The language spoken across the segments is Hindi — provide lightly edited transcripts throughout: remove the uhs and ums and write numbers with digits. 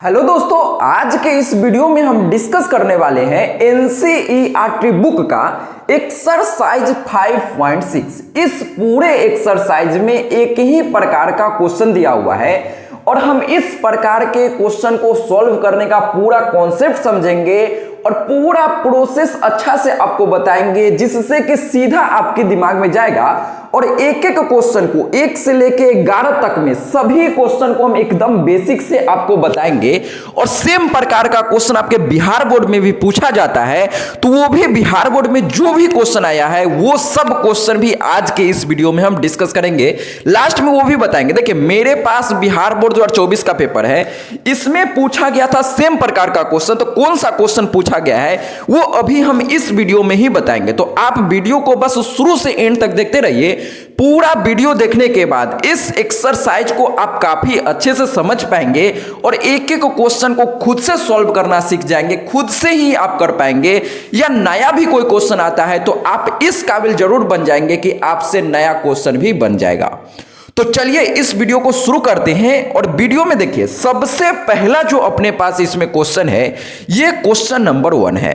हेलो दोस्तों, आज के इस वीडियो में हम डिस्कस करने वाले हैं एनसीईआरटी बुक का एक्सरसाइज 5.6। इस पूरे एक्सरसाइज में एक ही प्रकार का क्वेश्चन दिया हुआ है और हम इस प्रकार के क्वेश्चन को सॉल्व करने का पूरा कॉन्सेप्ट समझेंगे और पूरा प्रोसेस अच्छा से आपको बताएंगे, जिससे कि सीधा आपके दिमाग में जाएगा और एक एक क्वेश्चन को 1 से लेके 11 तक में सभी क्वेश्चन को हम एकदम बेसिक से आपको बताएंगे। और सेम प्रकार का क्वेश्चन आपके बिहार बोर्ड में भी पूछा जाता है, तो वो भी बिहार बोर्ड में जो भी क्वेश्चन आया है वो सब क्वेश्चन भी आज के इस वीडियो में हम डिस्कस करेंगे। लास्ट में वो भी बताएंगे। देखिए, मेरे पास बिहार बोर्ड 2024 का पेपर है, इसमें पूछा गया था सेम प्रकार का क्वेश्चन। तो कौन सा क्वेश्चन पूछा गया है वो अभी हम इस वीडियो में ही बताएंगे। तो आप वीडियो को बस शुरू से एंड तक देखते रहिए। पूरा वीडियो देखने के बाद इस एक्सरसाइज को आप काफी अच्छे से समझ पाएंगे और एक एक क्वेश्चन को खुद से सॉल्व करना सीख जाएंगे, खुद से ही आप कर पाएंगे। या नया भी कोई क्वेश्चन आता है तो आप इस काबिल जरूर बन जाएंगे कि आपसे नया क्वेश्चन भी बन जाएगा। तो चलिए इस वीडियो को शुरू करते हैं। और वीडियो में देखिए, सबसे पहला जो अपने पास इसमें क्वेश्चन है, ये क्वेश्चन नंबर 1 है।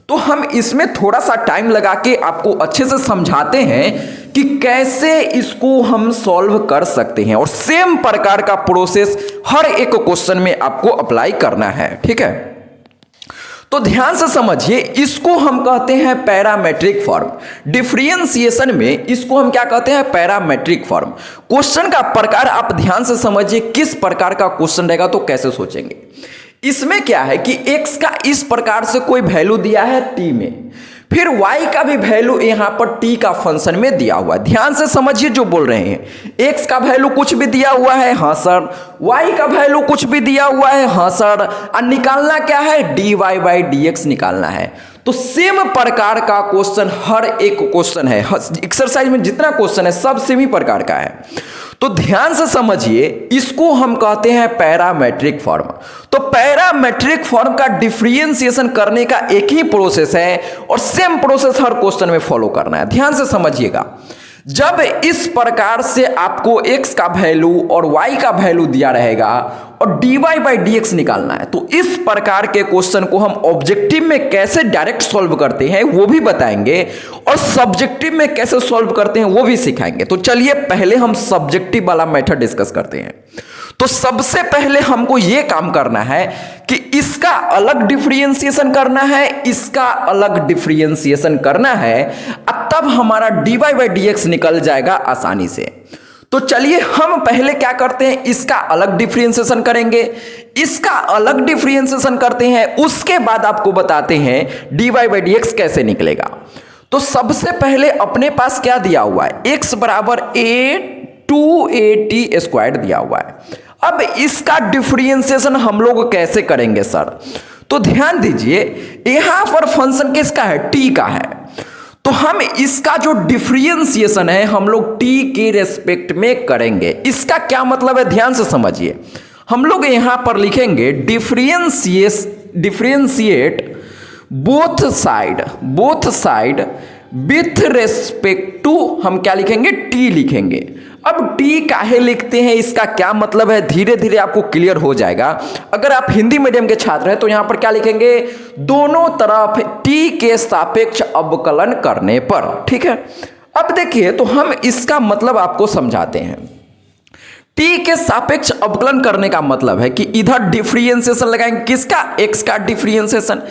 तो हम इसमें थोड़ा सा टाइम लगा के आपको अच्छे से समझाते हैं कि कैसे इसको हम सॉल्व कर सकते हैं। और सेम प्रकार का प्रोसेस हर एक क्वेश्चन में आपको अप्लाई करना है, ठीक है। तो ध्यान से समझिए, इसको हम कहते हैं पैरामेट्रिक फॉर्म। डिफरेंशिएशन में इसको हम क्या कहते हैं? Parametric form. क्वेश्चन का प्रकार आप ध्यान से समझिए, किस प्रकार का क्वेश्चन रहेगा तो कैसे सोचेंगे। इसमें क्या है कि x का इस प्रकार से कोई वैल्यू दिया है t में, फिर y का भी वैल्यू यहां पर t का फंक्शन में दिया हुआ है। ध्यान से समझिए जो बोल रहे हैं। x का वैल्यू कुछ भी दिया हुआ है, हाँ सर। y का वैल्यू कुछ भी दिया हुआ है, हाँ सर। और निकालना क्या है? dy बाई dx निकालना है। तो सेम प्रकार का क्वेश्चन हर एक क्वेश्चन है, एक्सरसाइज में जितना क्वेश्चन है सब सेम ही प्रकार का है। तो ध्यान से समझिए, इसको हम कहते हैं पैरामेट्रिक फॉर्म। तो पैरामेट्रिक फॉर्म का डिफरेंशिएशन करने का एक ही प्रोसेस है और सेम प्रोसेस हर क्वेश्चन में फॉलो करना है। ध्यान से समझिएगा, जब इस प्रकार से आपको x का वैल्यू और y का वैल्यू दिया रहेगा और dy बाई dx निकालना है, तो इस प्रकार के क्वेश्चन को हम ऑब्जेक्टिव में कैसे डायरेक्ट सॉल्व करते हैं वो भी बताएंगे और सब्जेक्टिव में कैसे सॉल्व करते हैं वो भी सिखाएंगे। तो चलिए पहले हम सब्जेक्टिव वाला मेथड डिस्कस करते हैं। तो सबसे पहले हमको यह काम करना है कि इसका अलग डिफरेंशिएशन करना है, इसका अलग डिफरेंशिएशन करना है, तब हमारा dy बाई dx निकल जाएगा आसानी से। तो चलिए हम पहले क्या करते हैं, इसका अलग डिफरेंशिएशन करेंगे, इसका अलग डिफरेंशिएशन करते हैं, उसके बाद आपको बताते हैं dy बाई dx कैसे निकलेगा। तो सबसे पहले अपने पास क्या दिया हुआ है? x बराबर a2at स्क्वायर दिया हुआ है। अब इसका डिफरेंशिएशन हम लोग कैसे करेंगे सर? तो ध्यान दीजिए, यहां पर फंक्शन किसका है? t का है। तो हम इसका जो डिफरेंशिएशन है हम लोग t के रेस्पेक्ट में करेंगे। इसका क्या मतलब है? ध्यान से समझिए, हम लोग यहां पर लिखेंगे differentiate both side with respect to, हम क्या लिखेंगे? t लिखेंगे। अब t काहे लिखते हैं, इसका क्या मतलब है, धीरे धीरे आपको क्लियर हो जाएगा। अगर आप हिंदी मीडियम के छात्र हैं तो यहां पर क्या लिखेंगे? दोनों तरफ t के सापेक्ष अवकलन करने पर, ठीक है। अब देखिए, तो हम इसका मतलब आपको समझाते हैं। t के सापेक्ष अवकलन करने का मतलब है कि इधर डिफरेंशिएशन लगाएंगे, किसका? x का डिफरेंशिएशन।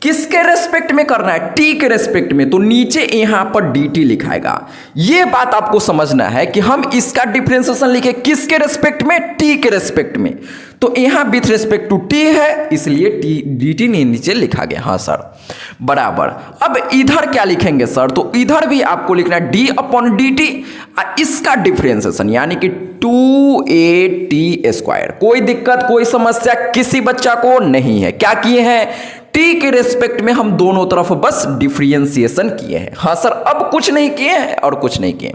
किसके रेस्पेक्ट में करना है? t के रेस्पेक्ट में। तो नीचे यहां पर dt लिखाएगा। यह बात आपको समझना है कि हम इसका डिफरेंशिएशन लिखे किसके रेस्पेक्ट में? t के रेस्पेक्ट में। तो यहां विथ रेस्पेक्ट टू t है, इसलिए dt नीचे लिखा गया, हाँ सर, बराबर। अब इधर क्या लिखेंगे सर? तो इधर भी आपको लिखना है d अपॉन dt, इसका डिफरेंशिएशन यानी कि 2at स्क्वायर। कोई दिक्कत, कोई समस्या किसी बच्चा को नहीं है। क्या किए हैं? t के रेस्पेक्ट में हम दोनों तरफ बस डिफरेंशिएशन किए हैं, हाँ सर। अब कुछ नहीं किए हैं और कुछ नहीं किए।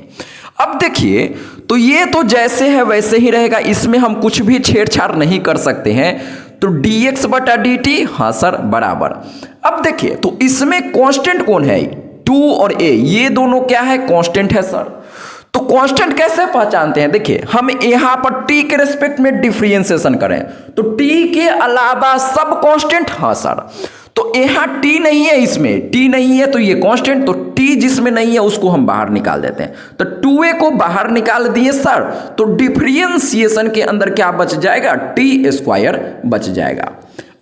अब देखिए, तो ये तो जैसे है वैसे ही रहेगा, इसमें हम कुछ भी छेड़छाड़ नहीं कर सकते हैं। तो dx बटा dt, हाँ सर, बराबर। अब देखिए, तो इसमें कांस्टेंट कौन है? 2 और a, ये दोनों क्या है? कांस्टेंट है सर। तो कांस्टेंट कैसे पहचानते हैं? देखिए, हम यहां पर t के रेस्पेक्ट में डिफरेंशिएशन करें तो t के अलावा सब कांस्टेंट, हाँ सर, तो यहां t नहीं है, इसमें t नहीं है तो ये कांस्टेंट, तो t जिसमें नहीं है उसको हम बाहर निकाल देते हैं। तो 2a को बाहर निकाल दिए सर, तो डिफरेंशिएशन के अंदर क्या बच जाएगा? t² बच जाएगा।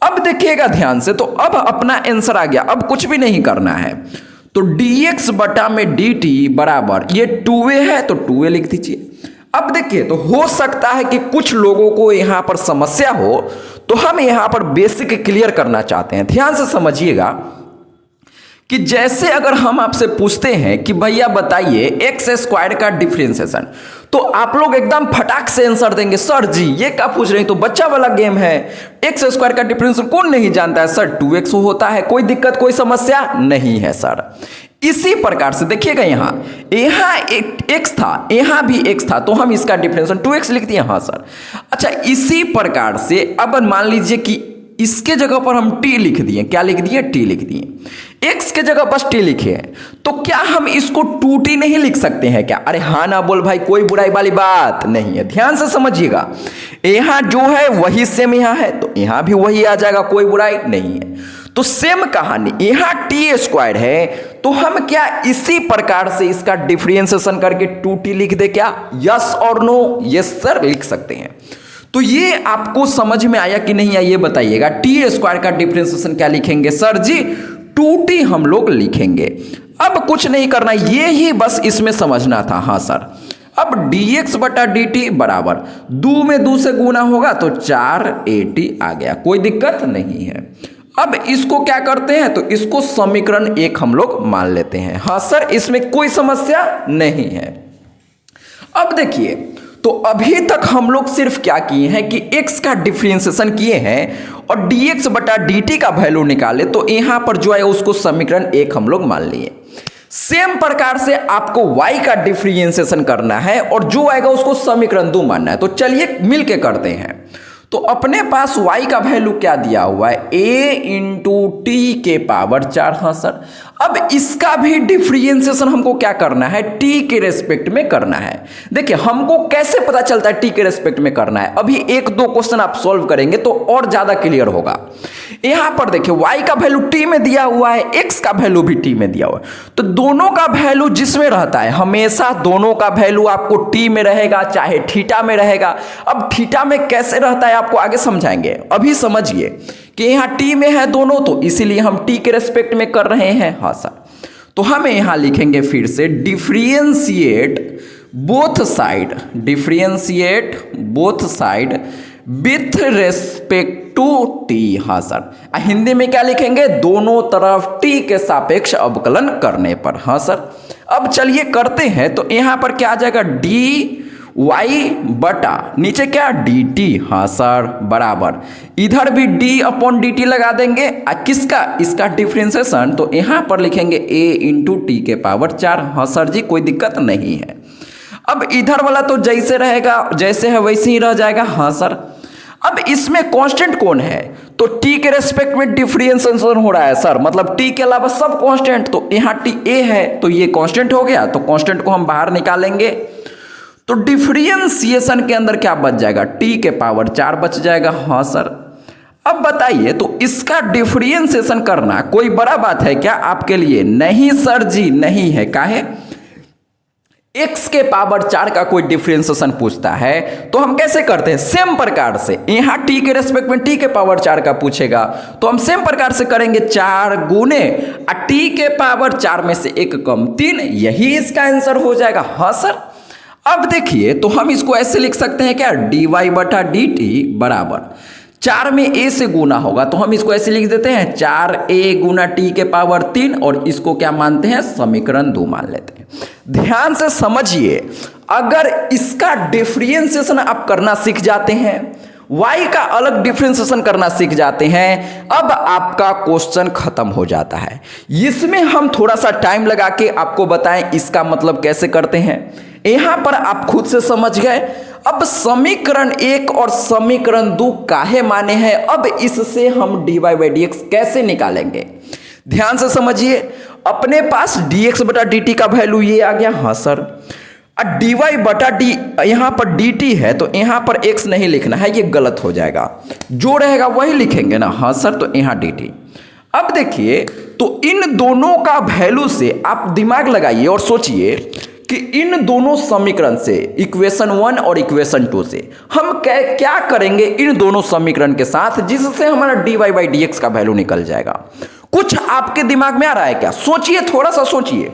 अब देखिएगा ध्यान से, तो अब अपना आंसर आ गया, अब कुछ भी नहीं करना है। तो dx बटा में dt बराबर, ये 2a है तो 2a लिख दीजिए। अब देखिए, तो हो सकता है कि कुछ लोगों को यहां पर समस्या हो, तो हम यहां पर बेसिक क्लियर करना चाहते हैं। ध्यान से समझिएगा कि जैसे अगर हम आपसे पूछते हैं कि भैया बताइए x² का डिफरेंशिएशन, तो आप लोग एकदम फटाक से आंसर देंगे, सर जी ये क्या पूछ रहे हैं, तो बच्चा वाला गेम है, x² का डिफरेंशिएशन कौन नहीं जानता है सर, 2x होता है, कोई दिक्कत कोई समस्या नहीं है सर। इसी प्रकार से देखिएगा, यहां एक x था, यहां भी x था, तो हम इसका डिफरेंशिएशन 2x लिख दिए, हाँ सर। अच्छा, इसी प्रकार से अब मान लीजिए कि इसके जगह पर हम t लिख दिए, क्या लिख दिए? t लिख दिए। x के जगह बस t लिखे हैं, तो क्या हम इसको 2t नहीं लिख सकते हैं क्या? अरे हाँ ना बोल भाई, कोई बुराई वाली बात नहीं है। ध्यान से समझिएगा, यहां जो है वही सेम यहां है, तो यहां भी वही आ जाएगा, कोई बुराई नहीं है। तो सेम कहानी, यहां t² है, तो हम क्या इसी प्रकार से इसका डिफरेंशिएशन करके 2t लिख दे क्या? यस और नो? यस सर, लिख सकते हैं। तो ये आपको समझ में आया कि नहीं आया, ये बताइएगा। t² का डिफरेंशिएशन क्या लिखेंगे सर जी? 2t हम लोग लिखेंगे। अब कुछ नहीं करना, ये ही बस इसमें समझना था, हाँ सर। अब dx बटा dt बराबर 2 में 2 से गुना होगा तो 4at आ गया, कोई दिक्कत नहीं है। अब इसको क्या करते हैं, तो इसको समीकरण 1 हम लोग मान लेते हैं, हाँ सर, इसमें कोई समस्या नहीं है। अब देखिए, तो अभी तक हम लोग सिर्फ क्या किए हैं कि x का डिफरेंशिएशन किए हैं और dx बटा dt का वैल्यू निकाले, तो यहां पर जो है उसको समीकरण 1 हम लोग मान लिए। सेम प्रकार से आपको y का डिफरेंशिएशन करना है और जो आएगा उसको समीकरण 2 मानना है। तो चलिए मिलके करते हैं। तो अपने पास y का वैल्यू क्या दिया हुआ है? a × t⁴, हाँ सर। अब इसका भी डिफरेंशिएशन हमको क्या करना है? t के रेस्पेक्ट में करना है। देखिए, हमको कैसे पता चलता है t के रेस्पेक्ट में करना है? अभी 1-2 क्वेश्चन आप सॉल्व करेंगे तो और ज्यादा क्लियर होगा। यहां पर देखिए, y का वैल्यू t में दिया हुआ है, x का वैल्यू भी t में दिया हुआ है, तो दोनों का वैल्यू जिसमें रहता है, हमेशा दोनों का वैल्यू आपको t में रहेगा, चाहे थीटा में रहेगा। अब थीटा में कैसे रहता है आपको आगे समझाएंगे, अभी समझिए कि यहां t में है दोनों, तो इसीलिए हम t के रेस्पेक्ट में कर रहे हैं, हाँ सर। तो हमें यहां लिखेंगे फिर से differentiate both side with respect to t, हाँ सर। हिंदी में क्या लिखेंगे? दोनों तरफ t के सापेक्ष अवकलन करने पर, हाँ सर। अब चलिए करते हैं। तो यहां पर क्या आ जाएगा? dy बटा नीचे क्या? dt, हाँ सर, बराबर इधर भी d/dt लगा देंगे। किसका? इसका डिफरेंशिएशन, तो यहां पर लिखेंगे a × t⁴, हाँ सर जी, कोई दिक्कत नहीं है। अब इधर वाला तो जैसे रहेगा, जैसे है वैसे ही रह जाएगा, हाँ सर। अब इसमें कांस्टेंट कौन है? तो t के रेस्पेक्ट में डिफरेंशिएशन हो रहा है सर, मतलब t के अलावा सब कांस्टेंट, तो यहाँ a है तो ये कांस्टेंट हो गया, तो कांस्टेंट को हम बाहर निकालेंगे। तो डिफरेंशिएशन के अंदर क्या बच जाएगा? t⁴ बच जाएगा, हाँ सर। अब बताइए, तो इसका डिफरेंशिएशन करना कोई बड़ा बात है क्या आपके लिए? नहीं सर जी, नहीं है। काहे? x⁴ का कोई डिफरेंशिएशन पूछता है तो हम कैसे करते हैं? सेम प्रकार से, यहां t के रेस्पेक्ट में t⁴ का पूछेगा तो हम सेम प्रकार से करेंगे, 4 गुने t⁴ में से 1 कम 3, यही इसका आंसर हो जाएगा, हाँ सर। अब देखिए, तो हम इसको ऐसे लिख सकते हैं क्या? dy बटा dt बराबर 4 में a से गुना होगा, तो हम इसको ऐसे लिख देते हैं 4a गुना t⁴, और इसको क्या मानते हैं? समीकरण 2 मान लेते हैं। ध्यान से समझिए, अगर इसका डिफरेंशिएशन आप करना सीख जाते हैं, y का अलग डिफरेंशिएशन करना सीख जाते हैं, अब आपका क्वेश्चन खत्म हो जाता है। इसमें हम थोड़ा सा टाइम लगा के आपको बताएं इसका मतलब कैसे करते हैं। यहां पर आप खुद से समझ गए। अब समीकरण 1 और समीकरण 2 काहे माने हैं, अब इससे हम dy/dx कैसे निकालेंगे? ध्यान से समझिए, अपने पास dx बटा dt का वैल्यू ये आ गया, हाँ सर। डी वाई बटा डी, यहां पर डी टी है तो यहां पर एक्स नहीं लिखना है, ये गलत हो जाएगा, जो रहेगा वही लिखेंगे ना। हाँ सर, तो यहां डी टी। अब देखिए, तो इन दोनों का वैल्यू से आप दिमाग लगाइए और सोचिए कि इन दोनों समीकरण से, इक्वेशन 1 और इक्वेशन 2 से हम क्या करेंगे इन दोनों समीकरण के साथ, जिससे हमारा D Y by D x का वैल्यू निकल जाएगा। कुछ आपके दिमाग में आ रहा है क्या? सोचिए, थोड़ा सा सोचिए।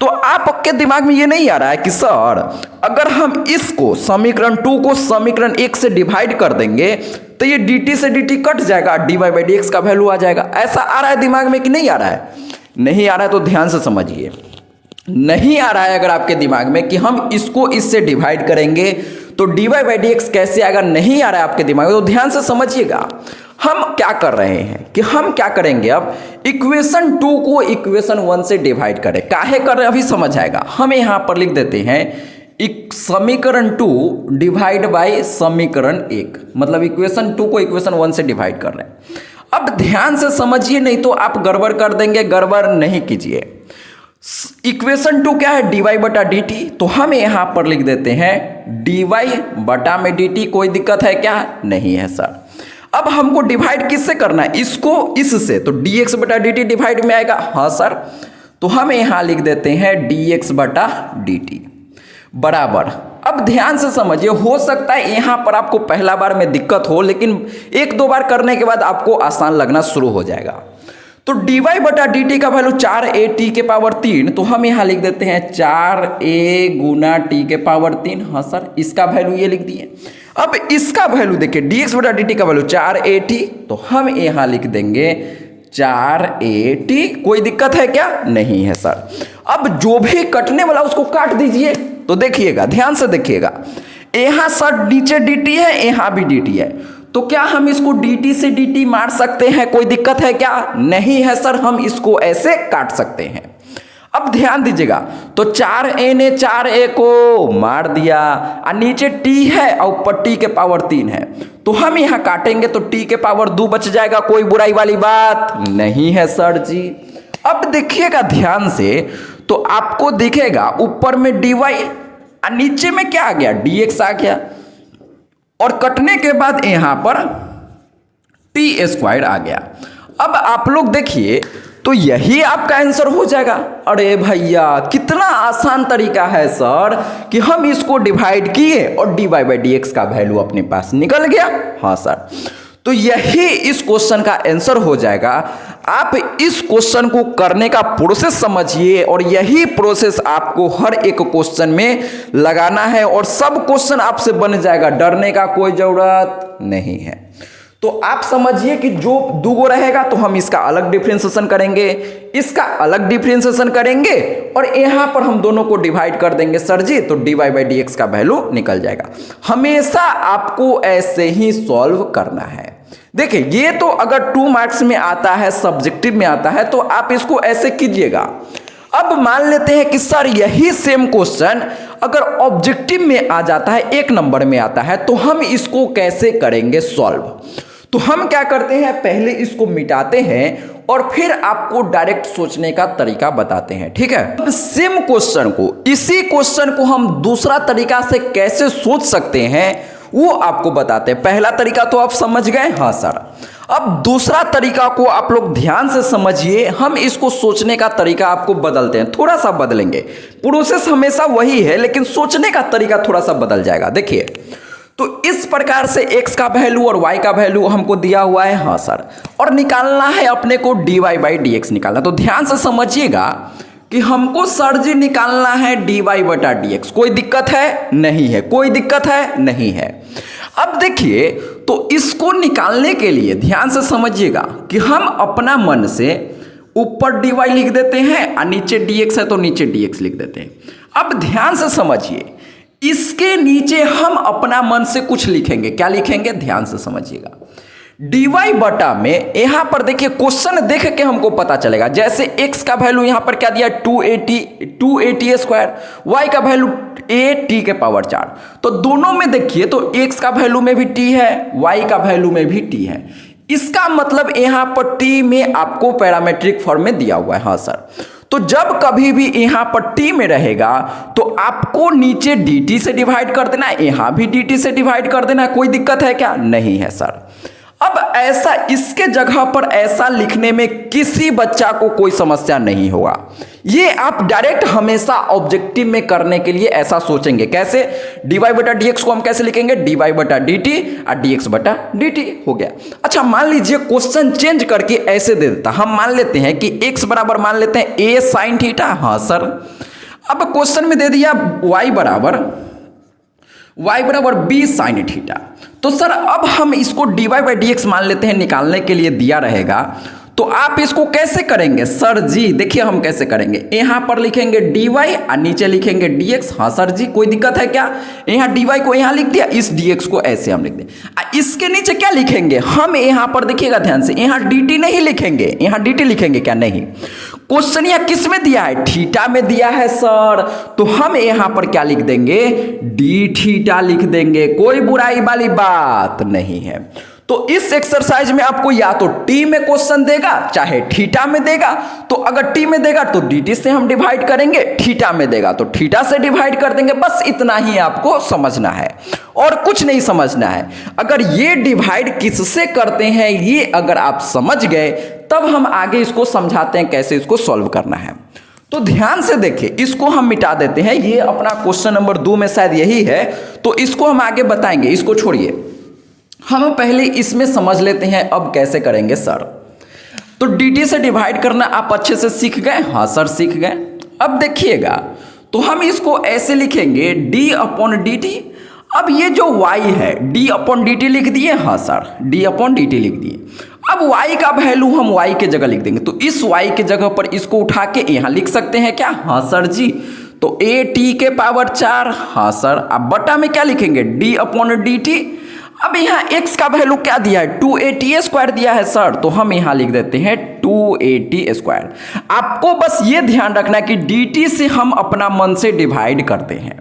तो आपके दिमाग में ये नहीं आ रहा है कि सर अगर हम इसको समीकरण 2 को समीकरण 1 से डिवाइड कर देंगे तो ये dt से dt कट जाएगा, dy बाई डी एक्स का वैल्यू आ जाएगा। ऐसा आ रहा है दिमाग में कि नहीं आ रहा है? नहीं आ रहा है तो ध्यान से समझिए। नहीं आ रहा है अगर आपके दिमाग में कि हम इसको इससे डिवाइड करेंगे तो dy बाई डी एक्स कैसे आएगा, नहीं आ रहा है आपके दिमाग में, तो ध्यान से समझिएगा। हम क्या कर रहे हैं कि हम क्या करेंगे, अब इक्वेशन 2 को इक्वेशन 1 से डिवाइड करें। काहे कर रहे हैं अभी समझ आएगा। हम यहां पर लिख देते हैं समीकरण 2 डिवाइड बाय समीकरण 1, मतलब इक्वेशन 2 को इक्वेशन 1 से डिवाइड कर रहे हैं। अब ध्यान से समझिए, नहीं तो आप गड़बड़ कर देंगे। गड़बड़ नहीं कीजिए। इक्वेशन 2 क्या है? dy बटा डी टी, तो हम यहां पर लिख देते हैं dy बटा में डी टी। कोई दिक्कत है क्या? नहीं है सर। अब हमको डिवाइड किससे करना है? इसको इससे, तो dx बटा dt डिवाइड में आएगा। हाँ सर, तो हम यहां लिख देते हैं dx बटा dt बराबर। अब ध्यान से समझिए, हो सकता है यहां पर आपको पहला बार में दिक्कत हो, लेकिन एक दो बार करने के बाद आपको आसान लगना शुरू हो जाएगा। तो dy बटा dt का वैल्यू 4a t के पावर 3, तो हम यहां लिख देते हैं 4a गुना t के पावर 3। हाँ सर, इसका वैल्यू ये लिख दिए। अब इसका वैल्यू देखिए, dx बटा dt का वैल्यू 4at, तो हम यहां लिख देंगे 4at। कोई दिक्कत है क्या? नहीं है सर। अब जो भी कटने वाला उसको काट दीजिए। तो देखिएगा, ध्यान से देखिएगा, यहां सर नीचे dt है, यहां भी dt है, तो क्या हम इसको dt से dt मार सकते हैं? कोई दिक्कत है क्या? नहीं है सर, हम इसको ऐसे काट सकते हैं। अब ध्यान दीजिएगा, तो 4a ने 4a को मार दिया, और नीचे t है और ऊपर t के पावर 3 है, तो हम यहां काटेंगे तो t के पावर 2 बच जाएगा। कोई बुराई वाली बात नहीं है सर जी। अब देखिएगा ध्यान से, तो आपको दिखेगा ऊपर में dy और नीचे में क्या आ गया? dx आ गया, और कटने के बाद यहां पर टी स्क्वायर आ गया। अब आप लोग देखिए, तो यही आपका आंसर हो जाएगा। अरे भैया, कितना आसान तरीका है सर कि हम इसको डिवाइड किए और dy बाई डी एक्स का वैल्यू अपने पास निकल गया। हाँ सर, तो यही इस क्वेश्चन का आंसर हो जाएगा। आप इस क्वेश्चन को करने का प्रोसेस समझिए, और यही प्रोसेस आपको हर एक क्वेश्चन में लगाना है, और सब क्वेश्चन आपसे बन जाएगा। डरने का कोई जरूरत नहीं है। तो आप समझिए कि जो दूगो रहेगा तो हम इसका अलग डिफरेंशिएशन करेंगे, इसका अलग डिफरेंशिएशन करेंगे, और यहां पर हम दोनों को डिवाइड कर देंगे सर जी, तो dy बाई डी एक्स का वैल्यू निकल जाएगा। हमेशा आपको ऐसे ही सॉल्व करना है। देखिए, ये तो अगर 2 मार्क्स में आता है, सब्जेक्टिव में आता है, तो आप इसको ऐसे कीजिएगा। अब मान लेते हैं कि सर यही सेम क्वेश्चन अगर ऑब्जेक्टिव में आ जाता है, 1 नंबर में आता है, तो हम इसको कैसे करेंगे सॉल्व? तो हम क्या करते हैं, पहले इसको मिटाते हैं और फिर आपको डायरेक्ट सोचने का तरीका बताते हैं। ठीक है, अब सेम क्वेश्चन को, इसी क्वेश्चन को हम दूसरा तरीका से कैसे सोच सकते हैं वो आपको बताते हैं। पहला तरीका तो आप समझ गए। हाँ सर, अब दूसरा तरीका को आप लोग ध्यान से समझिए। हम इसको सोचने का तरीका आपको बदलते हैं, थोड़ा सा बदलेंगे। प्रोसेस हमेशा वही है, लेकिन सोचने का तरीका थोड़ा सा बदल जाएगा। देखिए, तो इस प्रकार से x का वैल्यू और y का वैल्यू हमको दिया हुआ है। हाँ सर, और निकालना है अपने को dy बाई डी एक्स निकालना। तो ध्यान से समझिएगा कि हमको सर जी निकालना है dy बटा डी एक्स। कोई दिक्कत है? नहीं है। कोई दिक्कत है? नहीं है। अब देखिए, तो इसको निकालने के लिए ध्यान से समझिएगा कि हम अपना मन से ऊपर dy लिख देते हैं और नीचे dx है तो नीचे dx लिख देते हैं। अब ध्यान से समझिए, इसके नीचे हम अपना मन से कुछ लिखेंगे। क्या लिखेंगे? ध्यान से समझिएगा। dy बटा में यहां पर देखिए, क्वेश्चन देख के हमको पता चलेगा। जैसे x का वैल्यू यहां पर क्या दिया? 2at स्क्वायर, y का वैल्यू a t के पावर 4। तो दोनों में देखिए, तो x का वैल्यू में भी t है, y का वैल्यू में भी t है। इसका मतलब यहां पर t में आपको पैरामीट्रिक फॉर्म में दिया हुआ है। हाँ सर, तो जब कभी भी यहां पर टी में रहेगा तो आपको नीचे dt से डिवाइड कर देना है, यहां भी dt से डिवाइड कर देना है। कोई दिक्कत है क्या? नहीं है सर। अब ऐसा इसके जगह पर ऐसा लिखने में किसी बच्चा को कोई समस्या नहीं होगा। ये आप डायरेक्ट हमेशा ऑब्जेक्टिव में करने के लिए ऐसा सोचेंगे। कैसे? dy बटा dx को हम कैसे लिखेंगे? dy बटा dt और dx बटा dt हो गया। अच्छा, मान लीजिए क्वेश्चन चेंज करके ऐसे दे देता। हम मान लेते हैं कि x बराबर मान लेते हैं a साइन थीटा। हाँ सर। अब क्वेश्चन में दे दिया y बराबर b साइन थीटा। तो सर अब हम इसको dy बाई dx मान लेते हैं, निकालने के लिए दिया रहेगा। तो आप इसको कैसे करेंगे? सर जी देखिए हम कैसे करेंगे। यहां पर लिखेंगे dy और नीचे लिखेंगे dx। हाँ सर जी, कोई दिक्कत है क्या? यहां dy को यहां लिख दिया, इस dx को ऐसे हम लिख दें। इसके नीचे क्या लिखेंगे? हम यहां पर देखिएगा ध्यान से, यहां dt नहीं लिखेंगे। यहां dt लिखेंगे क्या? नहीं। क्वेश्चन यहां किस में दिया है? थीटा में दिया है सर। तो हम यहां पर क्या लिख देंगे? d थीटा लिख देंगे। कोई बुराई वाली बात नहीं है। तो इस एक्सरसाइज में आपको या तो टी में क्वेश्चन देगा चाहे थीटा में देगा। तो अगर टी में देगा तो dt से हम डिवाइड करेंगे, थीटा में देगा तो थीटा से डिवाइड कर देंगे। बस इतना ही आपको समझना है और कुछ नहीं समझना है। अगर ये डिवाइड किससे करते हैं ये अगर आप समझ गए तब हम आगे इसको समझाते हैं कैसे इसको सॉल्व करना है। तो ध्यान से देखिए, इसको हम मिटा देते हैं। ये अपना क्वेश्चन नंबर 2 में शायद यही है, तो इसको हम आगे बताएंगे। इसको छोड़िए, हम पहले इसमें समझ लेते हैं अब कैसे करेंगे सर। तो dt से डिवाइड करना आप अच्छे से सीख गए? हाँ सर सीख गए। अब देखिएगा, तो हम इसको ऐसे लिखेंगे d अपॉन dt। अब ये जो y है d अपॉन dt लिख दिए। हाँ सर, d अपॉन dt लिख दिए। अब y का वैल्यू हम y के जगह लिख देंगे। तो इस y के जगह पर इसको उठा के यहाँ लिख सकते हैं क्या? हाँ सर जी। तो a t के पावर 4। हाँ सर। अब बटा में क्या लिखेंगे? d upon dt। अब यहाँ x का वैल्यू क्या दिया है? 2at स्क्वायर दिया है सर। तो हम यहाँ लिख देते हैं 2at स्क्वायर। आपको बस ये ध्यान रखना है कि dt से हम अपना मन से डिवाइड करते हैं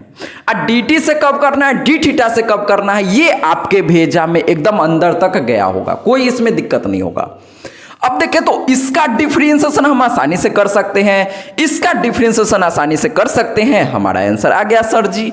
और dt से कब करना है, d थीटा से कब करना है, ये आपके भेजा में एकदम अंदर तक गया होगा। कोई इसमें दिक्कत नहीं होगा। अब देखें तो इसका डिफरेंशिएशन हम आसानी से कर सकते हैं, इसका डिफरेंशिएशन आसानी से कर सकते हैं। हमारा आंसर आ गया सर जी।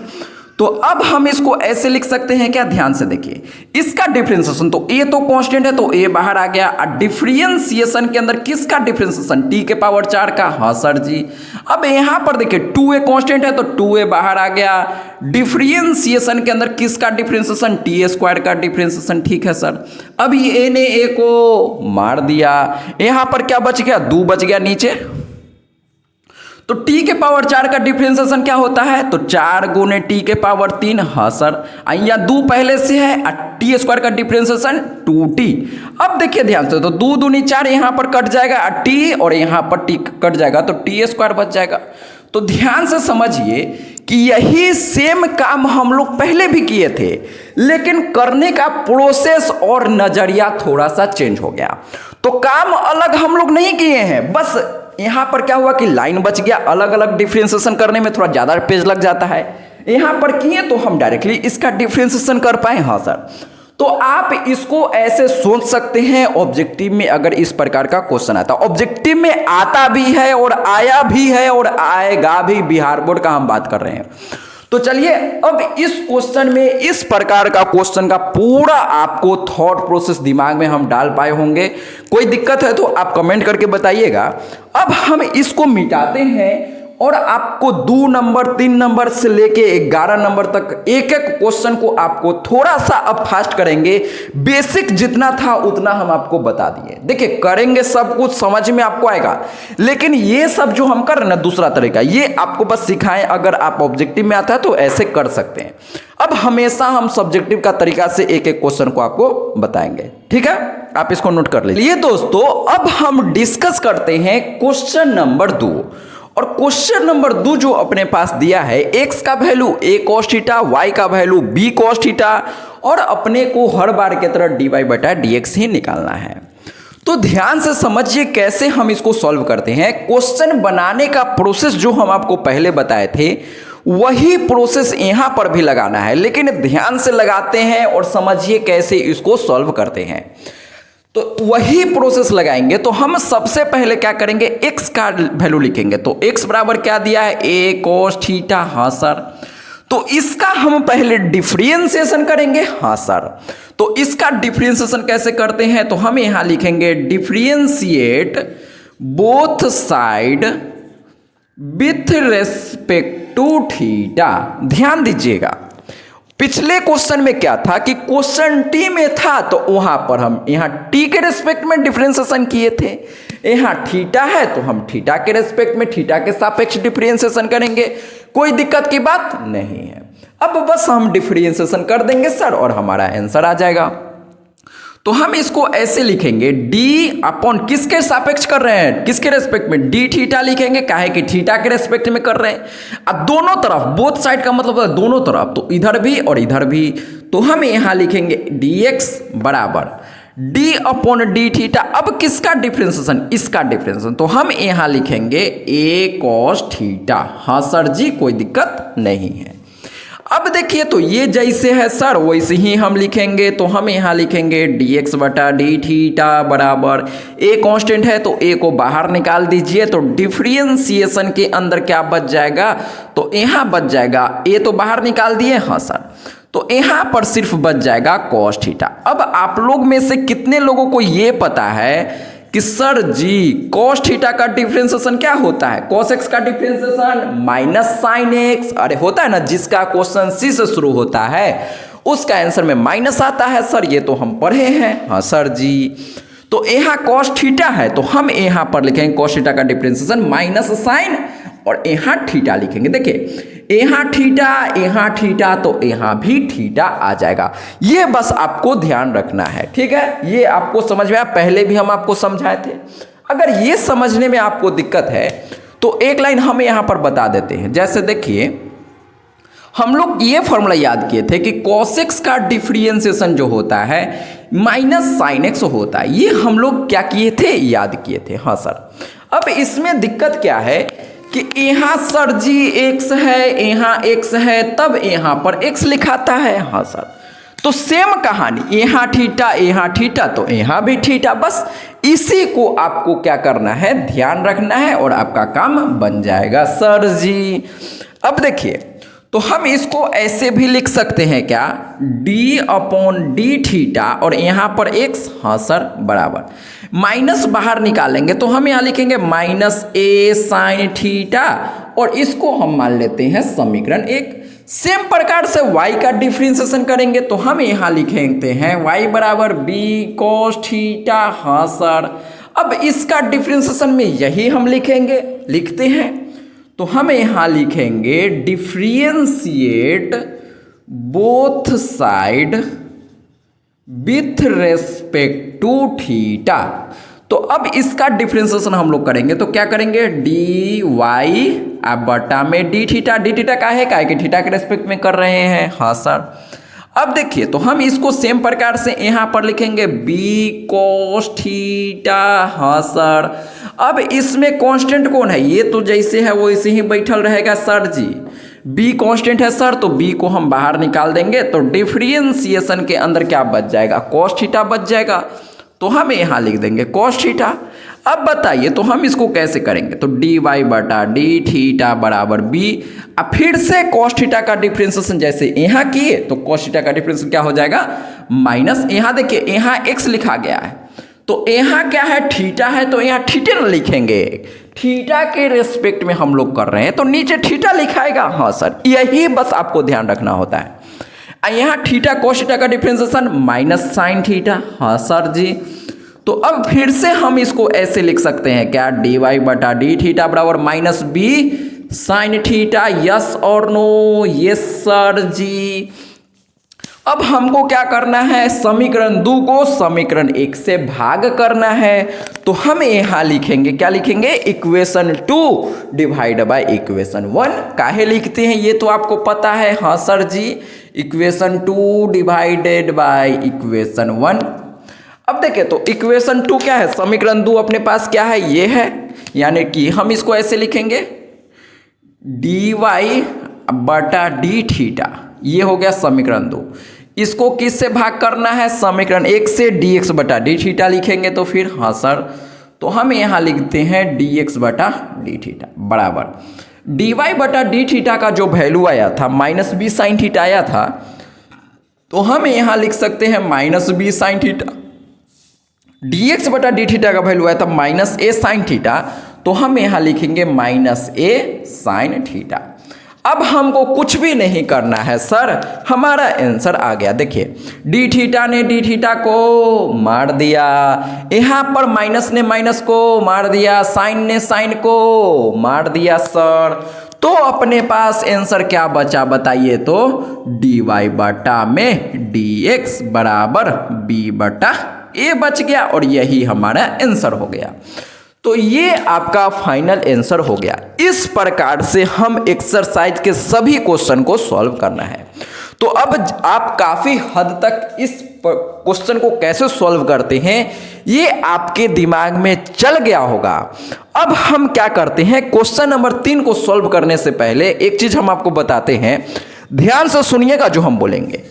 तो अब हम इसको ऐसे लिख सकते हैं क्या? ध्यान से देखिए, इसका डिफरेंशिएशन तो a तो कांस्टेंट है तो a बाहर आ गया। और डिफरेंशिएशन के अंदर किसका डिफरेंशिएशन? t के पावर 4 का। हाँ सर जी। अब यहां पर देखिए 2a कांस्टेंट है तो 2a बाहर आ गया। डिफरेंशिएशन के अंदर किसका डिफरेंशिएशन? t स्क्वायर का डिफरेंशिएशन। ठीक है सर। अब a ने a को मार दिया, यहां पर क्या बच गया? 2 बच गया नीचे। तो t के पावर 4 का डिफरेंशिएशन क्या होता है? तो 4 गुने t के पावर 3। हाँ सर। यहाँ 2 पहले से है और t स्क्वायर का डिफरेंशिएशन 2t। अब देखिए ध्यान से, तो 2 दूनी 4 यहाँ पर कट जाएगा और t और यहाँ पर t कट जाएगा तो t स्क्वायर बच जाएगा। तो ध्यान से समझिए कि यही सेम काम हम लोग पहले भी किए थे, लेकिन करने का प्रोसेस और नजरिया थोड़ा सा चेंज हो गया। तो काम अलग हम लोग नहीं किए हैं, बस यहां पर क्या हुआ कि लाइन बच गया। अलग अलग डिफरेंशिएशन करने में थोड़ा ज्यादा पेज लग जाता है, यहां पर किए तो हम डायरेक्टली इसका डिफरेंशिएशन कर पाए। हाँ सर। तो आप इसको ऐसे सोच सकते हैं, ऑब्जेक्टिव में अगर इस प्रकार का क्वेश्चन आता, ऑब्जेक्टिव में आता भी है और आया भी है और आएगा भी, बिहार बोर्ड का हम बात कर रहे हैं। तो चलिए अब इस क्वेश्चन में इस प्रकार का क्वेश्चन का पूरा आपको थॉट प्रोसेस दिमाग में हम डाल पाए होंगे। कोई दिक्कत है तो आप कमेंट करके बताइएगा। अब हम इसको मिटाते हैं और आपको 2 नंबर 3 नंबर से लेके 11 नंबर तक एक एक क्वेश्चन को आपको थोड़ा सा अब फास्ट करेंगे। बेसिक जितना था उतना हम आपको बता दिए। देखिए करेंगे, सब कुछ समझ में आपको आएगा, लेकिन ये सब जो हम कर रहे हैं ना दूसरा तरीका, ये आपको बस सिखाएं। अगर आप ऑब्जेक्टिव में आता है तो ऐसे कर सकते हैं। अब हमेशा हम सब्जेक्टिव का तरीका से एक एक क्वेश्चन को आपको बताएंगे। ठीक है, आप इसको नोट कर लीजिए। दोस्तों अब हम डिस्कस करते हैं क्वेश्चन नंबर 2। और क्वेश्चन नंबर 2 जो अपने पास दिया है, x का value a cos theta, y का वैल्यू b cos थीटा और अपने को हर बार की तरह dy बटा dx ही निकालना है। तो ध्यान से समझिए कैसे हम इसको सॉल्व करते हैं। क्वेश्चन बनाने का प्रोसेस जो हम आपको पहले बताए थे वही प्रोसेस यहां पर भी लगाना है, लेकिन ध्यान से लगाते हैं और समझिए कैसे इसको सॉल्व करते हैं। तो वही प्रोसेस लगाएंगे। तो हम सबसे पहले क्या करेंगे, x का वैल्यू लिखेंगे। तो x बराबर क्या दिया है, a cos थीटा। हाँ सर। तो इसका हम पहले डिफरेंशिएशन करेंगे। हाँ सर। तो इसका डिफरेंशिएशन कैसे करते हैं, तो हम यहां लिखेंगे differentiate both side with respect to theta. ध्यान दीजिएगा, पिछले क्वेश्चन में क्या था कि क्वेश्चन टी में था तो वहां पर हम यहां टी के रेस्पेक्ट में डिफरेंशिएशन किए थे। यहां थीटा है तो हम थीटा के रेस्पेक्ट में थीटा के सापेक्ष डिफरेंशिएशन करेंगे। कोई दिक्कत की बात नहीं है। अब बस हम डिफरेंशिएशन कर देंगे सर और हमारा आंसर आ जाएगा। तो हम इसको ऐसे लिखेंगे, डी अपॉन किसके सापेक्ष कर रहे हैं, किसके रेस्पेक्ट में, डी थीटा लिखेंगे, काहे कि थीटा के रेस्पेक्ट में कर रहे हैं। अब दोनों तरफ, बोथ साइड का मतलब है दोनों तरफ, तो इधर भी और इधर भी। तो हम यहां लिखेंगे dx बराबर डी अपॉन डी थीटा। अब किसका डिफरेंशिएशन, इसका डिफरेंशिएशन। तो हम यहां लिखेंगे a cos थीटा। हाँ सर जी, कोई दिक्कत नहीं है। अब देखिए, तो ये जैसे है सर वैसे ही हम लिखेंगे। तो हम यहां लिखेंगे dx बटा डी थीटा बराबर a कांस्टेंट है तो a को बाहर निकाल दीजिए। तो डिफरेंशिएशन के अंदर क्या बच जाएगा, तो यहां बच जाएगा, a तो बाहर निकाल दिए। हाँ सर। तो यहां पर सिर्फ बच जाएगा cos थीटा। अब आप लोग में से कितने लोगों को ये पता है कि सर जी cos थीटा का डिफरेंशिएशन क्या होता है, cos x का डिफरेंशिएशन माइनस साइन x। अरे होता है ना, जिसका क्वेश्चन सी से शुरू होता है उसका आंसर में माइनस आता है सर, ये तो हम पढ़े हैं। हाँ सर जी। तो यहाँ cos थीटा है तो हम यहाँ पर लिखेंगे cos थीटा का डिफरेंशिएशन माइनस साइन और यहाँ थीटा लिखेंगे। देखिए यहाँ थीटा तो यहाँ भी थीटा आ जाएगा। ये बस आपको ध्यान रखना है, ठीक है। ये आपको समझ में आया, पहले भी हम आपको समझाए थे। अगर ये समझने में आपको दिक्कत है तो एक लाइन हम यहाँ पर बता देते हैं। जैसे देखिए, हम लोग ये फॉर्मूला याद किए थे कि cos x का डिफरेंशिएशन जो होता है माइनस साइन x होता है। ये हम लोग क्या किए थे, याद किए थे। हाँ सर। अब इसमें दिक्कत क्या है कि यहाँ सर जी x है, यहाँ x है, तब यहाँ पर x लिखाता है। हाँ सर। तो सेम कहानी, यहाँ थीटा तो यहाँ भी थीटा। बस इसी को आपको क्या करना है, ध्यान रखना है और आपका काम बन जाएगा सर जी। अब देखिए, तो हम इसको ऐसे भी लिख सकते हैं क्या, d अपॉन डी थीटा और यहाँ पर x। हाँ सर बराबर माइनस बाहर निकालेंगे तो हम यहाँ लिखेंगे माइनस a साइन थीटा और इसको हम मान लेते हैं समीकरण 1। सेम प्रकार से y का डिफरेंशिएशन करेंगे तो हम यहाँ लिखेंगे हैं y बराबर b cos थीटा। हाँ सर। अब इसका डिफरेंशिएशन में यही हम लिखेंगे, लिखते हैं। तो हम यहाँ लिखेंगे differentiate both side with respect to theta. तो अब इसका डिफरेंशिएशन हम लोग करेंगे तो क्या करेंगे, डी वाई अब बटा में डी थीटा का है, काय के थीटा के रेस्पेक्ट में कर रहे हैं। हाँ सर। अब देखिए, तो हम इसको सेम प्रकार से यहाँ पर लिखेंगे बी cos थीटा। हाँ सर। अब इसमें कांस्टेंट कौन है, ये तो जैसे है वैसे ही बैठल रहेगा सर जी। b कांस्टेंट है सर तो b को हम बाहर निकाल देंगे तो डिफरेंशिएशन के अंदर क्या बच जाएगा, cos थीटा बच जाएगा। तो हम यहाँ लिख देंगे cos थीटा। अब बताइए, तो हम इसको कैसे करेंगे, तो dy बटा डी थीटा बराबर b। अब फिर से cos थीटा का डिफरेंशिएशन जैसे यहाँ किए तो cos थीटा का डिफरेंशिएशन क्या हो जाएगा, माइनस। यहाँ देखिए, यहाँ x लिखा गया है तो यहाँ क्या है, थीटा है तो यहाँ थीटा लिखेंगे। थीटा के रेस्पेक्ट में हम लोग कर रहे हैं तो नीचे थीटा लिखाएगा। हाँ सर, यही बस आपको ध्यान रखना होता है। यहाँ थीटा cos थीटा का डिफरेंशिएशन माइनस साइन थीटा। हाँ सर जी। तो अब फिर से हम इसको ऐसे लिख सकते हैं क्या, डी वाई बटा डी थीटा बराबर minus B sine theta. Yes और नो, यस सर जी। अब हमको क्या करना है, समीकरण 2 को समीकरण 1 से भाग करना है। तो हम यहाँ लिखेंगे, क्या लिखेंगे, इक्वेशन 2 डिवाइड बाय इक्वेशन 1। काहे लिखते हैं ये तो आपको पता है। हाँ sir ji. Equation 2 divided by equation 1। अब देखिए, तो इक्वेशन 2 क्या है, समीकरण 2 अपने पास क्या है, ये है। यानी कि हम इसको ऐसे लिखेंगे dy बटा डी थीटा, ये हो गया समीकरण 2। इसको किससे भाग करना है, समीकरण 1 से dx बटा डी थीटा लिखेंगे तो फिर हाँ सर, तो हम यहाँ लिखते हैं dx बटा डी थीटा बराबर dy बटा डी थीटा का जो वैल्यू आया था माइनस बी साइन थीटा आया था, तो हम यहाँ लिख सकते हैं minus B sine theta. dx बटा डी थीटा का वैल्यू आया था माइनस ए साइन थीटा, तो हम यहाँ लिखेंगे माइनस ए साइन थीटा। अब हमको कुछ भी नहीं करना है सर, हमारा आंसर आ गया। देखिए डी थीटा ने डी थीटा को मार दिया, यहाँ पर माइनस ने माइनस को मार दिया, साइन ने साइन को मार दिया सर। तो अपने पास आंसर क्या बचा बताइए, तो डी वाई बटा में डी एक्स बराबर बी बटा ए बच गया और यही हमारा आंसर हो गया। तो ये आपका फाइनल आंसर हो गया। इस प्रकार से हम एक्सरसाइज के सभी क्वेश्चन को सॉल्व करना है। तो अब आप काफी हद तक इस क्वेश्चन को कैसे सॉल्व करते हैं ये आपके दिमाग में चल गया होगा। अब हम क्या करते हैं, क्वेश्चन नंबर 3 को सॉल्व करने से पहले एक चीज हम आपको बताते हैं, ध्यान से सुनिएगा जो हम बोलेंगे।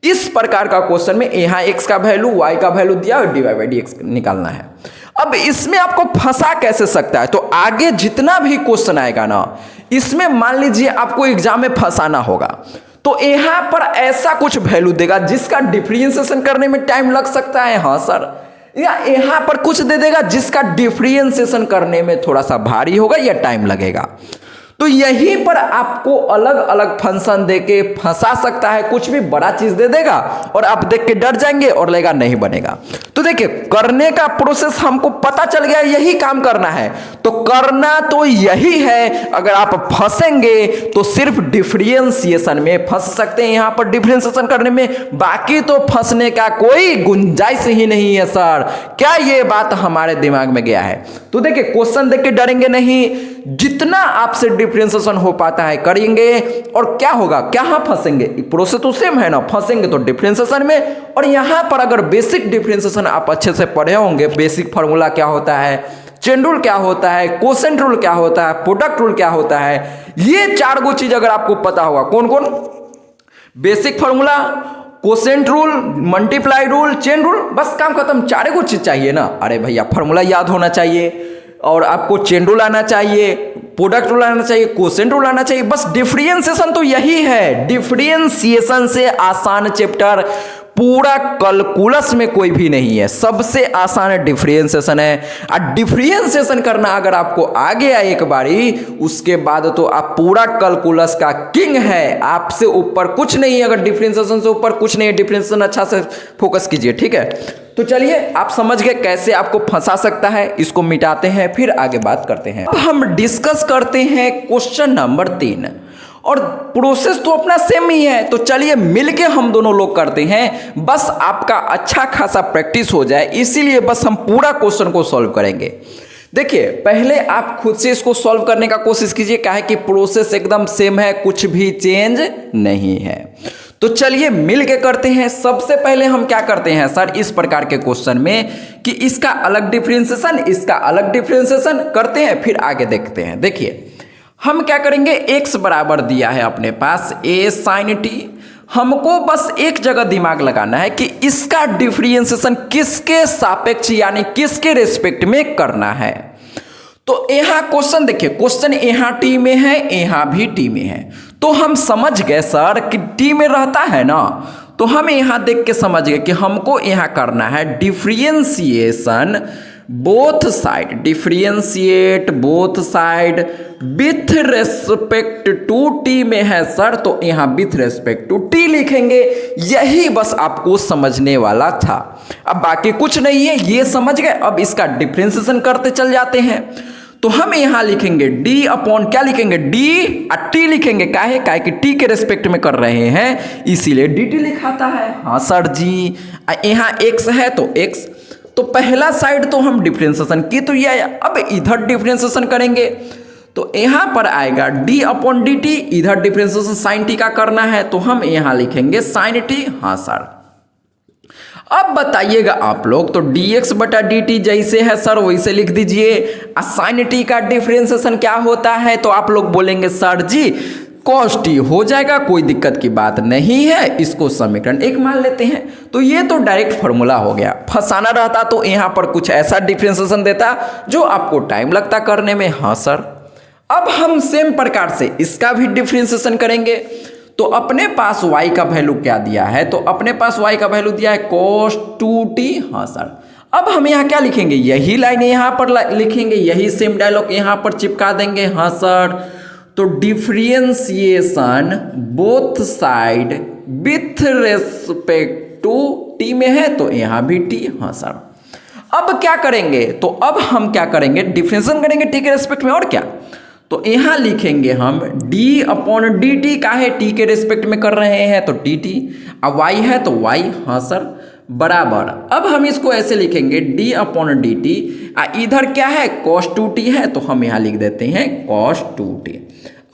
इस प्रकार का क्वेश्चन में यहाँ x का वैल्यू y का वैल्यू दिया और dy बाई डी एक्स निकालना है। अब इसमें आपको फंसा कैसे सकता है, तो आगे जितना भी क्वेश्चन आएगा ना, इसमें मान लीजिए आपको एग्जाम में फंसाना होगा, तो यहां पर ऐसा कुछ वैल्यू देगा जिसका डिफरेंशिएशन करने में टाइम लग सकता है, हाँ सर, या यहां पर कुछ दे देगा जिसका डिफरेंशिएशन करने में थोड़ा सा भारी होगा या टाइम लगेगा। तो यहीं पर आपको अलग अलग फंक्शन देके फंसा सकता है, कुछ भी बड़ा चीज दे देगा और आप देख के डर जाएंगे और लगेगा नहीं बनेगा। तो देखिए करने का प्रोसेस हमको पता चल गया, यही काम करना है, तो करना तो यही है। अगर आप फंसेंगे तो सिर्फ डिफरेंशिएशन में फंस सकते हैं, यहां पर डिफरेंशिएशन करने में, बाकी तो फंसने का कोई गुंजाइश ही नहीं है सर। क्या ये बात हमारे दिमाग में गया है? तो देखिए क्वेश्चन देख के डरेंगे नहीं, जितना आपसे डिफरेंशिएशन हो पाता है करेंगे, और क्या होगा, क्या फंसेंगे, प्रोसेस तो सेम है ना, फंसेंगे तो डिफरेंशिएशन में। और यहां पर अगर बेसिक डिफरेंशिएशन आप अच्छे से पढ़े होंगे, बेसिक फार्मूला क्या होता है, चेन रूल क्या होता है, कोसेंट रूल क्या होता है, प्रोडक्ट रूल क्या होता है, ये 4 गो चीज अगर आपको पता होगा, कौन कौन, basic formula, quotient rule, multiply rule, chain rule, बस काम खत्म। 4 गो चीज चाहिए ना, अरे भैया फार्मूला याद होना चाहिए और आपको चेन रूल आना चाहिए, प्रोडक्ट रूल आना चाहिए, कोसेंट रूल आना चाहिए, बस डिफरेंशिएशन तो यही है। डिफरेंशिएशन से आसान चैप्टर पूरा कैलकुलस में कोई भी नहीं है, सबसे आसान डिफरेंशिएशन है। और डिफरेंशिएशन करना अगर आपको आ गया एक बारी, उसके बाद तो आप पूरा कैलकुलस का किंग है, आपसे ऊपर कुछ नहीं है। अगर डिफरेंशिएशन से ऊपर कुछ नहीं है, डिफरेंशिएशन अच्छा से फोकस कीजिए, ठीक है। तो चलिए आप समझ गए कैसे आपको फंसा सकता है, इसको मिटाते हैं फिर आगे बात करते हैं। अब हम डिस्कस करते हैं क्वेश्चन नंबर 3, और प्रोसेस तो अपना सेम ही है, तो चलिए मिलके हम दोनों लोग करते हैं, बस आपका अच्छा खासा प्रैक्टिस हो जाए, इसीलिए बस हम पूरा क्वेश्चन को सॉल्व करेंगे। देखिए पहले आप खुद से इसको सॉल्व करने का कोशिश कीजिए, काहे कि प्रोसेस एकदम सेम है, कुछ भी चेंज नहीं है। तो चलिए मिलके करते हैं। सबसे पहले हम क्या करते हैं सर इस प्रकार के क्वेश्चन में कि इसका अलग डिफरेंशिएशन, इसका अलग डिफरेंशिएशन करते हैं, फिर आगे देखते हैं। देखिए हम क्या करेंगे, x बराबर दिया है अपने पास a sin t, हमको बस एक जगह दिमाग लगाना है कि इसका डिफरेंशिएशन किसके सापेक्ष यानी किसके रेस्पेक्ट में करना है। तो यहाँ क्वेश्चन देखिए, क्वेश्चन यहाँ t में है, यहाँ भी t में है, तो हम समझ गए सर कि t में रहता है ना, तो हम यहाँ देख के समझ गए कि हमको यहाँ करना है differentiation both side, differentiate both side with respect to t में है सर, तो यहाँ विथ रेस्पेक्ट टू t लिखेंगे। यही बस आपको समझने वाला था, अब बाकी कुछ नहीं है, ये समझ गए। अब इसका डिफरेंशिएशन करते चल जाते हैं। तो हम यहाँ लिखेंगे d अपॉन क्या लिखेंगे, d और t लिखेंगे, काहे कि t के रेस्पेक्ट में कर रहे हैं इसीलिए dt लिखाता है। हाँ सर जी, यहाँ x है तो x, तो पहला साइड तो हम डिफरेंशिएशन की तो ये आया, अब इधर डिफरेंशिएशन करेंगे तो यहाँ पर आएगा d अपॉन डी टी, इधर डिफरेंशिएशन साइन टी का करना है तो हम यहाँ लिखेंगे साइन टी। हाँ सर, अब बताइएगा आप लोग, तो dx बटा dt जैसे है सर वैसे लिख दीजिए। साइन टी का डिफरेंशिएशन क्या होता है, तो आप लोग बोलेंगे सर जी cos t हो जाएगा, कोई दिक्कत की बात नहीं है। इसको समीकरण 1 मान लेते हैं। तो ये तो डायरेक्ट फॉर्मूला हो गया। फंसाना रहता तो यहाँ पर कुछ ऐसा डिफरेंशिएशन देता जो आपको टाइम लगता करने में। हाँ सर, अब हम सेम प्रकार से इसका भी डिफरेंशिएशन करेंगे। तो अपने पास y का वैल्यू क्या दिया है, तो अपने पास y का वैल्यू दिया है cos 2t। हाँ सर, अब हम यहाँ क्या लिखेंगे, यही लाइन यहाँ पर लिखेंगे, यही सेम डायलॉग यहाँ पर चिपका देंगे। हाँ सर, तो differentiation both side with respect to t में है तो यहाँ भी t। हाँ सर, अब क्या करेंगे, तो अब हम क्या करेंगे, डिफरेंशिएशन करेंगे t के रेस्पेक्ट में। और क्या, तो यहाँ लिखेंगे हम d/dt का है, t के रेस्पेक्ट में कर रहे हैं तो dt, अब y है तो y। हाँ सर, बराबर, अब हम इसको ऐसे लिखेंगे d/dt, इधर क्या है cos 2t है तो हम यहाँ लिख देते हैं cos 2t।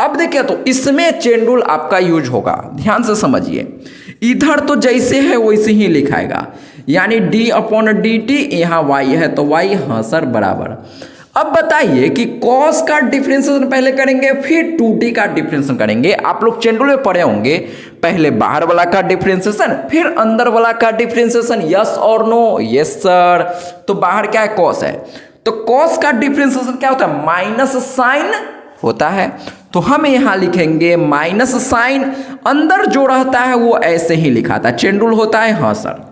अब देखिए, तो इसमें चेन रूल आपका यूज होगा, ध्यान से समझिए। इधर तो जैसे है वैसे ही लिखाएगा, यानी d/dt, यहाँ y है तो y। हाँ सर, बराबर। अब बताइए कि cos का डिफरेंशिएशन पहले करेंगे फिर 2t का डिफरेंशिएशन करेंगे। आप लोग चैनल में पढ़े होंगे, पहले बाहर वाला का डिफरेंशिएशन फिर अंदर वाला का डिफरेंशिएशन। यस और नो? Yes sir. तो बाहर क्या है, cos है, तो cos का डिफरेंशिएशन क्या होता है, माइनस साइन होता है। तो हम यहाँ लिखेंगे माइनस साइन, अंदर जो रहता है वो ऐसे ही लिखा था, चेन रूल होता है। हाँ सर,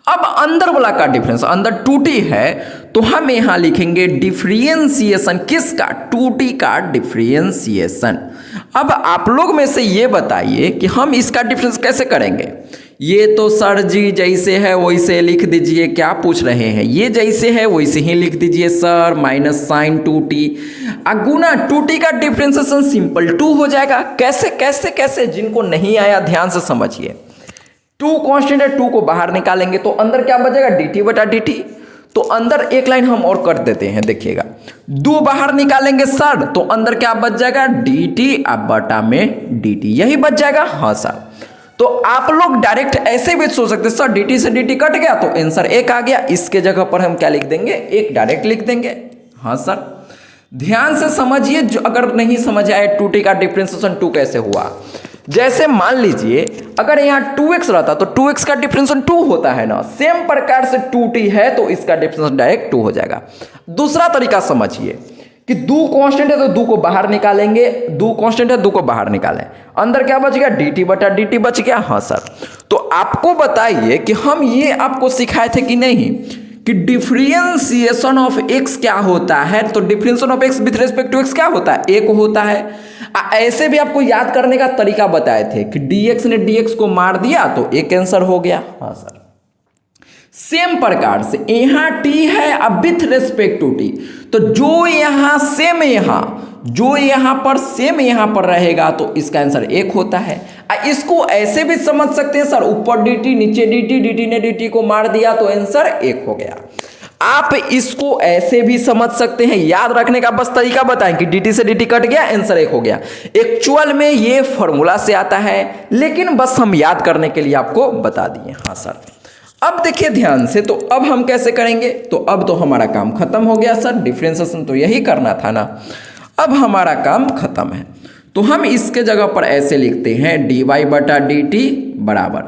अब अंदर वाला का डिफरेंस, अंदर 2t है तो हम यहाँ लिखेंगे डिफरेंशिएशन किसका, 2t का डिफरेंशिएशन। अब आप लोग में से ये बताइए कि हम इसका डिफरेंस कैसे करेंगे। ये तो सर जी जैसे है वैसे लिख दीजिए, क्या पूछ रहे हैं, ये जैसे है वैसे ही लिख दीजिए सर, माइनस साइन 2t गुना 2t का डिफरेंशिएशन सिंपल 2 हो जाएगा। कैसे कैसे कैसे, जिनको नहीं आया ध्यान से समझिए। 2 कांस्टेंट है, 2 को बाहर निकालेंगे तो अंदर क्या बचेगा, dt/dt। तो अंदर एक लाइन हम और कर देते हैं, देखिएगा 2 बाहर निकालेंगे सर तो अंदर क्या बच जाएगा, dt/dt, यही बच जाएगा। हाँ सर, तो आप लोग डायरेक्ट ऐसे भी सोच सकते हैं सर dt से dt कट गया तो आंसर 1 आ गया, इसके जगह पर हम क्या लिख देंगे, 1 डायरेक्ट लिख देंगे। हाँ सर, ध्यान से समझिए, जो अगर नहीं समझ आए 2t का डिफरेंशिएशन 2 कैसे हुआ। जैसे मान लीजिए अगर यहाँ 2x रहता तो 2x का डिफरेंशिएशन 2 होता है ना, सेम प्रकार से 2t है तो इसका डिफरेंशिएशन डायरेक्ट 2 हो जाएगा। दूसरा तरीका समझिए कि 2 कांस्टेंट है तो 2 को बाहर निकालेंगे, 2 कांस्टेंट है 2 को बाहर निकालें, अंदर क्या बच गया, dt/dt बच गया। हाँ सर, तो आपको बताइए कि हम ये आपको सिखाए थे कि नहीं कि डिफरेंशिएशन ऑफ x क्या होता है, तो differentiation of x with respect to x क्या होता है, 1 होता है। ऐसे भी आपको याद करने का तरीका बताए थे कि dx ने dx को मार दिया तो 1 आंसर हो गया। हाँ सर, सेम प्रकार से यहाँ t है अब विथ रेस्पेक्ट टू t, तो जो यहाँ सेम जो यहाँ पर सेम यहाँ पर रहेगा तो इसका आंसर 1 होता है। इसको ऐसे भी समझ सकते हैं सर, ऊपर dt नीचे dt ने dt को मार दिया तो आंसर 1 हो गया। आप इसको ऐसे भी समझ सकते हैं, याद रखने का बस तरीका बताएं कि dt से dt कट गया आंसर 1 हो गया। एक्चुअल में ये फॉर्मूला से आता है, लेकिन बस हम याद करने के लिए आपको बता दिए। हाँ सर, अब देखिए ध्यान से, तो अब हम कैसे करेंगे, तो अब तो हमारा काम खत्म हो गया सर, डिफरेंशिएशन तो यही करना था ना, अब हमारा काम खत्म है। तो हम इसके जगह पर ऐसे लिखते हैं dy/dt बराबर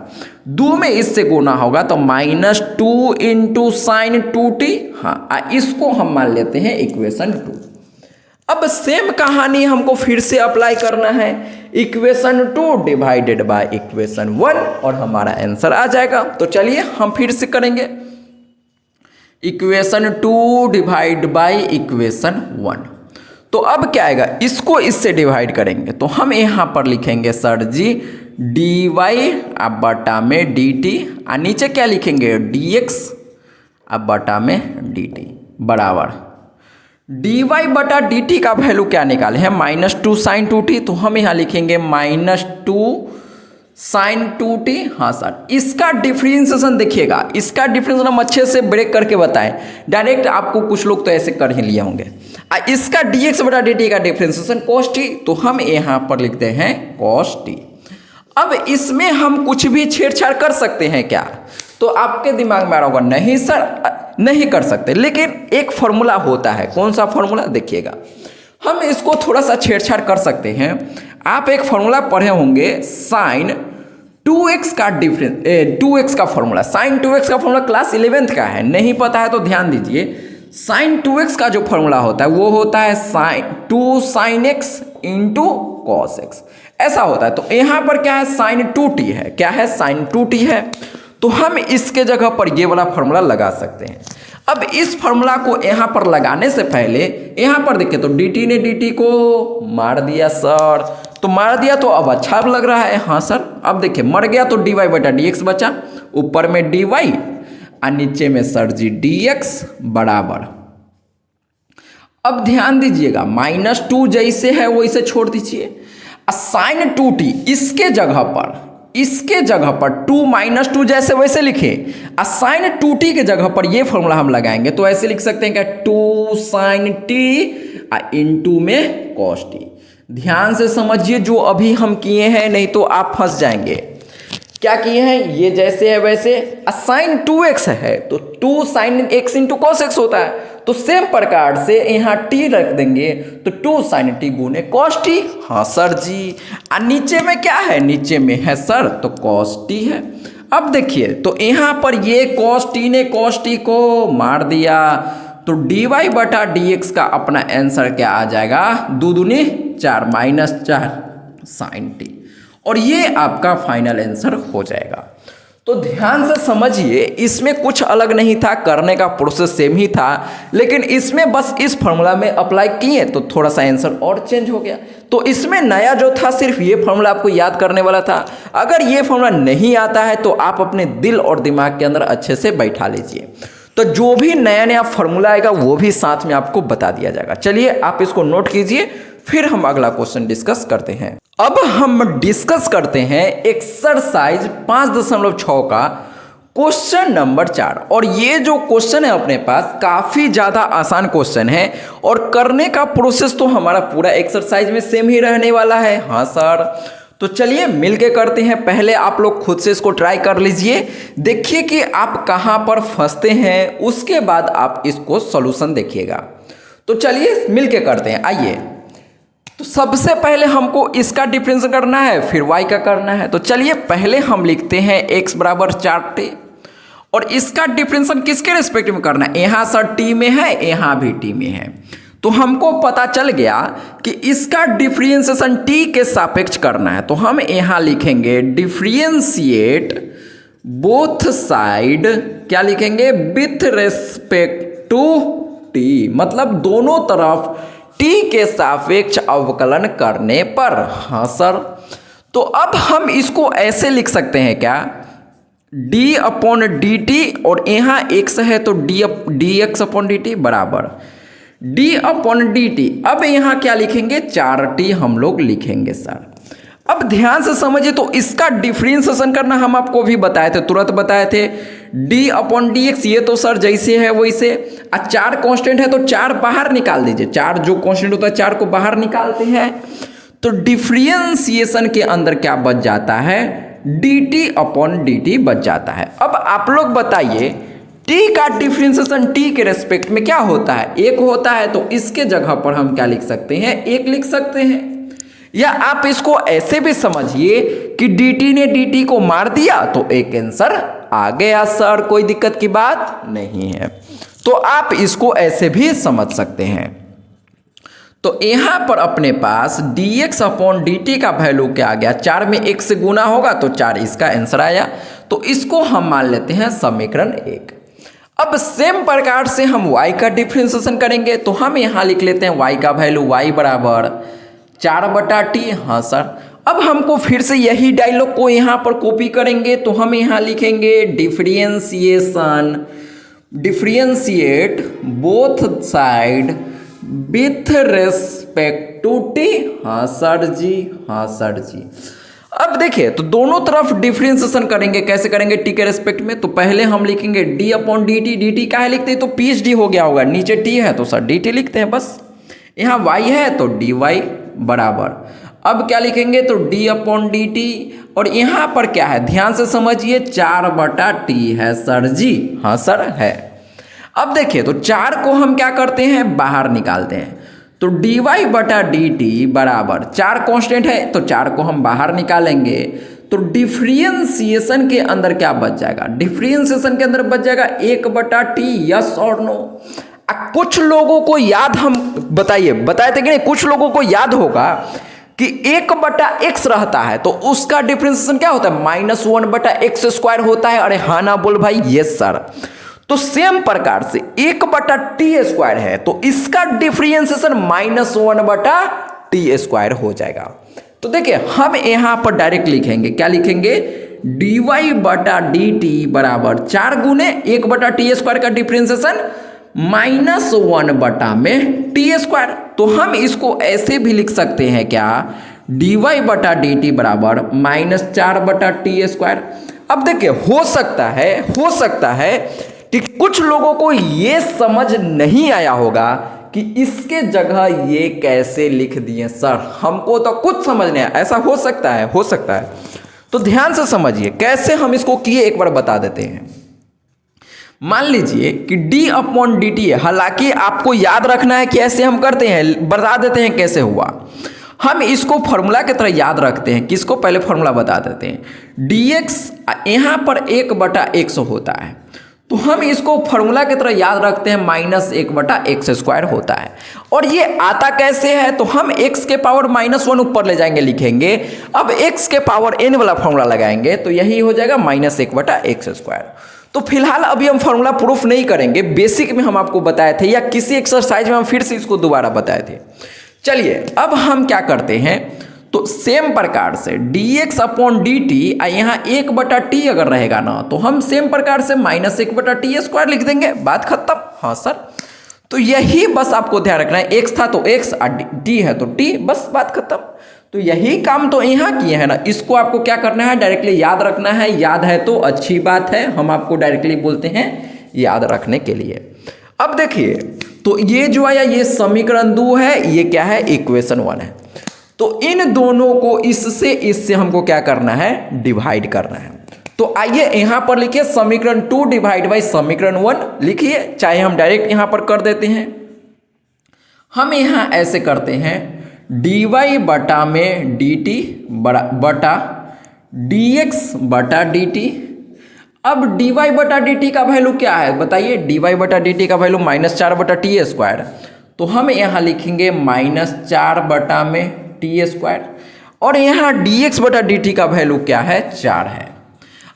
2 में इससे गुना होगा तो -2 × sin 2t। हाँ, इसको हम मान लेते हैं इक्वेशन 2। अब सेम कहानी हमको फिर से अप्लाई करना है, इक्वेशन 2 डिवाइडेड बाय इक्वेशन 1 और हमारा आंसर आ जाएगा। तो चलिए हम फिर से करेंगे, इक्वेशन 2 डिवाइड बाय इक्वेशन 1। तो अब क्या आएगा, इसको इससे डिवाइड करेंगे तो हम यहाँ पर लिखेंगे सर जी dy अब बटा में dt, और नीचे क्या लिखेंगे dx अब बटा में dt बराबर dy/dt का वैल्यू क्या निकाले हैं, -2 sin 2t, तो हम यहाँ लिखेंगे -2 sin 2t। हाँ सर, इसका डिफरेंशिएशन देखिएगा, इसका डिफरेंशिएशन हम अच्छे से ब्रेक करके बताएं, डायरेक्ट आपको कुछ लोग तो ऐसे कर ही लिए होंगे। इसका dx/dt का डिफरेंशिएशन cos t, तो हम यहाँ पर लिखते हैं cos t। अब इसमें हम कुछ भी छेड़छाड़ कर सकते हैं क्या, तो आपके दिमाग में आ रहा होगा नहीं सर नहीं कर सकते, लेकिन एक फॉर्मूला होता है। कौन सा फॉर्मूला, देखिएगा हम इसको थोड़ा सा छेड़छाड़ कर सकते हैं। आप एक फॉर्मूला पढ़े होंगे साइन 2x का डिफरेंस 2x का फॉर्मूला, साइन 2x का फॉर्मूला क्लास 11th का है, नहीं पता है तो ध्यान दीजिए। साइन 2x का जो फॉर्मूला होता है वो होता है sine 2 sin x into cos x, ऐसा होता है। तो यहाँ पर क्या है, साइन 2t है, क्या है, साइन 2t है। तो हम इसके जगह पर ये वाला फॉर्मूला लगा सकते हैं। अब इस फॉर्मूला को यहाँ पर लगाने से पहले यहाँ पर देखिए तो dt ने dt को मार दिया सर, तो मार दिया तो अब अच्छा लग रहा है, हाँ सर। अब देखिए मर गया तो dy बटा dx बचा, ऊपर में dy और नीचे में सर जी dx बराबर। अब ध्यान दीजिएगा -2 जैसे है वैसे छोड़ दीजिए। साइन 2t इसके जगह पर 2 - 2 जैसे वैसे लिखे, साइन 2t के जगह पर ये फॉर्मूला हम लगाएंगे तो ऐसे लिख सकते हैं क्या 2 sin t इंटू में cos t। ध्यान से समझिए जो अभी हम किए हैं, नहीं तो आप फंस जाएंगे। क्या किए हैं, ये जैसे है वैसे, साइन 2x है तो 2 sin x into cos x होता है, तो सेम प्रकार से यहाँ t रख देंगे तो 2 sin t गुने cos t, हाँ सर जी। और नीचे में क्या है, नीचे में है सर तो cos t है। अब देखिए तो यहाँ पर ये cos t ने cos t को मार दिया, तो dy बटा dx का अपना आंसर क्या आ जाएगा, 2 दूनी 4 -4 sin t, और ये आपका फाइनल आंसर हो जाएगा। तो ध्यान से समझिए, इसमें कुछ अलग नहीं था, करने का प्रोसेस सेम ही था, लेकिन इसमें बस इस फॉर्मूला में अप्लाई किए तो थोड़ा सा आंसर और चेंज हो गया। तो इसमें नया जो था सिर्फ ये फॉर्मूला आपको याद करने वाला था। अगर ये फॉर्मूला नहीं आता है तो आप अपने दिल और दिमाग के अंदर अच्छे से बैठा लीजिए, तो जो भी नया नया फॉर्मूला आएगा वो भी साथ में आपको बता दिया जाएगा। चलिए आप इसको नोट कीजिए, फिर हम अगला क्वेश्चन डिस्कस करते हैं। अब हम डिस्कस करते हैं एक्सरसाइज 5.6 का क्वेश्चन नंबर 4। और ये जो क्वेश्चन है अपने पास काफी ज्यादा आसान क्वेश्चन है, और करने का प्रोसेस तो हमारा पूरा एक्सरसाइज में सेम ही रहने वाला है, हाँ सर। तो चलिए मिलके करते हैं। पहले आप लोग खुद से इसको ट्राई कर लीजिए, देखिए कि आप कहां पर फंसते हैं, उसके बाद आप इसको सॉल्यूशन देखिएगा। तो चलिए मिलके करते हैं, आइए। तो सबसे पहले हमको इसका डिफरेंस करना है, फिर y का करना है। तो चलिए पहले हम लिखते हैं x बराबर 4t, और इसका डिफरेंशिएशन किसके रिस्पेक्ट में करना है, यहाँ सर t में है, यहाँ भी t में है। तो हमको पता चल गया कि इसका डिफरेंशिएशन t के सापेक्ष करना है, तो हम यहाँ लिखेंगे डिफरेंशिएट बोथ साइड, क्या लिखेंगे, विथ रेस्पेक्ट टू t, मतलब दोनों तरफ t के सापेक्ष अवकलन करने पर, हाँ सर। तो अब हम इसको ऐसे लिख सकते हैं क्या, d अपॉन dt, और यहाँ x है तो dx अपॉन dt बराबर d अपॉन dt। अब यहाँ क्या लिखेंगे, 4t हम लोग लिखेंगे सर। अब ध्यान से समझिए, तो इसका डिफरेंशिएशन करना हम आपको भी बताए थे, तुरंत बताए थे, d अपॉन dx, ये तो सर जैसे है वैसे। 4 कांस्टेंट है तो 4 बाहर निकाल दीजिए, 4 जो कांस्टेंट होता है 4 को बाहर निकालते हैं, तो डिफरेंशिएशन के अंदर क्या बच जाता है, dt अपॉन dt बच जाता है। अब आप लोग बताइए t का डिफरेंशिएशन t के रेस्पेक्ट में क्या होता है, 1 होता है, तो इसके जगह पर हम क्या लिख सकते हैं, 1 लिख सकते हैं। या आप इसको ऐसे भी समझिए कि dt ने dt को मार दिया तो एक आंसर आ गया सर, कोई दिक्कत की बात नहीं है। तो आप इसको ऐसे भी समझ सकते हैं। तो यहां पर अपने पास dx अपॉन dt का वैल्यू क्या आ गया, 4 में 1 से गुना होगा तो 4 इसका आंसर आया, तो इसको हम मान लेते हैं समीकरण 1। अब सेम प्रकार से हम y का डिफरेंशिएशन करेंगे, तो हम यहां लिख लेते हैं y का वैल्यू, y बराबर 4 बटा t, हाँ सर। अब हमको फिर से यही डायलॉग को यहाँ पर कॉपी करेंगे, तो हम यहाँ लिखेंगे differentiate both side with respect to t, हाँ सर जी, हाँ सर जी। अब देखिए तो दोनों तरफ डिफरेंशिएशन करेंगे, कैसे करेंगे, t के रेस्पेक्ट में। तो पहले हम लिखेंगे d अपॉन dt, dt का है लिखते हैं तो PhD हो गया होगा, नीचे t है तो सर dt लिखते हैं बस। यहाँ y है तो dy बराबर, अब क्या लिखेंगे, तो d अपॉन dt, और यहाँ पर क्या है, ध्यान से समझिए, 4 बटा t है सर जी, हाँ सर है। अब देखिए तो 4 को हम क्या करते हैं, बाहर निकालते हैं, तो dy बटा dt बराबर 4 कांस्टेंट है तो 4 को हम बाहर निकालेंगे तो डिफरेंशिएशन के अंदर क्या बच जाएगा, डिफरेंशिएशन के अंदर बच जाएगा 1 बटा टी, यस और नो। कुछ लोगों को याद, हम बताए थे कि नहीं, कुछ लोगों को याद होगा कि 1 बटा एक्स रहता है तो उसका डिफरेंशिएशन क्या होता है, -1 बटा एक्स स्क्वायर होता है। अरे हाँ ना बोल भाई, यस सर। तो सेम प्रकार से 1 बटा टी स्क्वायर है तो इसका डिफरेंशिएशन -1 बटा टी स्क्वायर हो जाएगा। तो देखिए हम यहां पर डायरेक्ट लिखेंगे, क्या लिखेंगे, dy बटा dt बराबर 4 गुने 1 बटा टी स्क्वायर का डिफरेंशिएशन -1 बटा में टी स्क्वायर। तो हम इसको ऐसे भी लिख सकते हैं क्या, dy बटा dt बराबर -4 बटा टी स्क्वायर। अब देखिए हो सकता है कि कुछ लोगों को ये समझ नहीं आया होगा कि इसके जगह ये कैसे लिख दिए सर, हमको तो कुछ समझ नहीं आया। ऐसा हो सकता है। तो ध्यान से समझिए कैसे हम इसको किए, एक बार बता देते हैं। मान लीजिए कि d अपॉन dt है, हालांकि आपको याद रखना है कैसे हम करते हैं, बता देते हैं कैसे हुआ। हम इसको फॉर्मूला की तरह याद रखते हैं, किसको, पहले फॉर्मूला बता देते हैं। dx यहां पर 1 बटा x होता है तो हम इसको फॉर्मूला की तरह याद रखते हैं, -1 बटा एक्स स्क्वायर होता है। और ये आता कैसे है, तो हम x के पावर -1 ऊपर ले जाएंगे, लिखेंगे। अब x के पावर n वाला फॉर्मूला लगाएंगे तो यही हो जाएगा -1 बटा एक्स स्क्वायर। तो फिलहाल अभी हम फॉर्मूला प्रूफ नहीं करेंगे, बेसिक में हम आपको बताए थे या किसी एक्सरसाइज में हम फिर से इसको दोबारा बताए थे। चलिए अब हम क्या करते हैं, तो सेम प्रकार से dx अपॉन dt, यहाँ 1 बटा टी अगर रहेगा ना तो हम सेम प्रकार से -1 बटा टी स्क्वायर लिख देंगे, बात खत्म। हाँ सर, तो यही बस आपको ध्यान रखना है, x था तो x और t है तो t, बस बात खत्म। तो यही काम तो यहाँ किए हैं ना, इसको आपको क्या करना है, डायरेक्टली याद रखना है। याद है तो अच्छी बात है, हम आपको डायरेक्टली बोलते हैं याद रखने के लिए। अब देखिए तो ये जो आया ये समीकरण 2 है, ये क्या है, इक्वेशन 1 है। तो इन दोनों को इससे हमको क्या करना है, डिवाइड करना है। तो आइए यहां पर लिखिए समीकरण 2 डिवाइड बाई समीकरण 1 लिखिए, चाहे हम डायरेक्ट यहां पर कर देते हैं। हम यहां ऐसे करते हैं, dy बटा में dt बटा dx बटा dt। अब dy बटा dt का वैल्यू क्या है बताइए, dy बटा dt का वैल्यू -4 बटा टी स्क्वायर। तो हम यहां लिखेंगे -4 बटा में टी स्क्वायर, और यहाँ dx बटा dt का वैल्यू क्या है, 4 है।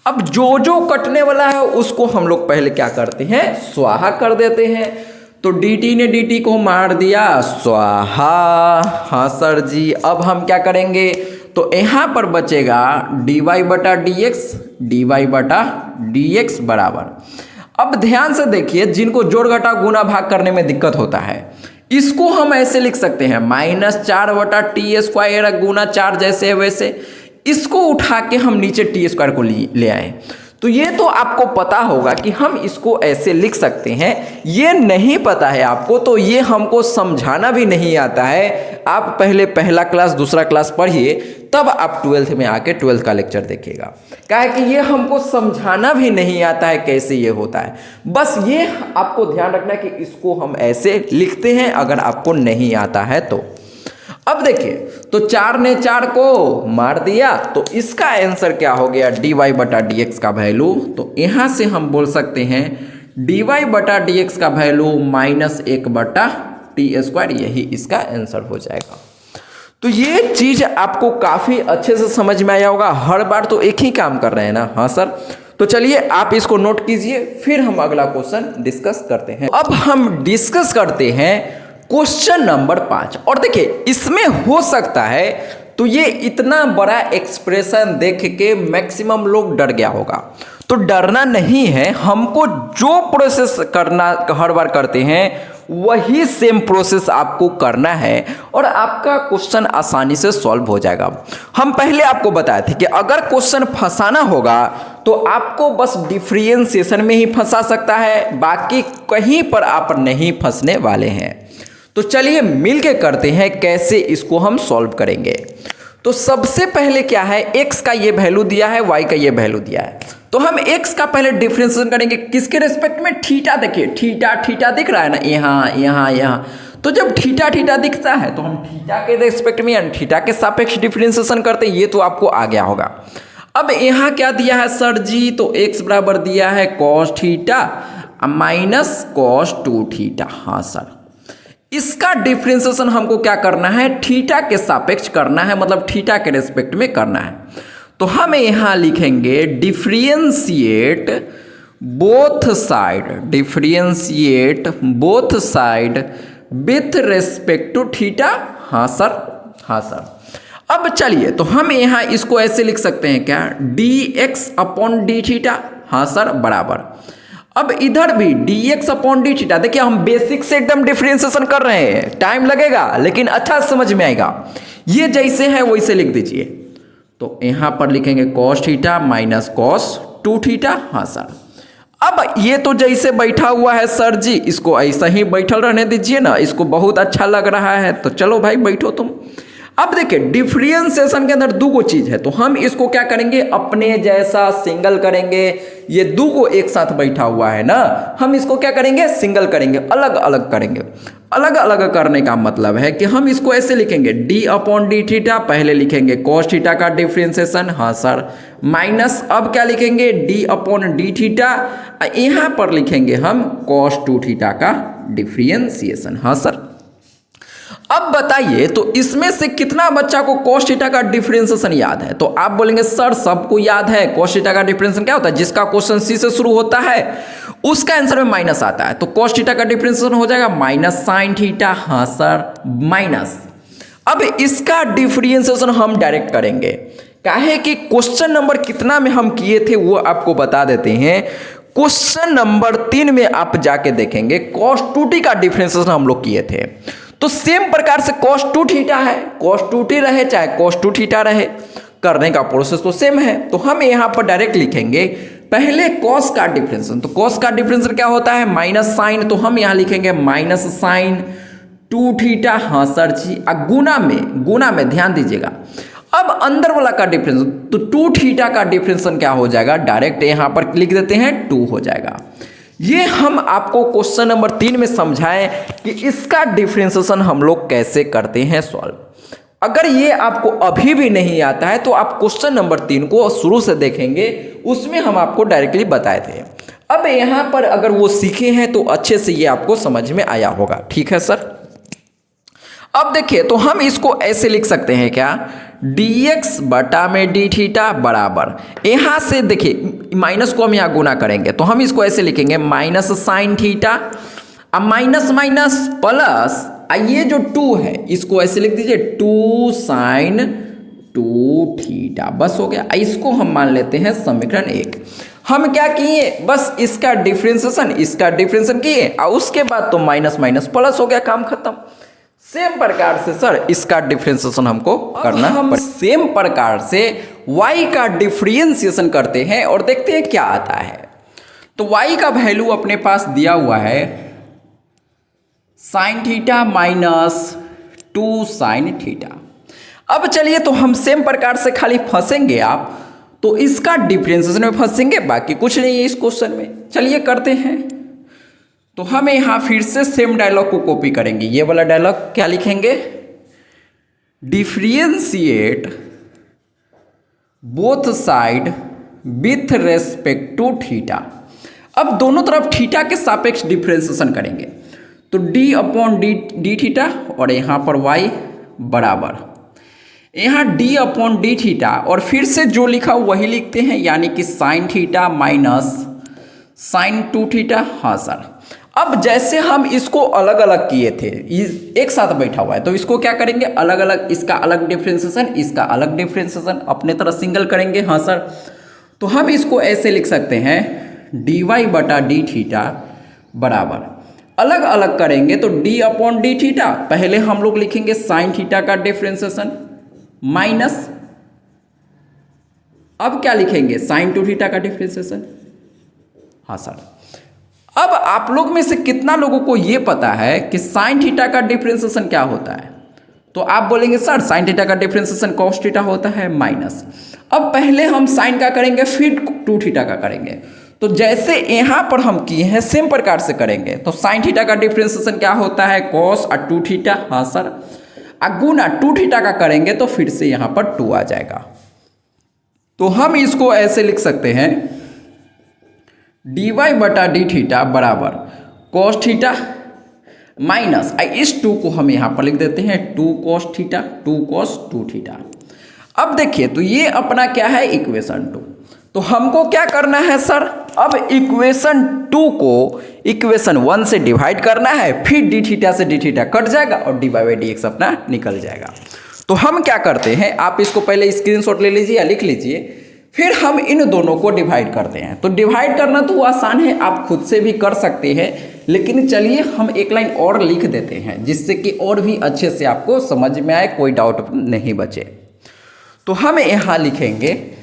अब जो कटने वाला है उसको हम लोग पहले क्या करते हैं, स्वाहा कर देते हैं। तो dt ने dt को मार दिया, स्वाहा। हाँ सर जी, अब हम क्या करेंगे, तो यहाँ पर बचेगा dy बटा dx बराबर। अब ध्यान से देखिए, जिनको जोड़ घटा गुना भाग करने में दिक्कत होता है, इसको हम ऐसे लिख सकते हैं, -4 बटा टी स्क्वायर गुना 4 जैसे है वैसे। इसको उठा के हम नीचे टी स्क्वायर को ले आए। तो ये तो आपको पता होगा कि हम इसको ऐसे लिख सकते हैं। ये नहीं पता है आपको तो ये हमको समझाना भी नहीं आता है। आप पहले पहला क्लास दूसरा क्लास पढ़िए, तब आप 12th में आके 12th का लेक्चर देखिएगा। क्या है कि ये हमको समझाना भी नहीं आता है कैसे ये होता है। बस ये आपको ध्यान रखना है कि इसको हम ऐसे लिखते हैं अगर आपको नहीं आता है तो। अब देखिए, तो 4 ने 4 को मार दिया, तो इसका आंसर क्या हो गया, dy बटा dx का वैल्यू। तो यहां से हम बोल सकते हैं dy बटा dx का वैल्यू -1 बटा टी स्क्वायर, यही इसका आंसर हो जाएगा। तो ये चीज आपको काफी अच्छे से समझ में आया होगा। हर बार तो एक ही काम कर रहे हैं ना। हाँ सर, तो चलिए आप इसको नोट कीजिए, फिर हम अगला क्वेश्चन डिस्कस करते हैं। अब हम डिस्कस करते हैं क्वेश्चन नंबर 5। और देखिए इसमें हो सकता है तो ये इतना बड़ा एक्सप्रेशन देख के मैक्सिमम लोग डर गया होगा, तो डरना नहीं है। हमको जो प्रोसेस करना हर बार करते हैं वही सेम प्रोसेस आपको करना है और आपका क्वेश्चन आसानी से सॉल्व हो जाएगा। हम पहले आपको बताए थे कि अगर क्वेश्चन फंसाना होगा तो आपको बस डिफरेंशिएशन में ही फंसा सकता है, बाकी कहीं पर आप नहीं फंसने वाले हैं। तो चलिए मिलके करते हैं कैसे इसको हम सॉल्व करेंगे। तो सबसे पहले क्या है, x का ये वैल्यू दिया है, y का ये वैल्यू दिया है, तो हम x का पहले डिफरेंशिएशन करेंगे किसके रिस्पेक्ट में, थीटा। देखिए थीटा दिख रहा है ना, यहाँ यहाँ यहाँ, तो जब थीटा थीटा दिखता है तो हम थीटा के रेस्पेक्ट में यानी थीटा के सापेक्ष डिफरेंशिएशन करते हैं, ये तो आपको आ गया होगा। अब यहाँ क्या दिया है सर जी, तो x बराबर दिया है cos theta minus cos 2 theta. हाँ सर, इसका डिफरेंशिएशन हमको क्या करना है, थीटा के सापेक्ष करना है, मतलब थीटा के रेस्पेक्ट में करना है। तो हम यहाँ लिखेंगे differentiate both side, differentiate both side with respect to theta. हाँ सर, हाँ सर। अब चलिए, तो हम यहाँ इसको ऐसे लिख सकते हैं क्या, dx अपॉन डी थीटा। हाँ सर, बराबर। अब इधर भी dx अपॉन डी थीटा, देखिए हम बेसिक से एकदम डिफरेंशिएशन कर रहे हैं, टाइम लगेगा लेकिन अच्छा समझ में आएगा। ये जैसे है वैसे लिख दीजिए। तो यहाँ पर लिखेंगे cos theta minus cos 2 theta. हाँ सर। अब ये तो जैसे बैठा हुआ है सर जी, इसको ऐसा ही बैठल रहने दीजिए ना, इसको बहुत अच्छा लग रहा है तो चलो भाई बैठो तुम। अब देखिए डिफरेंशिएशन के अंदर दो चीज है, तो हम इसको क्या करेंगे, अपने जैसा सिंगल करेंगे। ये दो एक साथ बैठा हुआ है ना, हम इसको क्या करेंगे, सिंगल करेंगे, अलग अलग करेंगे। अलग अलग करने का मतलब है कि हम इसको ऐसे लिखेंगे d अपॉन डी थीटा, पहले लिखेंगे cos थीटा का डिफरेंशिएशन। हाँ सर, माइनस अब क्या लिखेंगे, d अपॉन डी थीटा, यहाँ पर लिखेंगे हम cos 2 थीटा का डिफरेंशिएशन। हाँ सर। अब बताइए, तो इसमें से कितना बच्चा को cos थीटा का डिफरेंशिएशन याद है? तो आप बोलेंगे सर सबको याद है। cos थीटा का डिफरेंशिएशन क्या होता है, जिसका क्वेश्चन सी से शुरू होता है उसका आंसर में माइनस आता है, तो cos थीटा का डिफरेंशिएशन हो जाएगा माइनस साइन थीटा। हाँ सर, माइनस। अब इसका डिफरेंशिएशन हम डायरेक्ट करेंगे, काहे कि क्वेश्चन नंबर कितना में हम किए थे वो आपको बता देते हैं। क्वेश्चन नंबर 3 में आप जाके देखेंगे cos 2t का डिफरेंशिएशन हम लोग किए थे। तो सेम प्रकार से cos 2 थीटा है, cos 2t रहे चाहे cos 2 थीटा रहे, करने का प्रोसेस तो सेम है। तो हम यहाँ पर डायरेक्ट लिखेंगे पहले cos का डिफरेंशिएशन। तो cos का डिफरेंशिएशन क्या होता है, माइनस साइन, तो हम यहाँ लिखेंगे माइनस साइन 2 थीटा। हाँ सर जी। गुना में ध्यान दीजिएगा। अब अंदर वाला का डिफरेंशिएशन, तो 2 थीटा का डिफरेंशिएशन क्या हो जाएगा, डायरेक्ट यहाँ पर लिख देते हैं 2 हो जाएगा। ये हम आपको क्वेश्चन नंबर 3 में समझाएं कि इसका डिफरेंशिएशन हम लोग कैसे करते हैं सॉल्व। अगर ये आपको अभी भी नहीं आता है तो आप क्वेश्चन नंबर 3 को शुरू से देखेंगे, उसमें हम आपको डायरेक्टली बताए थे। अब यहाँ पर अगर वो सीखे हैं तो अच्छे से ये आपको समझ में आया होगा। ठीक है सर। अब देखिए, तो हम इसको ऐसे लिख सकते हैं क्या, dx बटा में डी थीटा बराबर, यहाँ से देखिए माइनस को हम यहाँ गुना करेंगे, तो हम इसको ऐसे लिखेंगे माइनस साइन थीटा, अब माइनस माइनस प्लस, ये जो 2 है इसको ऐसे लिख दीजिए 2 साइन 2 थीटा, बस हो गया। इसको हम मान लेते हैं समीकरण 1। हम क्या किए, बस इसका डिफरेंशिएशन किए और उसके बाद तो माइनस माइनस प्लस हो गया, काम खत्म। सेम प्रकार से सर इसका डिफरेंशिएशन हमको करना, हम सेम प्रकार से y का डिफरेंशिएशन करते हैं और देखते हैं क्या आता है। तो y का वैल्यू अपने पास दिया हुआ है sign theta minus 2 sine theta. अब चलिए, तो हम सेम प्रकार से खाली फंसेंगे आप, तो इसका डिफरेंशिएशन में फंसेंगे, बाकी कुछ नहीं है इस क्वेश्चन में। चलिए करते हैं। तो हम यहाँ फिर से सेम डायलॉग को कॉपी करेंगे। ये वाला डायलॉग क्या लिखेंगे, differentiate both side with respect to theta. अब दोनों तरफ थीटा के सापेक्ष डिफरेंशिएशन करेंगे, तो d अपॉन डी थीटा और यहाँ पर y बराबर, यहाँ d अपॉन डी थीटा और फिर से जो लिखा वही लिखते हैं, यानी कि sine theta minus sine 2 theta. हाँ सर। अब जैसे हम इसको अलग अलग किए थे, एक साथ बैठा हुआ है, तो इसको क्या करेंगे, अलग अलग, इसका अलग डिफरेंशिएशन, इसका अलग डिफरेंशिएशन, अपने तरह सिंगल करेंगे। हाँ सर। तो हम इसको ऐसे लिख सकते हैं dy बटा डी थीटा बराबर, अलग अलग करेंगे तो d अपॉन डी थीटा, पहले हम लोग लिखेंगे साइन थीटा का डिफरेंशिएशन माइनस, अब क्या लिखेंगे, साइन 2 थीटा का डिफरेंशिएशन। हाँ सर। अब आप लोग में से कितना लोगों को यह पता है कि साइन थीटा का डिफरेंशिएशन क्या होता है? तो आप बोलेंगे सर साइन थीटा का डिफरेंशिएशन कॉस थीटा होता है माइनस। अब पहले हम साइन का करेंगे फिर 2 थीटा का करेंगे, तो जैसे यहाँ पर हम किए हैं सेम प्रकार से करेंगे। तो साइन थीटा का डिफरेंशिएशन क्या होता है, कॉस और 2 थीटा, हाँ सर, गुना 2 थीटा का करेंगे तो फिर से यहाँ पर 2 आ जाएगा। तो हम इसको ऐसे लिख सकते हैं dy बटा डी थीटा बराबर कॉस थीटा माइनस इस 2 को हम यहाँ पर लिख देते हैं 2 कॉस थीटा 2 कॉस 2 थीटा। अब देखिए तो ये अपना क्या है इक्वेशन 2। तो हमको क्या करना है सर, अब इक्वेशन 2 को इक्वेशन 1 से डिवाइड करना है, फिर डी थीटा से डी थीटा कट जाएगा और डी बाई डी एक्स अपना निकल जाएगा। तो हम क्या करते हैं, आप इसको पहले स्क्रीनशॉट ले लीजिए या लिख लीजिए, फिर हम इन दोनों को डिवाइड करते हैं। तो डिवाइड करना तो आसान है, आप खुद से भी कर सकते हैं, लेकिन चलिए हम एक लाइन और लिख देते हैं जिससे कि और भी अच्छे से आपको समझ में आए, कोई डाउट नहीं बचे। तो हम यहाँ लिखेंगे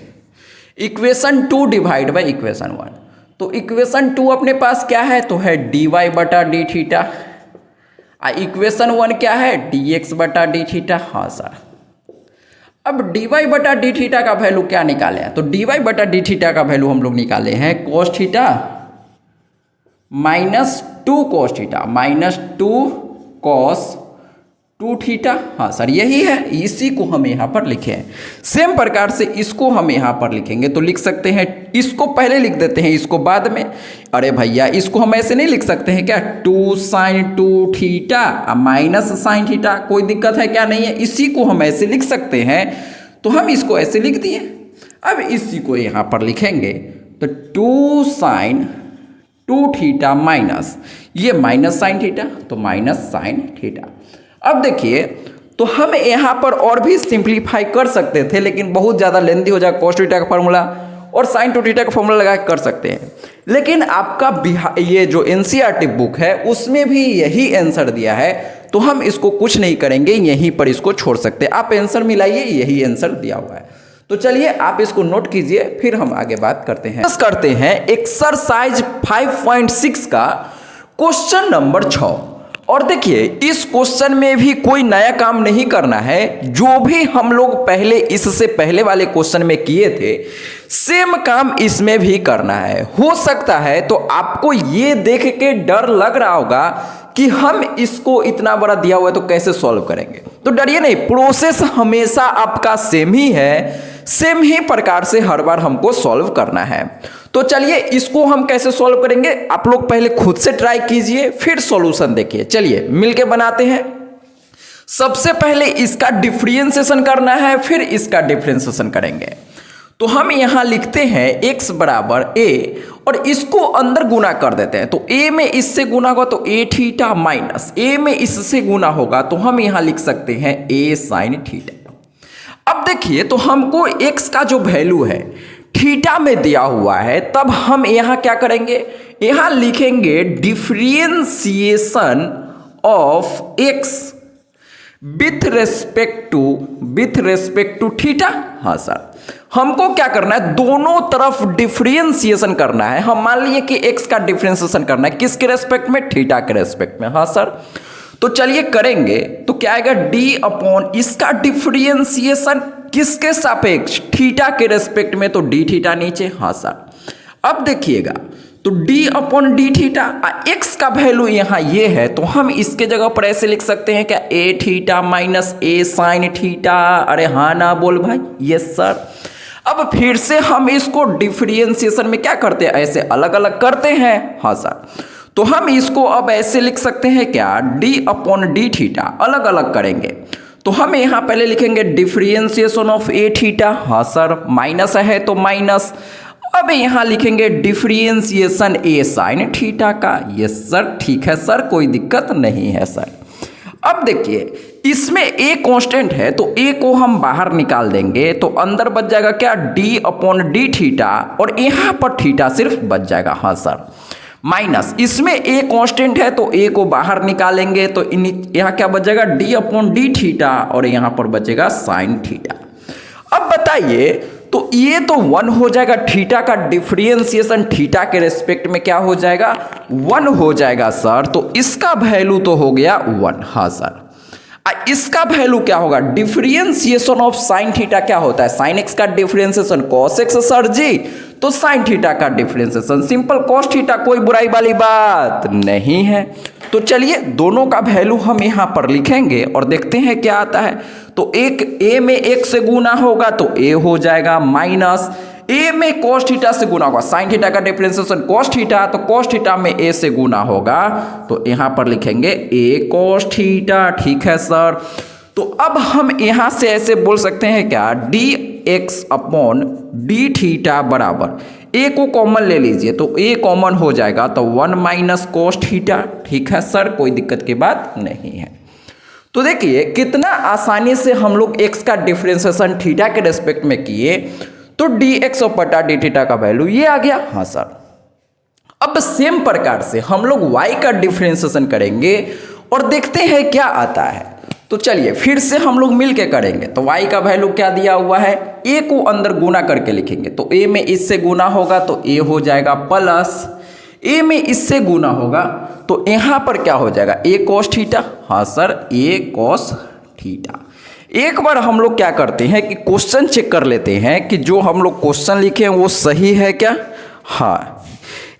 इक्वेशन 2 डिवाइड बाई इक्वेशन 1। तो इक्वेशन 2 अपने पास क्या है, तो है dy बटा डी थीटा, इक्वेशन 1 क्या है dx बटा डी थीटा, हाँ सर। अब dy बटा डी थीटा का वैल्यू क्या निकाले हैं, तो dy बटा डी थीटा का वैल्यू हम लोग निकाले हैं cos theta minus 2 cos theta minus 2 cos 2 theta, हाँ सर यही है, इसी को हम यहाँ पर लिखे हैं। सेम प्रकार से इसको हम यहाँ पर लिखेंगे, तो लिख सकते हैं, इसको पहले लिख देते हैं, इसको बाद में। अरे भैया इसको हम ऐसे नहीं लिख सकते हैं क्या, 2 sin 2 theta minus sine theta, कोई दिक्कत है क्या, नहीं है, इसी को हम ऐसे लिख सकते हैं। तो हम इसको ऐसे लिख दिए। अब इसी को यहाँ पर लिखेंगे तो 2 sin 2 थीटा माइनस ये माइनस साइन थीटा, तो माइनस साइन थीटा। अब देखिए तो हम यहाँ पर और भी सिंप्लीफाई कर सकते थे, लेकिन बहुत ज़्यादा लेंदी हो जाएगा, cos थीटा का फॉर्मूला और sin 2 थीटा का फॉर्मूला लगा के कर सकते हैं। लेकिन आपका ये जो एनसीईआरटी बुक है उसमें भी यही आंसर दिया है, तो हम इसको कुछ नहीं करेंगे, यहीं पर इसको छोड़ सकते हैं। आप आंसर मिलाइए, यही आंसर दिया हुआ है। तो चलिए आप इसको नोट कीजिए, फिर हम आगे बात करते हैं। एक्सरसाइज 5.6 का क्वेश्चन नंबर 6। और देखिए इस क्वेश्चन में भी कोई नया काम नहीं करना है, जो भी हम लोग पहले इससे पहले वाले क्वेश्चन में किए थे सेम काम इसमें भी करना है। हो सकता है तो आपको ये देख के डर लग रहा होगा कि हम इसको इतना बड़ा दिया हुआ है तो कैसे सॉल्व करेंगे, तो डरिए नहीं, प्रोसेस हमेशा आपका सेम ही है, सेम ही प्रकार से हर बार हमको सॉल्व करना है। तो चलिए इसको हम कैसे सॉल्व करेंगे, आप लोग पहले खुद से ट्राई कीजिए, फिर सॉल्यूशन देखिए। चलिए मिलके बनाते हैं। सबसे पहले इसका डिफरेंशिएशन करना है, फिर इसका डिफरेंशिएशन करेंगे। तो हम यहां लिखते हैं x बराबर a और इसको अंदर गुना कर देते हैं। तो a में इससे गुना होगा तो a थीटा माइनस a में इससे गुना होगा तो हम यहां लिख सकते हैं a साइन थीटा। अब देखिए तो हमको x का जो वैल्यू है थीटा में दिया हुआ है, तब हम यहां क्या करेंगे, यहां लिखेंगे differentiation of x with respect to theta. हाँ सर, हमको क्या करना है, दोनों तरफ डिफरेंशिएशन करना है। हम मान लिए कि x का डिफरेंशिएशन करना है, किसके रेस्पेक्ट में, थीटा के रेस्पेक्ट में। हाँ सर, तो चलिए करेंगे। तो क्या आएगा, d अपॉन इसका डिफरेंशिएशन किसके सापेक्ष, थीटा के रेस्पेक्ट में, तो d थीटा नीचे। हाँ सर, अब देखिएगा तो d upon d theta, x का वैल्यू यहाँ ये है, तो हम इसके जगह पर ऐसे लिख सकते हैं क्या, a theta minus a sine theta. अरे हाँ ना बोल भाई, यस सर। अब फिर से हम इसको डिफरेंशिएशन में क्या करते हैं, ऐसे अलग अलग करते हैं। हाँ सर, तो हम इसको अब ऐसे लिख सकते हैं क्या, d अपॉन डी थीटा, अलग अलग करेंगे। तो हम यहाँ पहले लिखेंगे डिफरेंशिएशन ऑफ a थीटा। हाँ सर, माइनस है तो माइनस। अब यहाँ लिखेंगे डिफरेंशिएशन a साइन थीटा का। यस सर, ठीक है सर, कोई दिक्कत नहीं है सर। अब देखिए इसमें a कांस्टेंट है तो a को हम बाहर निकाल देंगे, तो अंदर बच जाएगा क्या, d अपॉन डी थीटा, और यहाँ पर थीटा सिर्फ बच जाएगा। हाँ सर, माइनस इसमें a कांस्टेंट है तो a को बाहर निकालेंगे, तो यहाँ क्या बच जाएगा, d अपॉन डी थीटा, और यहाँ पर बचेगा साइन थीटा। अब बताइए तो ये तो 1 हो जाएगा, थीटा का डिफरेंशिएशन थीटा के रेस्पेक्ट में क्या हो जाएगा, 1 हो जाएगा सर। तो इसका वैल्यू तो हो गया 1। हाँ सर, इसका वैल्यू क्या होगा, डिफरेंशिएशन ऑफ साइन थीटा क्या होता है, साइन एक्स का डिफरेंशिएशन कॉस एक्स सर जी, तो साइन थीटा का डिफरेंशिएशन सिंपल कॉस थीटा, कोई बुराई वाली बात नहीं है। तो चलिए दोनों का वैल्यू हम यहां पर लिखेंगे और देखते हैं क्या आता है। तो एक ए में एक से गुना होगा तो ए हो जाएगा, माइनस ए में cos थीटा से गुना होगा, साइन थीटा का डिफरेंशिएशन cos थीटा, तो cos थीटा में ए से गुना होगा तो यहां पर लिखेंगे ए cos थीटा। ठीक है सर, तो अब हम यहां से ऐसे बोल सकते हैं क्या, D x upon d theta बराबर, ए को कॉमन ले लीजिए तो ए कॉमन हो जाएगा तो 1 माइनस cos थीटा। ठीक है सर, कोई दिक्कत की बात नहीं है। तो देखिए कितना आसानी से हम लोग x का डिफरेंशिएशन थीटा के रेस्पेक्ट में किए, तो डी एक्स बटा डी थीटा का वैल्यू ये आ गया। हाँ सर, अब सेम प्रकार से हम लोग y का डिफरेंशिएशन करेंगे और देखते हैं क्या आता है। तो चलिए फिर से हम लोग मिल के करेंगे। तो y का वैल्यू क्या दिया हुआ है, a को अंदर गुना करके लिखेंगे तो a में इससे गुना होगा तो a हो जाएगा प्लस a में इससे गुना होगा तो यहां पर क्या हो जाएगा, a cos थीटा। हाँ सर, a cos थीटा। एक बार हम लोग क्या करते हैं कि क्वेश्चन चेक कर लेते हैं कि जो हम लोग क्वेश्चन लिखे हैं वो सही है क्या। हाँ,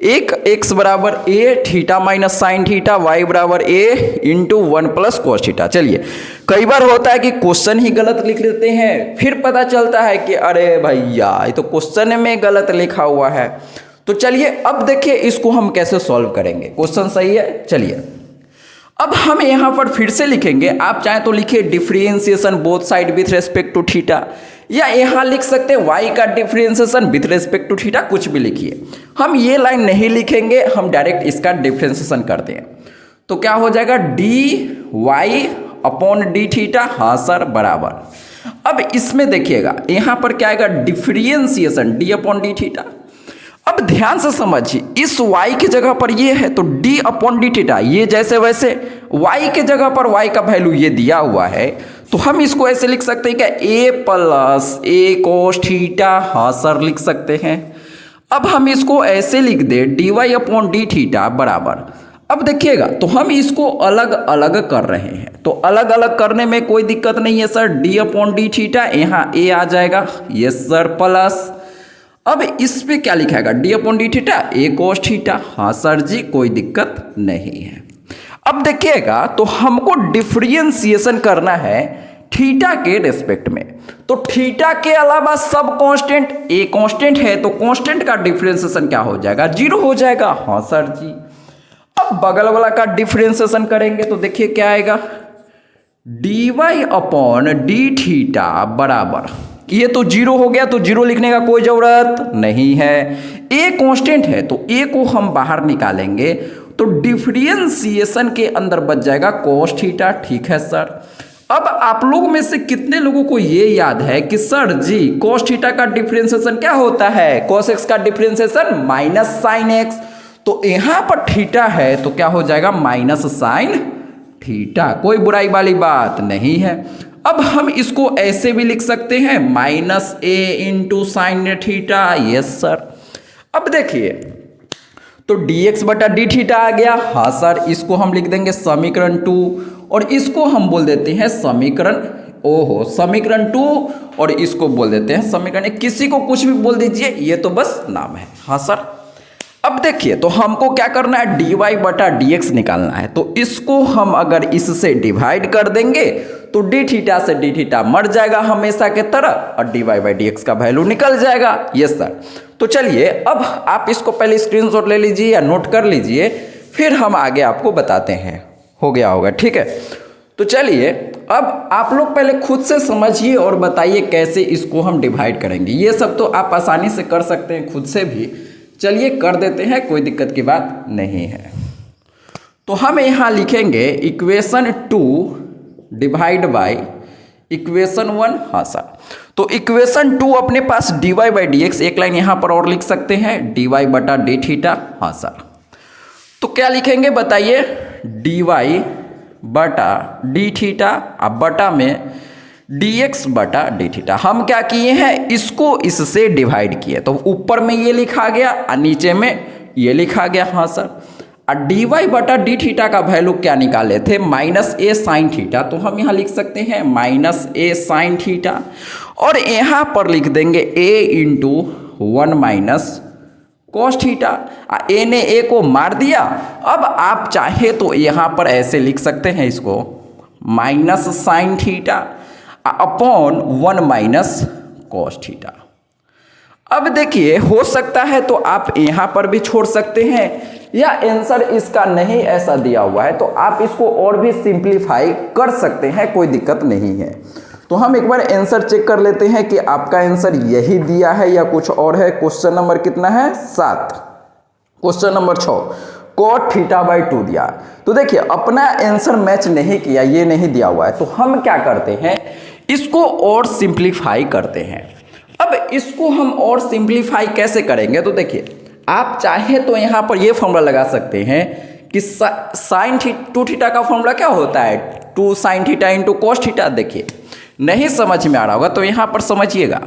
एक x बराबर a theta minus sine theta, y बराबर a into 1 plus cos theta. चलिए कई बार होता है कि क्वेश्चन ही गलत लिख लेते हैं, फिर पता चलता है कि अरे भैया ये तो क्वेश्चन में गलत लिखा हुआ है। तो चलिए अब देखिए इसको हम कैसे सॉल्व करेंगे। क्वेश्चन सही है, चलिए अब हम यहां पर फिर से लिखेंगे। आप चाहे तो लिखिए differentiation both side with respect to theta, या यहां लिख सकते हैं y का differentiation with respect to theta, कुछ भी लिखिए। हम ये लाइन नहीं लिखेंगे, हम डायरेक्ट इसका डिफरेंशिएशन करते हैं। तो क्या हो जाएगा, d y upon d theta. हाँ सर, बराबर। अब इसमें देखिएगा यहां पर क्या आएगा, differentiation d upon d theta. अब ध्यान से समझिए, इस y की जगह पर ये है तो d अपॉन डी थीटा, ये जैसे वैसे y के जगह पर y का वैल्यू ये दिया हुआ है तो हम इसको ऐसे लिख सकते हैं क्या, a plus a cos theta. हाँ सर, लिख सकते हैं। अब हम इसको ऐसे लिख दे d y upon d theta बराबर। अब देखिएगा तो हम इसको अलग अलग कर रहे हैं, तो अलग अलग करने में कोई दिक्कत नहीं है sir. d upon d theta, यहाँ a आ जाएगा, यस सर, प्लस अब इस पे क्या लिखाएगा, डी अपॉन डी थीटा ए cos थीटा। हाँ सर जी, कोई दिक्कत नहीं है। अब देखिएगा तो हमको डिफरेंशिएशन करना है थीटा के रेस्पेक्ट में, तो थीटा के अलावा सब कांस्टेंट, ए कांस्टेंट है तो कांस्टेंट का डिफरेंशिएशन क्या हो जाएगा, 0 हो जाएगा। हाँ सर जी। अब बगल वाला का डिफरेंशिएशन करेंगे तो देखिए क्या आएगा, d y upon d theta बराबर, ये तो 0 हो गया तो 0 लिखने का कोई जरूरत नहीं है। ए कांस्टेंट है तो ए को हम बाहर निकालेंगे तो डिफरेंशिएशन के अंदर बच जाएगा cos थीटा। ठीक है सर। अब आप लोग में से कितने लोगों को ये याद है कि सर जी cos थीटा का डिफरेंशिएशन क्या होता है, cos x का डिफरेंशिएशन माइनस साइन एक्स, तो यहां पर थीटा है तो क्या हो जाएगा, माइनस साइन थीटा, कोई बुराई वाली बात नहीं है। अब हम इसको ऐसे भी लिख सकते हैं, minus a into sine theta. Yes sir. अब देखिए तो dx बटा डी थीटा आ गया। हाँ सर, इसको हम लिख देंगे समीकरण 2 और इसको हम बोल देते हैं समीकरण, ओहो, समीकरण 2 और इसको बोल देते हैं समीकरण 1। किसी को कुछ भी बोल दीजिए, ये तो बस नाम है। हाँ सर। अब देखिए तो हमको क्या करना है, dy बटा dx निकालना है, तो इसको हम अगर इससे डिवाइड कर देंगे तो d थीटा से d थीटा मर जाएगा हमेशा के तरह और dy बाई dx का वैल्यू निकल जाएगा। Yes sir. तो चलिए अब आप इसको पहले स्क्रीनशॉट ले लीजिए या नोट कर लीजिए, फिर हम आगे आपको बताते हैं। हो गया होगा, ठीक है। तो चलिए अब आप लोग पहले खुद से समझिए और बताइए कैसे इसको हम डिवाइड करेंगे। ये सब तो आप आसानी से कर सकते हैं खुद से भी, चलिए कर देते हैं, कोई दिक्कत की बात नहीं है। तो हम यहाँ लिखेंगे इक्वेशन 2 डिवाइड बाई इक्वेशन 1। हाँ सर। तो इक्वेशन 2 अपने पास dy बाई dx, एक लाइन यहाँ पर और लिख सकते हैं dy बटा डी थीटा। हाँ सर। तो क्या लिखेंगे बताइए, dy बटा डी थीटा, अब बटा में dx बटा डी थीटा। हम क्या किए हैं, इसको इससे डिवाइड किए तो ऊपर में ये लिखा गया और नीचे में ये लिखा गया। हाँ सर। डी वाई बटा डी थीटा का वैल्यू क्या निकाले थे, माइनस ए साइन थीटा, तो हम यहाँ लिख सकते हैं माइनस ए साइन थीटा, और यहाँ पर लिख देंगे ए इंटू 1 माइनस कॉस थीटा। ए ने ए को मार दिया। अब आप चाहे तो यहाँ पर ऐसे लिख सकते हैं इसको, minus sine theta upon 1 minus cos theta. अब देखिए, हो सकता है तो आप यहाँ पर भी छोड़ सकते हैं, या आंसर इसका नहीं ऐसा दिया हुआ है तो आप इसको और भी सिंप्लीफाई कर सकते हैं, कोई दिक्कत नहीं है। तो हम एक बार आंसर चेक कर लेते हैं कि आपका आंसर यही दिया है या कुछ और है। क्वेश्चन नंबर कितना है, 7। Question number 6, cot theta by 2 दिया। तो देखिए, अपना आंसर मैच नहीं किया, ये नहीं दिया हुआ है, तो हम क्या करते हैं, इसको और सिंप्लीफाई करते हैं। अब इसको हम और सिंप्लीफाई कैसे करेंगे, तो देखिए, आप चाहे तो यहाँ पर ये फॉर्मूला लगा सकते हैं कि साइन 2 थीटा का फॉर्मूला क्या होता है, 2 sine theta into cos theta. देखिए, नहीं समझ में आ रहा होगा तो यहाँ पर समझिएगा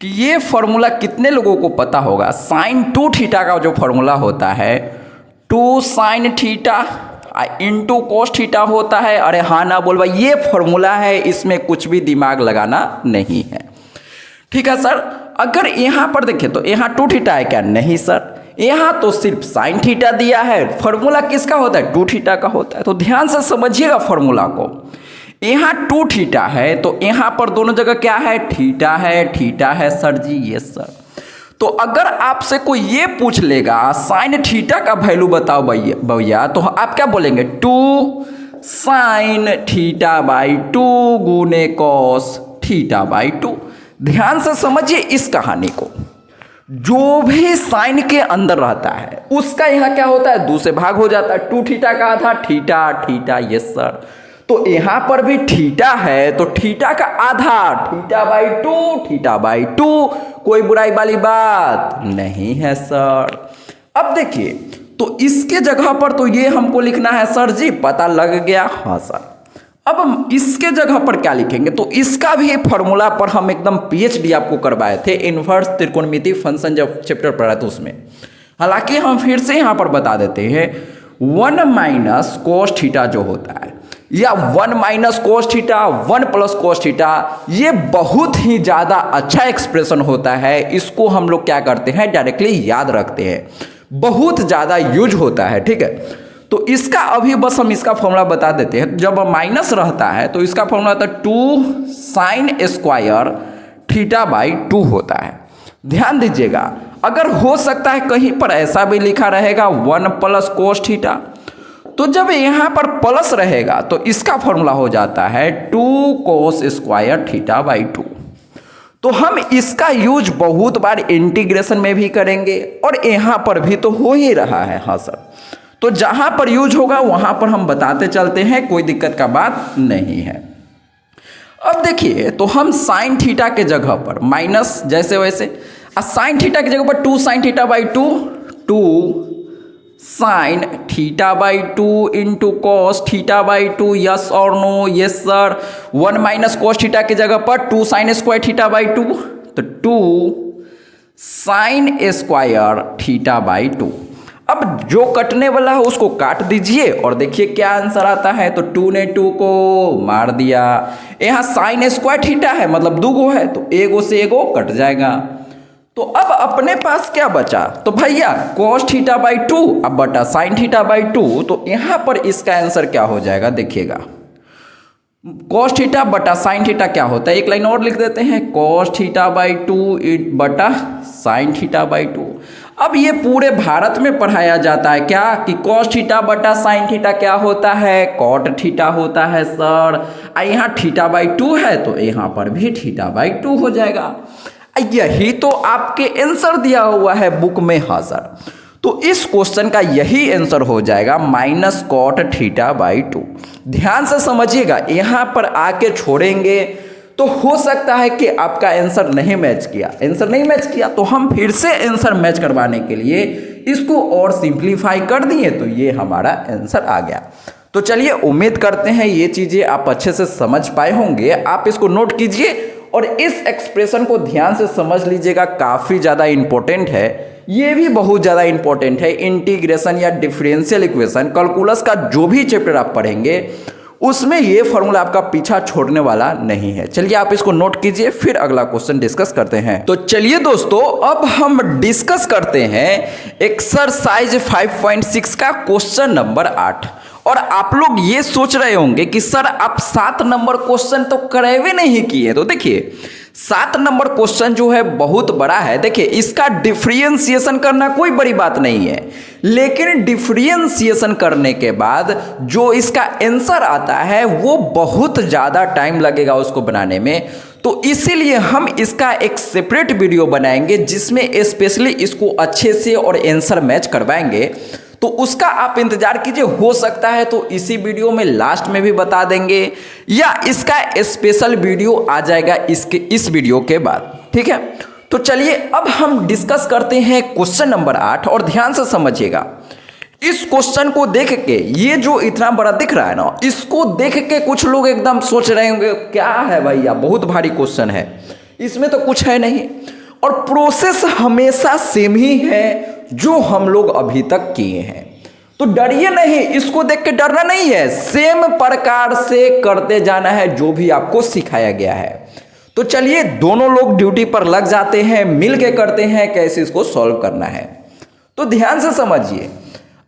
कि ये फॉर्मूला कितने लोगों को पता होगा। साइन 2 थीटा का जो फॉर्मूला होता है 2 sine theta into cos theta होता है। अरे हाँ ना बोल भाई, ये फॉर्मूला है, इसमें कुछ भी दिमाग लगाना नहीं है। ठीक है सर, अगर यहाँ पर देखें तो यहाँ 2 थीटा है क्या, नहीं सर, यहाँ तो सिर्फ साइन थीटा दिया है। फॉर्मूला किसका होता है, 2 थीटा का होता है। तो ध्यान से समझिएगा फॉर्मूला को। यहाँ 2 थीटा है तो यहाँ पर दोनों जगह क्या है, थीटा है, थीटा है सर जी, यस सर। तो अगर आपसे कोई ये पूछ लेगा साइन थीटा का वैल्यू बताओ भैया, तो आप क्या बोलेंगे, 2 साइन थीटा बाई 2 गुने कॉस थीटा बाई 2। ध्यान से समझिए इस कहानी को। जो भी साइन के अंदर रहता है उसका यहाँ क्या होता है, 2 से भाग हो जाता है। 2 थीटा का आधा थीटा, थीटा, यस सर। तो यहाँ पर भी थीटा है तो थीटा का आधा थीटा बाई 2, थीटा बाई 2। कोई बुराई वाली बात नहीं है सर। अब देखिए, तो इसके जगह पर तो ये हमको लिखना है सर जी, पता लग गया, हाँ सर। अब हम इसके जगह पर क्या लिखेंगे, तो इसका भी फॉर्मूला पर हम एकदम पीएचडी आपको करवाए थे, इन्वर्स त्रिकोणमिति फंक्शन जब चैप्टर पढ़ा था उसमें। हालांकि हम फिर से यहाँ पर बता देते हैं, 1 माइनस कोस थीटा जो होता है, या 1 minus cos theta 1 plus cos theta, ये बहुत ही ज़्यादा अच्छा एक्सप्रेशन होता है। इसको हम लोग क्या करते हैं, डायरेक्टली याद रखते हैं, बहुत ज़्यादा यूज होता है। ठीक है, तो इसका अभी बस हम इसका फॉर्मूला बता देते हैं। जब माइनस रहता है तो इसका फॉर्मूला होता है 2 साइन स्क्वायर थीटा बाई 2 होता है। ध्यान दीजिएगा, अगर हो सकता है कहीं पर ऐसा भी लिखा रहेगा 1 प्लस कोस थीटा, तो जब यहाँ पर प्लस रहेगा तो इसका फॉर्मूला हो जाता है 2 कोस स्क्वायर थीटा बाई 2। तो हम इसका यूज बहुत बार इंटीग्रेशन में भी करेंगे और यहाँ पर भी तो हो ही रहा है। हाँ सर, तो जहां पर यूज होगा वहां पर हम बताते चलते हैं, कोई दिक्कत का बात नहीं है। अब देखिए, तो हम साइन थीटा के जगह पर माइनस जैसे वैसे, साइन थीटा की जगह पर 2 sine theta by 2, 2 sine theta by 2 into cos theta by 2, yes और no, yes sir. 1 minus cos theta की जगह पर 2 साइन स्क्वायर थीटा बाई 2, तो 2 साइन स्क्वायर थीटा बाई 2। अब जो कटने वाला है उसको काट दीजिए और देखिए क्या आंसर आता है। तो 2 ने 2 को मार दिया। यहाँ साइन स्क्वायर थीटा है मतलब 2 गो है, तो एगो से एगो कट जाएगा। तो अब अपने पास क्या बचा, तो भैया कॉस थीटा बाई 2 अब बटा साइन थीटा बाई 2। तो यहाँ पर इसका आंसर क्या हो जाएगा, देखिएगा, कॉस थीटा बटा साइन थीटा क्या होता है, एक लाइन और लिख देते हैं, कॉस थीटा बाई 2 बटा साइन थीटा बाई 2। अब ये पूरे भारत में पढ़ाया जाता है क्या कि कॉस थीटा बटा साइन थीटा क्या होता है, कॉट थीटा होता है सर। यहाँ थीटा बाई 2 है तो यहाँ पर भी थीटा बाई 2 हो जाएगा। यही तो आपके आंसर दिया हुआ है बुक में। हाँ सर, तो इस क्वेश्चन का यही आंसर हो जाएगा माइनस कॉट थीटा बाई 2। ध्यान से समझिएगा, यहाँ पर आके छोड़ेंगे तो हो सकता है कि आपका आंसर नहीं मैच किया, आंसर नहीं मैच किया तो हम फिर से आंसर मैच करवाने के लिए इसको और सिंप्लीफाई कर दिए तो ये हमारा आंसर आ गया। तो चलिए, उम्मीद करते हैं ये चीज़ें आप अच्छे से समझ पाए होंगे। आप इसको नोट कीजिए और इस एक्सप्रेशन को ध्यान से समझ लीजिएगा, काफ़ी ज़्यादा इंपॉर्टेंट है। ये भी बहुत ज़्यादा इंपॉर्टेंट है। इंटीग्रेशन या डिफरेंशियल इक्वेशन कैलकुलस का जो भी चैप्टर आप पढ़ेंगे उसमें ये फॉर्मूला आपका पीछा छोड़ने वाला नहीं है। चलिए आप इसको नोट कीजिए, फिर अगला क्वेश्चन डिस्कस करते हैं। तो चलिए दोस्तों, अब हम डिस्कस करते हैं एक्सरसाइज 5.6 का क्वेश्चन नंबर 8। और आप लोग ये सोच रहे होंगे कि सर आप 7 नंबर क्वेश्चन तो करे नहीं किए। तो देखिए 7 नंबर क्वेश्चन जो है बहुत बड़ा है। देखिए इसका डिफरेंशिएशन करना कोई बड़ी बात नहीं है, लेकिन डिफरेंशिएशन करने के बाद जो इसका आंसर आता है वो बहुत ज़्यादा टाइम लगेगा उसको बनाने में। तो इसीलिए हम इसका एक सेपरेट वीडियो बनाएंगे जिसमें स्पेशली इसको अच्छे से और आंसर मैच करवाएंगे। तो उसका आप इंतजार कीजिए, हो सकता है तो इसी वीडियो में लास्ट में भी बता देंगे या इसका स्पेशल वीडियो आ जाएगा इस वीडियो के बाद, ठीक है। तो चलिए अब हम डिस्कस करते हैं क्वेश्चन नंबर 8 और ध्यान से समझिएगा। इस क्वेश्चन को देख के, ये जो इतना बड़ा दिख रहा है ना, इसको देख के कुछ लोग एकदम सोच रहे होंगे क्या है भैया, बहुत भारी क्वेश्चन है, इसमें तो कुछ है नहीं। और प्रोसेस हमेशा सेम ही है जो हम लोग अभी तक किए हैं। तो डरिए नहीं, इसको देख के डरना नहीं है, सेम प्रकार से करते जाना है जो भी आपको सिखाया गया है। तो चलिए दोनों लोग ड्यूटी पर लग जाते हैं, मिल के करते हैं कैसे इसको सॉल्व करना है। तो ध्यान से समझिए,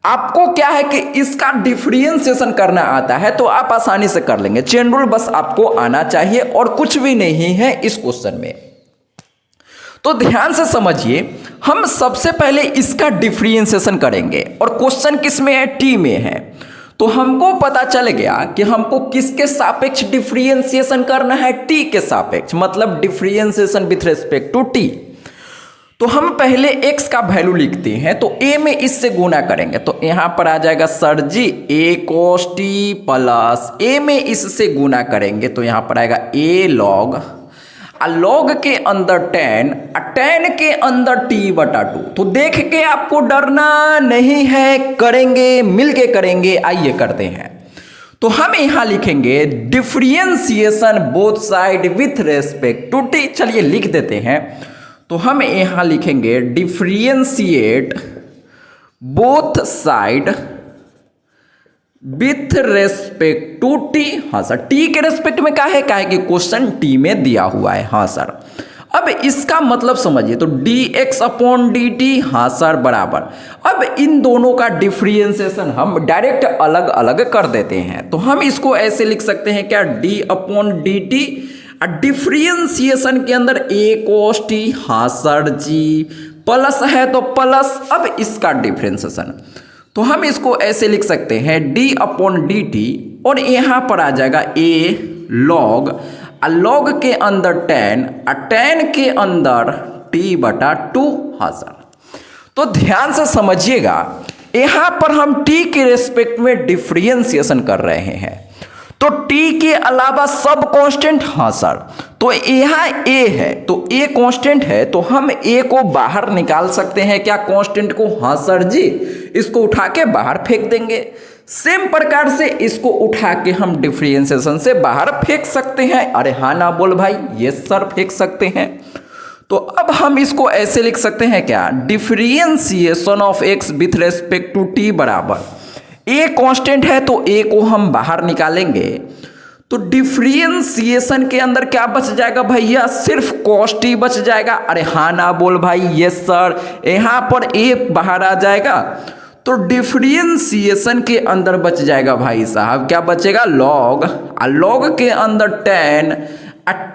आपको क्या है कि इसका डिफरेंशिएशन करना आता है तो आप आसानी से कर लेंगे। चेन रूल बस आपको आना चाहिए और कुछ भी नहीं है इस क्वेश्चन में। तो ध्यान से समझिए, हम सबसे पहले इसका डिफरेंशिएशन करेंगे और क्वेश्चन किस में है, टी में है। तो हमको पता चल गया कि हमको किसके सापेक्ष डिफरेंशिएशन करना है, टी के सापेक्ष, मतलब differentiation with respect to t. तो हम पहले x का वैल्यू लिखते हैं, तो a में इससे गुना करेंगे तो यहां पर आ जाएगा sir ji a cos t plus a में इससे गुना करेंगे तो यहां पर आएगा a log, लॉग के अंदर tan, tan के अंदर t बटा 2। तो देख के आपको डरना नहीं है, करेंगे, मिलके करेंगे। आइए करते हैं। तो हम यहां लिखेंगे differentiation both side with respect to t। चलिए लिख देते हैं। तो हम यहां लिखेंगे differentiate both side with respect to t. हाँ सर, टी के रेस्पेक्ट में क्या है कि क्वेश्चन टी में दिया हुआ है। हाँ सर, अब इसका मतलब समझिए, तो dx अपॉन dt, हाँ सर, बराबर। अब इन दोनों का डिफरेंशिएशन हम डायरेक्ट अलग अलग कर देते हैं। तो हम इसको ऐसे लिख सकते हैं क्या, d अपॉन dt, डिफरेंशिएशन के अंदर a cos t, हाँ सर जी, प्लस है तो प्लस। अब इसका डिफरेंशिएशन तो हम इसको ऐसे लिख सकते हैं d अपॉन डी टी, और यहां पर आ जाएगा a log, log के अंदर tan, tan के अंदर t बटा 2। हाँ सर, तो ध्यान से समझिएगा, यहां पर हम t के रेस्पेक्ट में डिफरेंशिएशन कर रहे हैं। तो t के अलावा सब कांस्टेंट, हाँ सर, तो यहाँ a है तो a कांस्टेंट है, तो हम a को बाहर निकाल सकते हैं क्या, कांस्टेंट को, हाँ सर जी, इसको उठा के बाहर फेंक देंगे। सेम प्रकार से इसको उठा के हम डिफरेंशिएशन से बाहर फेंक सकते हैं। अरे हाँ ना बोल भाई, ये सर फेंक सकते हैं। तो अब हम इसको ऐसे लिख सकते हैं क्या, differentiation of x with respect to t बराबर, a कांस्टेंट है तो a को हम बाहर निकालेंगे तो डिफरेंशिएशन के अंदर क्या बच जाएगा भैया, सिर्फ cos t बच जाएगा। अरे हाँ ना बोल भाई, यस सर, यहां पर a बाहर आ जाएगा तो डिफरेंशिएशन के अंदर बच जाएगा भाई साहब, क्या बचेगा, log, log के अंदर tan,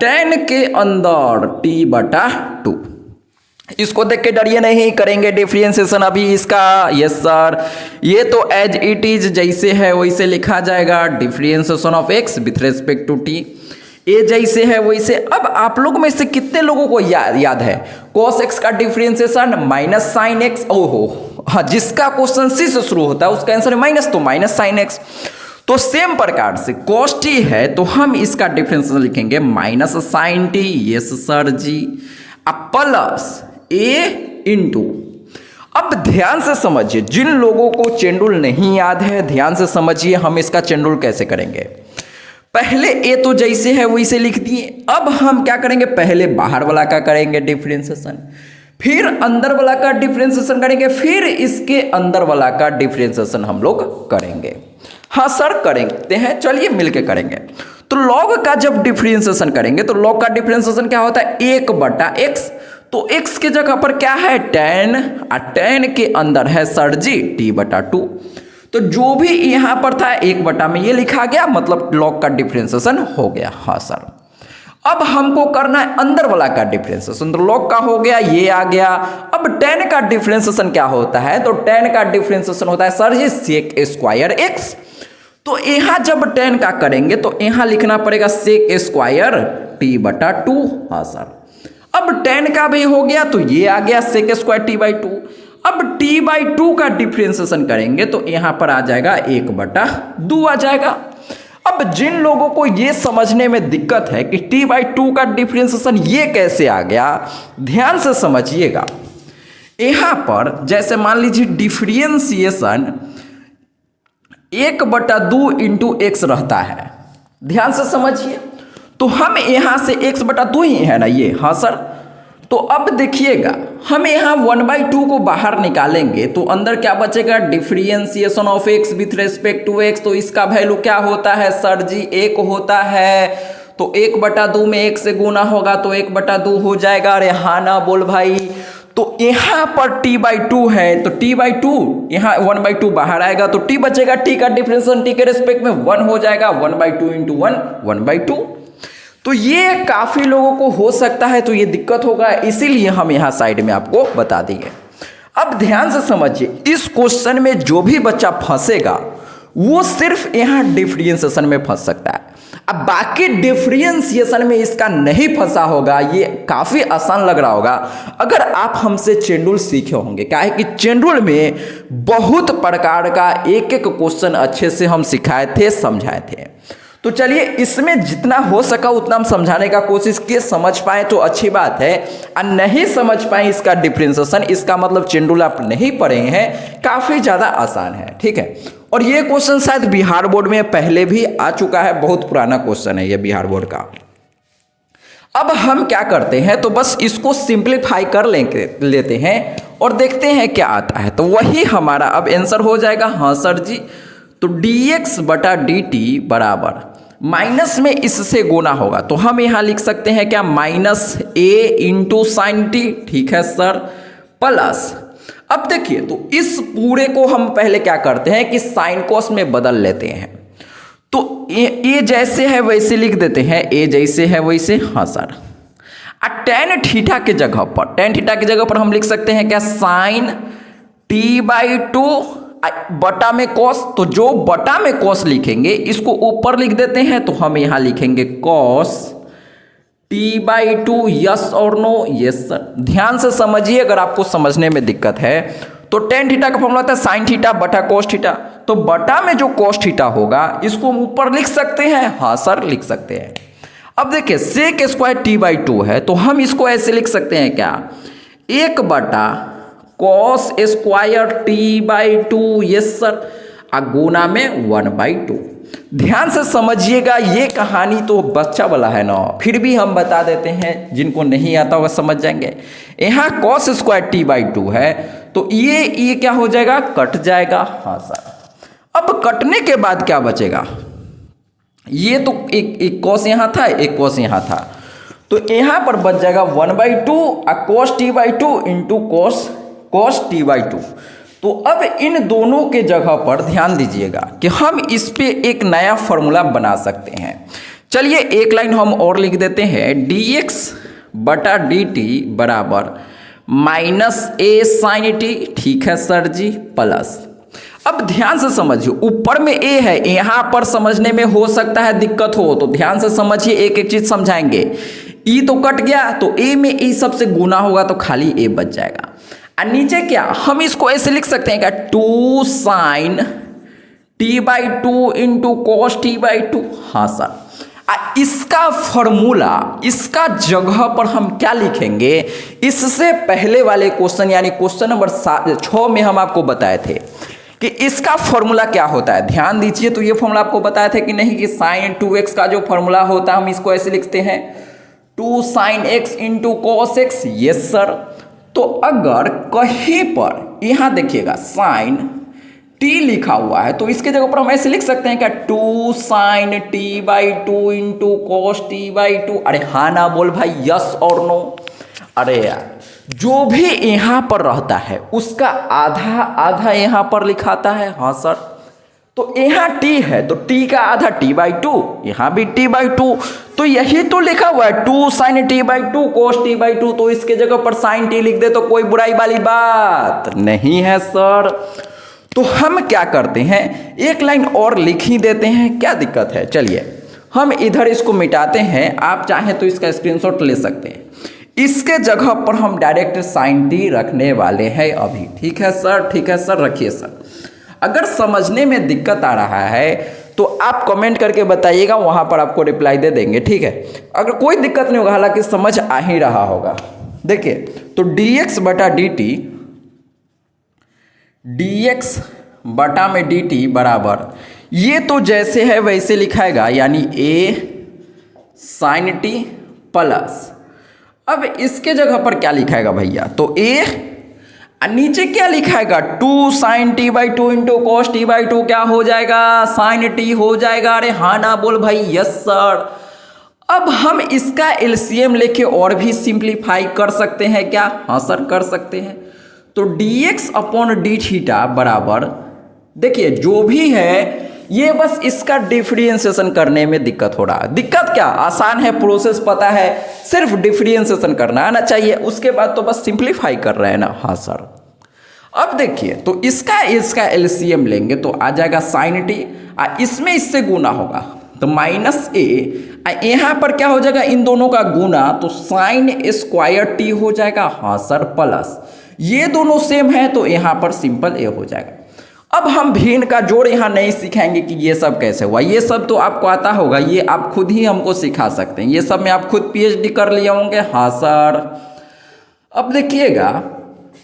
tan के अंदर t बटा 2। इसको देख के डरिए नहीं, करेंगे डिफरेंशिएशन अभी इसका। यस सर, ये तो एज इट इज जैसे है वैसे लिखा जाएगा, differentiation of x with respect to t, a जैसे है वैसे। अब आप लोग में से कितने लोगों को याद है cos x का डिफरेंशिएशन माइनस साइन x। ओहो हाँ, जिसका क्वेश्चन सी से शुरू होता है उसका आंसर माइनस, तो माइनस साइन x। तो सेम प्रकार से cos t है तो हम इसका डिफरेंशिएशन लिखेंगे minus sine t, yes sir ji, plus a into. अब ध्यान से समझिए, जिन लोगों को चेन रूल नहीं याद है ध्यान से समझिए, हम इसका चेन रूल कैसे करेंगे। पहले a तो जैसे है वैसे लिख दिए। अब हम क्या करेंगे, पहले बाहर वाला का करेंगे डिफरेंशिएशन, फिर अंदर वाला का डिफरेंशिएशन करेंगे, फिर इसके अंदर वाला का डिफरेंशिएशन हम लोग करेंगे। हाँ सर करेंगे हैं, चलिए मिलके करेंगे। तो लॉग का जब डिफरेंशिएशन करेंगे तो लॉग का डिफरेंशिएशन क्या होता है, 1/x। तो x के जगह पर क्या है, tan, और tan के अंदर है सर जी t/2। तो जो भी यहां पर था 1 में ये लिखा गया, मतलब लॉग का डिफरेंशिएशन हो गया। हाँ सर अब हमको करना है अंदर वाला का डिफरेंशिएशन। तो लॉग का हो गया, ये आ गया। अब tan का डिफरेंशिएशन क्या होता है, तो tan का डिफरेंशिएशन होता है सर जी sec² x। तो यहां जब tan का करेंगे तो यहां लिखना पड़ेगा sec² t/2। हाँ सर अब tan का भी हो गया, तो ये आ गया sec² t/2। अब t/2 का डिफरेंशिएशन करेंगे तो यहां पर आ जाएगा 1/2 आ जाएगा। अब जिन लोगों को ये समझने में दिक्कत है कि t/2 का डिफरेंशिएशन ये कैसे आ गया, ध्यान से समझिएगा। यहां पर जैसे मान लीजिए डिफरेंशिएशन 1/2 इंटू एक्स रहता है, ध्यान से समझिए। तो हम यहां से x/2 ही है ना ये, हाँ सर। तो अब देखिएगा हम यहाँ 1/2 को बाहर निकालेंगे तो अंदर क्या बचेगा, differentiation of x with respect to x। तो इसका वैल्यू क्या होता है सर जी, 1 होता है। तो 1/2 में 1 से गुना होगा तो 1/2 हो जाएगा। अरे हाँ ना बोल भाई। तो यहाँ पर t/2 है, तो t/2 यहाँ 1/2 बाहर आएगा तो t बचेगा, t का डिफरेंशिएशन t के रेस्पेक्ट में 1 हो जाएगा। 1/2 इंटू 1 1/2। तो ये काफी लोगों को हो सकता है तो ये दिक्कत होगा, इसीलिए हम यहाँ साइड में आपको बता दिए। अब ध्यान से समझिए, इस क्वेश्चन में जो भी बच्चा फंसेगा वो सिर्फ यहाँ डिफरेंशिएशन में फंस सकता है। अब बाकी डिफरेंशिएशन में इसका नहीं फंसा होगा, ये काफी आसान लग रहा होगा अगर आप हमसे चेन रूल सीखे होंगे। क्या है कि चेन रूल में बहुत प्रकार का एक एक क्वेश्चन अच्छे से हम सिखाए थे, समझाए थे। तो चलिए इसमें जितना हो सका उतना हम समझाने का कोशिश किए, समझ पाए तो अच्छी बात है, और नहीं समझ पाए इसका डिफरेंशिएशन, इसका मतलब चेन रूल आप नहीं पढ़े हैं, काफी ज्यादा आसान है, ठीक है। और ये क्वेश्चन शायद बिहार बोर्ड में पहले भी आ चुका है, बहुत पुराना क्वेश्चन है ये बिहार बोर्ड का। अब हम क्या करते हैं, तो बस इसको सिंप्लीफाई कर लेते हैं और देखते हैं क्या आता है। तो वही हमारा अब आंसर हो जाएगा। हाँ सर जी, तो dx/dt बराबर माइनस में इससे गुना होगा तो हम यहां लिख सकते हैं क्या, -a इंटू साइन टी, ठीक है सर, प्लस। अब देखिए तो इस पूरे को हम पहले क्या करते हैं कि साइन कॉस में बदल लेते हैं। तो ए जैसे है वैसे लिख देते हैं, ए जैसे है वैसे। हाँ सर, tan थीटा के जगह पर हम लिख सकते हैं क्या, साइन t/2 बटा में कॉस। तो जो बटा में कॉस लिखेंगे इसको ऊपर लिख देते हैं, तो हम यहां लिखेंगे कॉस t/2। यस और नो, यस सर। ध्यान से समझिए, अगर आपको समझने में दिक्कत है तो tan थीटा का फॉर्मूला था साइन थीटा बटा कॉस थीटा। तो बटा में जो कॉस थीटा होगा इसको हम ऊपर लिख सकते हैं। हाँ सर लिख सकते हैं। अब देखिए sec² t/2 है तो हम इसको ऐसे लिख सकते हैं क्या, 1/cos² t/2, यस सर, गुना में 1/2। ध्यान से समझिएगा, ये कहानी तो बच्चा वाला है ना, फिर भी हम बता देते हैं, जिनको नहीं आता होगा समझ जाएंगे। यहाँ cos² t/2 है तो ये क्या हो जाएगा, कट जाएगा। हाँ सर, अब कटने के बाद क्या बचेगा, ये तो एक cos यहाँ था, एक cos यहाँ था, तो यहाँ पर बच जाएगा 1/2 cos t/2 into cos t/2। तो अब इन दोनों के जगह पर ध्यान दीजिएगा कि हम इस पे एक नया फॉर्मूला बना सकते हैं। चलिए एक लाइन हम और लिख देते हैं, dx/dt बराबर -a sin t, ठीक है सर जी, प्लस। अब ध्यान से समझिए, ऊपर में a है, यहां पर समझने में हो सकता है दिक्कत हो, तो ध्यान से समझिए, एक एक चीज समझाएंगे। e तो कट गया तो a में e सबसे गुना होगा तो खाली a बच जाएगा। और नीचे क्या, हम इसको ऐसे लिख सकते हैं क्या, 2 sin t/2 into cos t/2। हाँ सर, इसका फॉर्मूला, इसका जगह पर हम क्या लिखेंगे, इससे पहले वाले क्वेश्चन यानी क्वेश्चन नंबर 6 में हम आपको बताए थे कि इसका फॉर्मूला क्या होता है। ध्यान दीजिए, तो ये फॉर्मूला आपको बताया था कि नहीं, कि sin 2x का जो फॉर्मूला होता है हम इसको ऐसे लिखते हैं 2 sin x into cos x, yes sir. तो अगर कहीं पर यहाँ देखिएगा साइन टी लिखा हुआ है तो इसके जगह पर हम ऐसे लिख सकते हैं क्या, 2 sin t/2 into cos t/2। अरे हाँ ना बोल भाई, यस और नो। अरे यार, जो भी यहाँ पर रहता है उसका आधा आधा यहाँ पर लिखाता है। हाँ सर, तो यहाँ t है तो t का आधा t/2, यहाँ भी t/2, तो यही तो लिखा हुआ है 2 sin t/2 cos t/2, तो इसके जगह पर sin t लिख दे तो कोई बुराई वाली बात नहीं है सर। तो हम क्या करते हैं, एक लाइन और लिख ही देते हैं, क्या दिक्कत है। चलिए हम इधर इसको मिटाते हैं, आप चाहें तो इसका स्क्रीनशॉट ले सकते हैं। इसके जगह पर हम डायरेक्ट sin t रखने वाले हैं अभी। ठीक है सर, ठीक है सर, रखिए सर। अगर समझने में दिक्कत आ रहा है तो आप कमेंट करके बताइएगा, वहां पर आपको रिप्लाई दे देंगे। ठीक है, अगर कोई दिक्कत नहीं होगा, हालांकि समझ आ ही रहा होगा। देखिए तो dx बटा dt, dx बटा में dt बराबर, ये तो जैसे है वैसे लिखाएगा, यानी a sin t प्लस, अब इसके जगह पर क्या लिखाएगा भैया, तो a, नीचे क्या लिखाएगा, 2 sin t/2 into cos t/2 क्या हो जाएगा, sin t हो जाएगा। अरे हाँ ना बोल भाई, यस सर। अब हम इसका एलसीएम लेके और भी सिंप्लीफाई कर सकते हैं क्या, हाँ सर कर सकते हैं। तो dx अपॉन डी थीटा बराबर, देखिए जो भी है ये बस इसका डिफरेंशिएशन करने में दिक्कत हो रहा है। दिक्कत क्या, आसान है, प्रोसेस पता है, सिर्फ डिफरेंशिएशन करना आना चाहिए, उसके बाद तो बस सिंप्लीफाई कर रहे हैं ना। हाँ सर। अब देखिए तो इसका एलसीएम लेंगे तो आ जाएगा sin t, इसमें इससे गुना होगा तो माइनस a, यहाँ पर क्या हो जाएगा, इन दोनों का गुना तो sin स्क्वायर t हो जाएगा। हाँ सर, प्लस ये दोनों सेम है तो यहाँ पर सिंपल a हो जाएगा। अब हम भिन्न का जोड़ यहाँ नहीं सिखाएंगे कि ये सब कैसे हुआ, ये सब तो आपको आता होगा, ये आप खुद ही हमको सिखा सकते हैं, ये सब में आप खुद पीएचडी कर लिए होंगे। हाँ सर। अब देखिएगा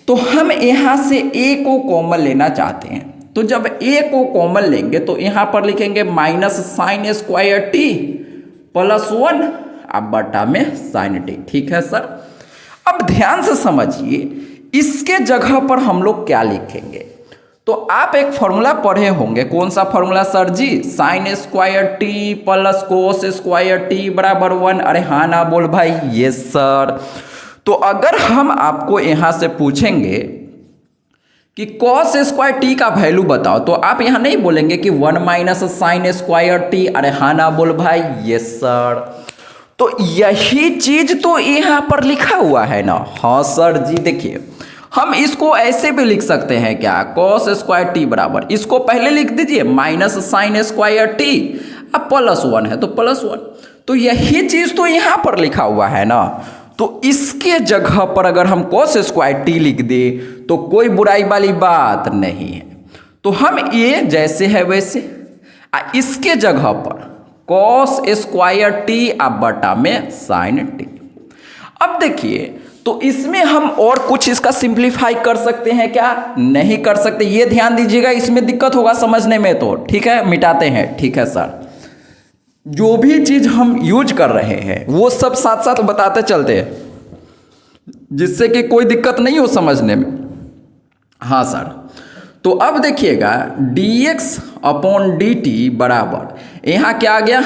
तो हम यहाँ से a को कॉमन लेना चाहते हैं, तो जब a को कॉमन लेंगे तो यहाँ पर लिखेंगे minus sine square t plus 1 अब बटा में sin t। ठीक है सर। अब ध्यान से समझिए, इसके जगह पर हम लोग क्या लिखेंगे, तो आप एक फॉर्मूला पढ़े होंगे, कौन सा formula sir ji, sine square t plus cos square t बराबर 1। अरे हाँ ना बोल भाई, ये सर। तो अगर हम आपको यहां से पूछेंगे कि कॉस स्क्वायर टी का वैल्यू बताओ, तो आप यहां नहीं बोलेंगे कि 1 माइनस साइन स्क्वायर टी। अरे हाँ ना बोल भाई, ये सर। तो यही चीज तो यहां पर लिखा हुआ है ना। हाँ सर जी। देखिए हम इसको ऐसे भी लिख सकते हैं क्या, कॉस स्क्वायर टी बराबर, इसको पहले लिख दीजिए माइनस साइन स्क्वायर टी, अब प्लस 1 है तो प्लस 1, तो यही चीज तो यहां पर लिखा हुआ है ना। तो इसके जगह पर अगर हम कॉस स्क्वायर टी लिख दे तो कोई बुराई वाली बात नहीं है। तो हम ये जैसे है वैसे, इसके जगह पर कॉस स्क्वायर टी अब बटा में साइन टी। अब देखिए तो इसमें हम और कुछ इसका सिंप्लीफाई कर सकते हैं क्या, नहीं कर सकते, ये ध्यान दीजिएगा, इसमें दिक्कत होगा समझने में। तो ठीक है, मिटाते हैं। ठीक है सर, जो भी चीज हम यूज कर रहे हैं वो सब साथ साथ बताते चलते हैं, जिससे कि कोई दिक्कत नहीं हो समझने में। हाँ सर। तो अब देखिएगा dx अपॉन dt बराबर, यहाँ क्या आ गया,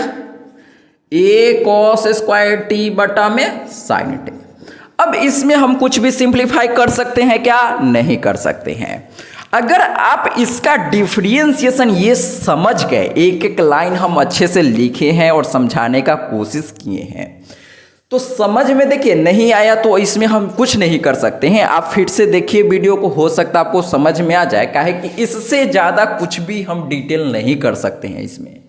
a cos स्क्वायर t बटा में sin t। अब इसमें हम कुछ भी सिंप्लीफाई कर सकते हैं क्या, नहीं कर सकते हैं। अगर आप इसका डिफरेंशिएशन ये समझ गए, एक एक लाइन हम अच्छे से लिखे हैं और समझाने का कोशिश किए हैं, तो समझ में देखिए नहीं आया तो इसमें हम कुछ नहीं कर सकते हैं। आप फिर से देखिए वीडियो को, हो सकता है आपको समझ में आ जाए, काहे कि इससे ज़्यादा कुछ भी हम डिटेल नहीं कर सकते हैं इसमें।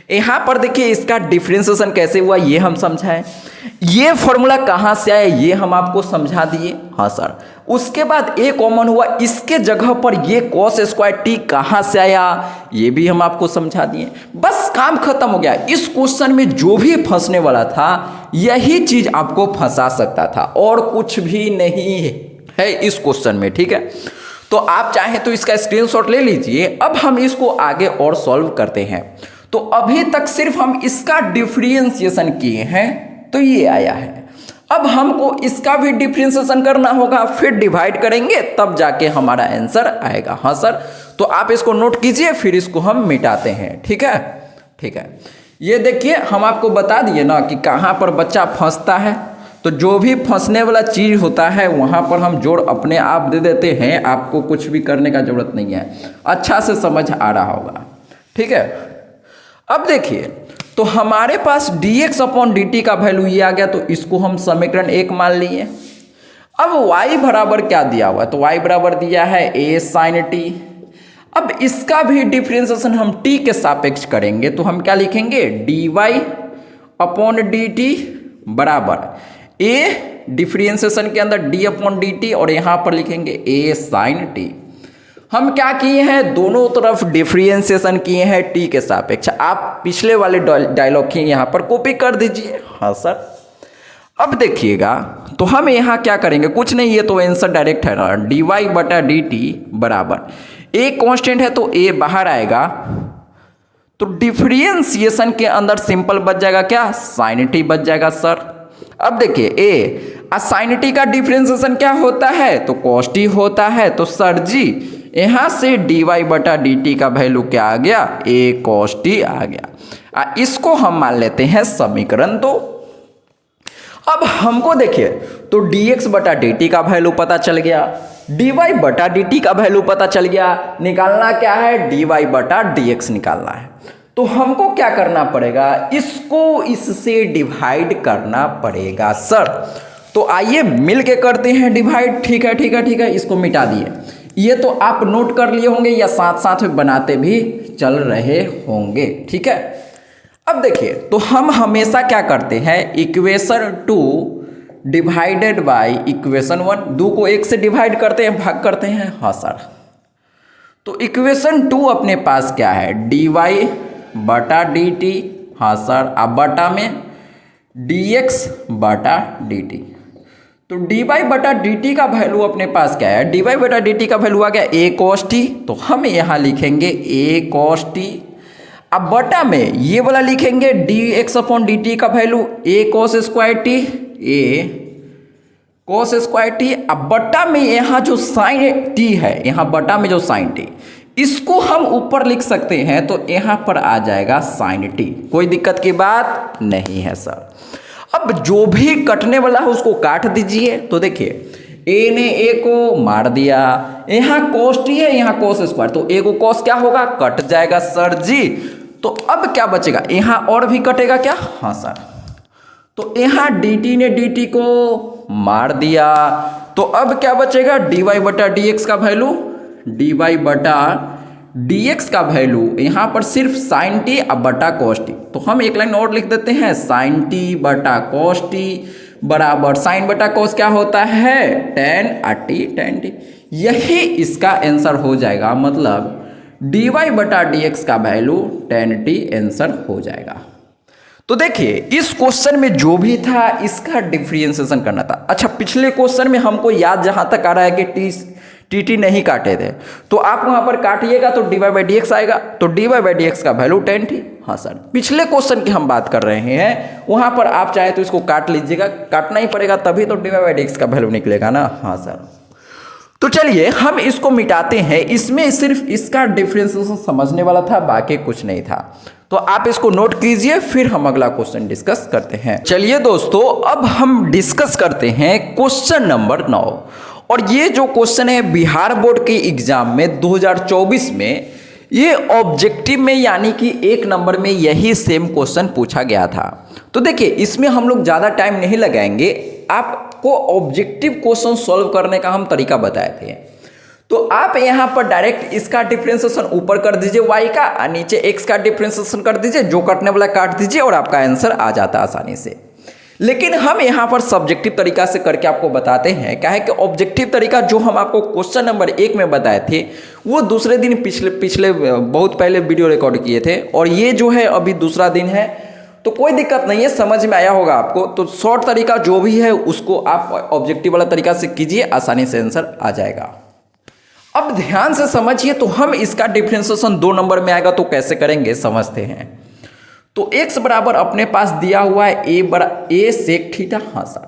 यहाँ पर देखिए इसका डिफरेंशिएशन कैसे हुआ ये हम समझाएं, ये फॉर्मूला कहाँ से आया ये हम आपको समझा दिए। हाँ सर। उसके बाद ए कॉमन हुआ, इसके जगह पर ये कॉस स्क्वायर टी कहाँ से आया ये भी हम आपको समझा दिए। बस काम खत्म हो गया। इस क्वेश्चन में जो भी फंसने वाला था यही चीज आपको फंसा सकता था, और कुछ भी नहीं है इस क्वेश्चन में। ठीक है, तो आप चाहें तो इसका स्क्रीनशॉट ले लीजिए। अब हम इसको आगे और सॉल्व करते हैं। तो अभी तक सिर्फ हम इसका डिफरेंशिएशन किए हैं तो ये आया है। अब हमको इसका भी डिफरेंशिएशन करना होगा, फिर डिवाइड करेंगे तब जाके हमारा आंसर आएगा। हाँ सर, तो आप इसको नोट कीजिए, फिर इसको हम मिटाते हैं। ठीक है, ठीक है। ये देखिए, हम आपको बता दिए ना कि कहाँ पर बच्चा फंसता है। तो जो भी फंसने वाला चीज़ होता है वहाँ पर हम जोड़ अपने आप दे देते हैं, आपको कुछ भी करने का जरूरत नहीं है। अच्छा से समझ आ रहा होगा। ठीक है, अब देखिए, तो हमारे पास dx अपॉन dt का वैल्यू ये आ गया, तो इसको हम समीकरण 1 मान लिए। अब y बराबर क्या दिया हुआ है, तो y बराबर दिया है a sin t। अब इसका भी डिफरेंशिएशन हम t के सापेक्ष करेंगे, तो हम क्या लिखेंगे, dy अपॉन dt बराबर a डिफरेंशिएशन के अंदर d अपॉन dt और यहाँ पर लिखेंगे a sin t। हम क्या किए हैं, दोनों तरफ डिफरेंशिएशन किए हैं t के सापेक्ष। आप पिछले वाले डायलॉग की यहाँ पर कॉपी कर दीजिए। हाँ सर, अब देखिएगा, तो हम यहाँ क्या करेंगे, कुछ नहीं, ये तो आंसर डायरेक्ट है ना, dy बटा dt बराबर a कांस्टेंट है तो a बाहर आएगा, तो डिफरेंशिएशन के अंदर सिंपल बच जाएगा क्या, साइन t बच जाएगा सर। अब देखिए a साइन t का डिफरेंशिएशन क्या होता है, तो cos t होता है। तो सर जी यहाँ से dy बटा dt का वैल्यू क्या आ गया, a cos t आ गया। इसको हम मान लेते हैं समीकरण 2। अब हमको देखिए, तो dx बटा dt का वैल्यू पता चल गया, dy बटा dt का वैल्यू पता चल गया। निकालना क्या है, dy बटा dx निकालना है। तो हमको क्या करना पड़ेगा, इसको इससे डिवाइड करना पड़ेगा सर। तो आइए मिल के करते हैं डिवाइड। ठीक है, ठीक है, ठीक है, इसको मिटा दिए। ये तो आप नोट कर लिए होंगे या साथ साथ में बनाते भी चल रहे होंगे। ठीक है, अब देखिए, तो हम हमेशा क्या करते हैं, इक्वेशन 2 डिवाइडेड बाय इक्वेशन 1, 2 को 1 से डिवाइड करते हैं, भाग करते हैं। हाँ सर, तो इक्वेशन 2 अपने पास क्या है, dy बटा dt। हाँ सर, अब बटा में dx बटा dt। तो dy बटा dt का वैल्यू अपने पास क्या है, dy बटा dt का वैल्यू आ गया a cos t, तो हम यहाँ लिखेंगे a cos t। अब बटा में ये वाला लिखेंगे dx अपॉन dt का value a cos square t, a cos square t। अब बटा में यहाँ जो साइन t है, यहाँ बटा में जो साइन t, इसको हम ऊपर लिख सकते हैं, तो यहाँ पर आ जाएगा साइन t। कोई दिक्कत की बात नहीं है सर। अब जो भी कटने वाला है उसको काट दीजिए। तो देखिए, a ने a को मार दिया, यहाँ cos t है, यहाँ cos स्क्वायर, तो a को cos क्या होगा, कट जाएगा सर जी। तो अब क्या बचेगा, यहाँ और भी कटेगा क्या, हाँ सर। तो यहाँ dt ने dt को मार दिया, तो अब क्या बचेगा, dy बटा dx का वैल्यू, dy बटा dx का वैल्यू यहाँ पर सिर्फ साइन t अब बटा cos t। तो हम एक लाइन और लिख देते हैं, साइन t बटा cos t बराबर साइन बटा cos क्या होता है, tan t। यही इसका आंसर हो जाएगा, मतलब dy बटा dx का वैल्यू tan t आंसर हो जाएगा। तो देखिए, इस क्वेश्चन में जो भी था इसका डिफरेंशिएशन करना था। अच्छा, पिछले क्वेश्चन में हमको याद जहां तक आ रहा है कि टी नहीं काटे थे, तो आप वहां पर काटिएगा तो dy बाई dx आएगा, तो dy बाई dx का वैल्यू tan t। हाँ सर, पिछले क्वेश्चन की हम बात कर रहे हैं, वहां पर आप चाहे तो इसको काट लीजिएगा, काटना ही पड़ेगा तभी तो dy बाई dx का वैल्यू निकलेगा ना। हाँ सर, तो चलिए हम इसको मिटाते हैं। इसमें सिर्फ इसका डिफरेंशिएशन समझने वाला था, बाकी कुछ नहीं था। तो आप इसको नोट कीजिए, फिर हम अगला क्वेश्चन डिस्कस करते हैं। चलिए दोस्तों, अब हम डिस्कस करते हैं क्वेश्चन नंबर 9। और ये जो क्वेश्चन है बिहार बोर्ड के एग्जाम में 2024 में, ये ऑब्जेक्टिव में यानी कि 1 नंबर में यही सेम क्वेश्चन पूछा गया था। तो देखिए, इसमें हम लोग ज़्यादा टाइम नहीं लगाएंगे, आपको ऑब्जेक्टिव क्वेश्चन सॉल्व करने का हम तरीका बताए थे। तो आप यहाँ पर डायरेक्ट इसका डिफरेंशिएशन ऊपर कर दीजिए y का, और नीचे x का डिफरेंशिएशन कर दीजिए, जो कटने वाला काट दीजिए और आपका आंसर आ जाता है आसानी से। लेकिन हम यहाँ पर सब्जेक्टिव तरीका से करके आपको बताते हैं, क्या है कि ऑब्जेक्टिव तरीका जो हम आपको क्वेश्चन नंबर 1 में बताए थे, वो दूसरे दिन पिछले बहुत पहले वीडियो रिकॉर्ड किए थे, और ये जो है अभी दूसरा दिन है। तो कोई दिक्कत नहीं है, समझ में आया होगा आपको। तो शॉर्ट तरीका जो भी है उसको आप ऑब्जेक्टिव वाला तरीका से कीजिए, आसानी से आंसर आ जाएगा। अब ध्यान से समझिए, तो हम इसका डिफरेंशिएशन 2 नंबर में आएगा, तो कैसे करेंगे समझते हैं। तो x बराबर अपने पास दिया हुआ है a सेक थीटा। हाँ सर,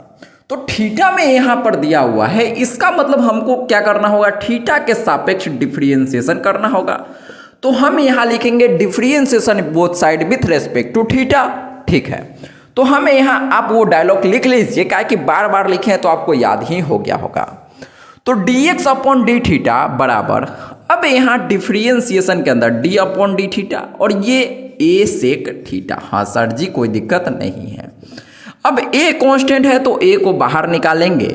तो थीटा में यहाँ पर दिया हुआ है, इसका मतलब हमको क्या करना होगा, थीटा के सापेक्ष डिफरेंशिएशन करना होगा। तो हम यहाँ लिखेंगे differentiation both side with respect to theta. ठीक है, तो हमें यहाँ आप वो डायलॉग लिख लीजिए, क्या कि बार बार लिखे तो आपको याद ही हो गया होगा। तो dx अपॉन डी थीटा बराबर, अब यहाँ डिफरेंशिएशन के अंदर d अपॉन डी थीटा और ये a सेक थीटा। हाँ सर जी, कोई दिक्कत नहीं है। अब a कांस्टेंट है तो a को बाहर निकालेंगे,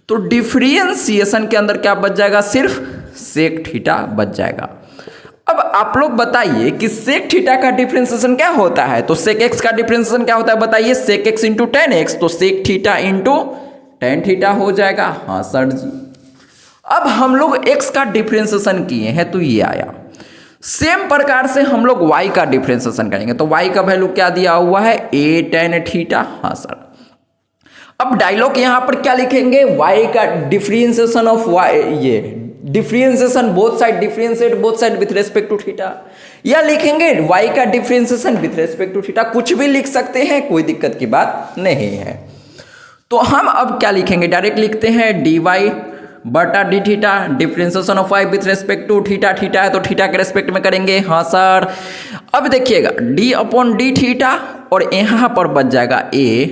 तो डिफरेंशिएशन के अंदर क्या बच जाएगा, सिर्फ सेक थीटा बच जाएगा। अब आप लोग बताइए कि सेक थीटा का डिफरेंशिएशन क्या होता है, तो सेक एक्स का डिफरेंशिएशन क्या होता है बताइए, sec x into tan x, तो sec theta into tan theta हो जाएगा। हाँ सर जी। अब हम लोग x का डिफरेंशिएशन किए हैं तो ये आया। सेम प्रकार से हम लोग y का डिफरेंशिएशन करेंगे, तो y का वैल्यू क्या दिया हुआ है, a tan थीटा। हाँ सर। अब डायलॉग यहां पर क्या लिखेंगे, y का डिफरेंशिएशन ऑफ y, ये differentiation both side, differentiate both side with respect to theta, या लिखेंगे y का differentiation with respect to theta, कुछ भी लिख सकते हैं, कोई दिक्कत की बात नहीं है। तो हम अब क्या लिखेंगे, डायरेक्ट लिखते हैं dy बटा D theta, differentiation of y with respect to theta, theta है तो थीटा के रेस्पेक्ट में करेंगे। हाँ सर। अब देखिएगा d अपॉन डी थीटा और यहाँ पर बच जाएगा a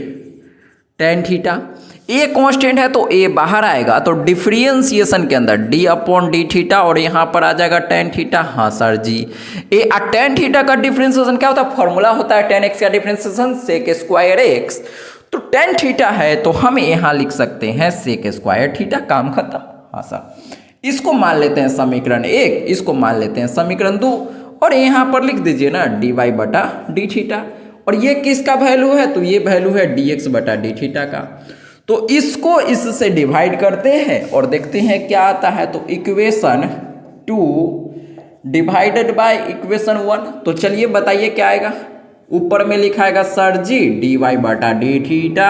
tan theta, a constant है तो a बाहर आएगा, तो डिफरेंशिएशन के अंदर d अपॉन डी थीटा और यहाँ पर आ जाएगा tan थीटा। हाँ सर जी। tan थीटा का डिफरेंशिएशन क्या होता है, फॉर्मूला होता है tan x का डिफरेंशिएशन सेक स्क्वायर x, तो tan थीटा है तो हम यहाँ लिख सकते हैं सेक स्क्वायर थीटा, काम खत्म। हाँ सर। इसको मान लेते हैं समीकरण 1, इसको मान लेते हैं समीकरण 2 और यहाँ पर लिख दीजिए ना dy बटा डी थीटा, और ये किसका वैल्यू है, तो ये वैल्यू है dx बटा डी थीटा का। तो इसको इससे डिवाइड करते हैं और देखते हैं क्या आता है, तो इक्वेशन 2 डिवाइडेड बाय इक्वेशन 1, तो चलिए बताइए क्या आएगा। ऊपर में लिखाएगा सर जी dy बटा डी थीटा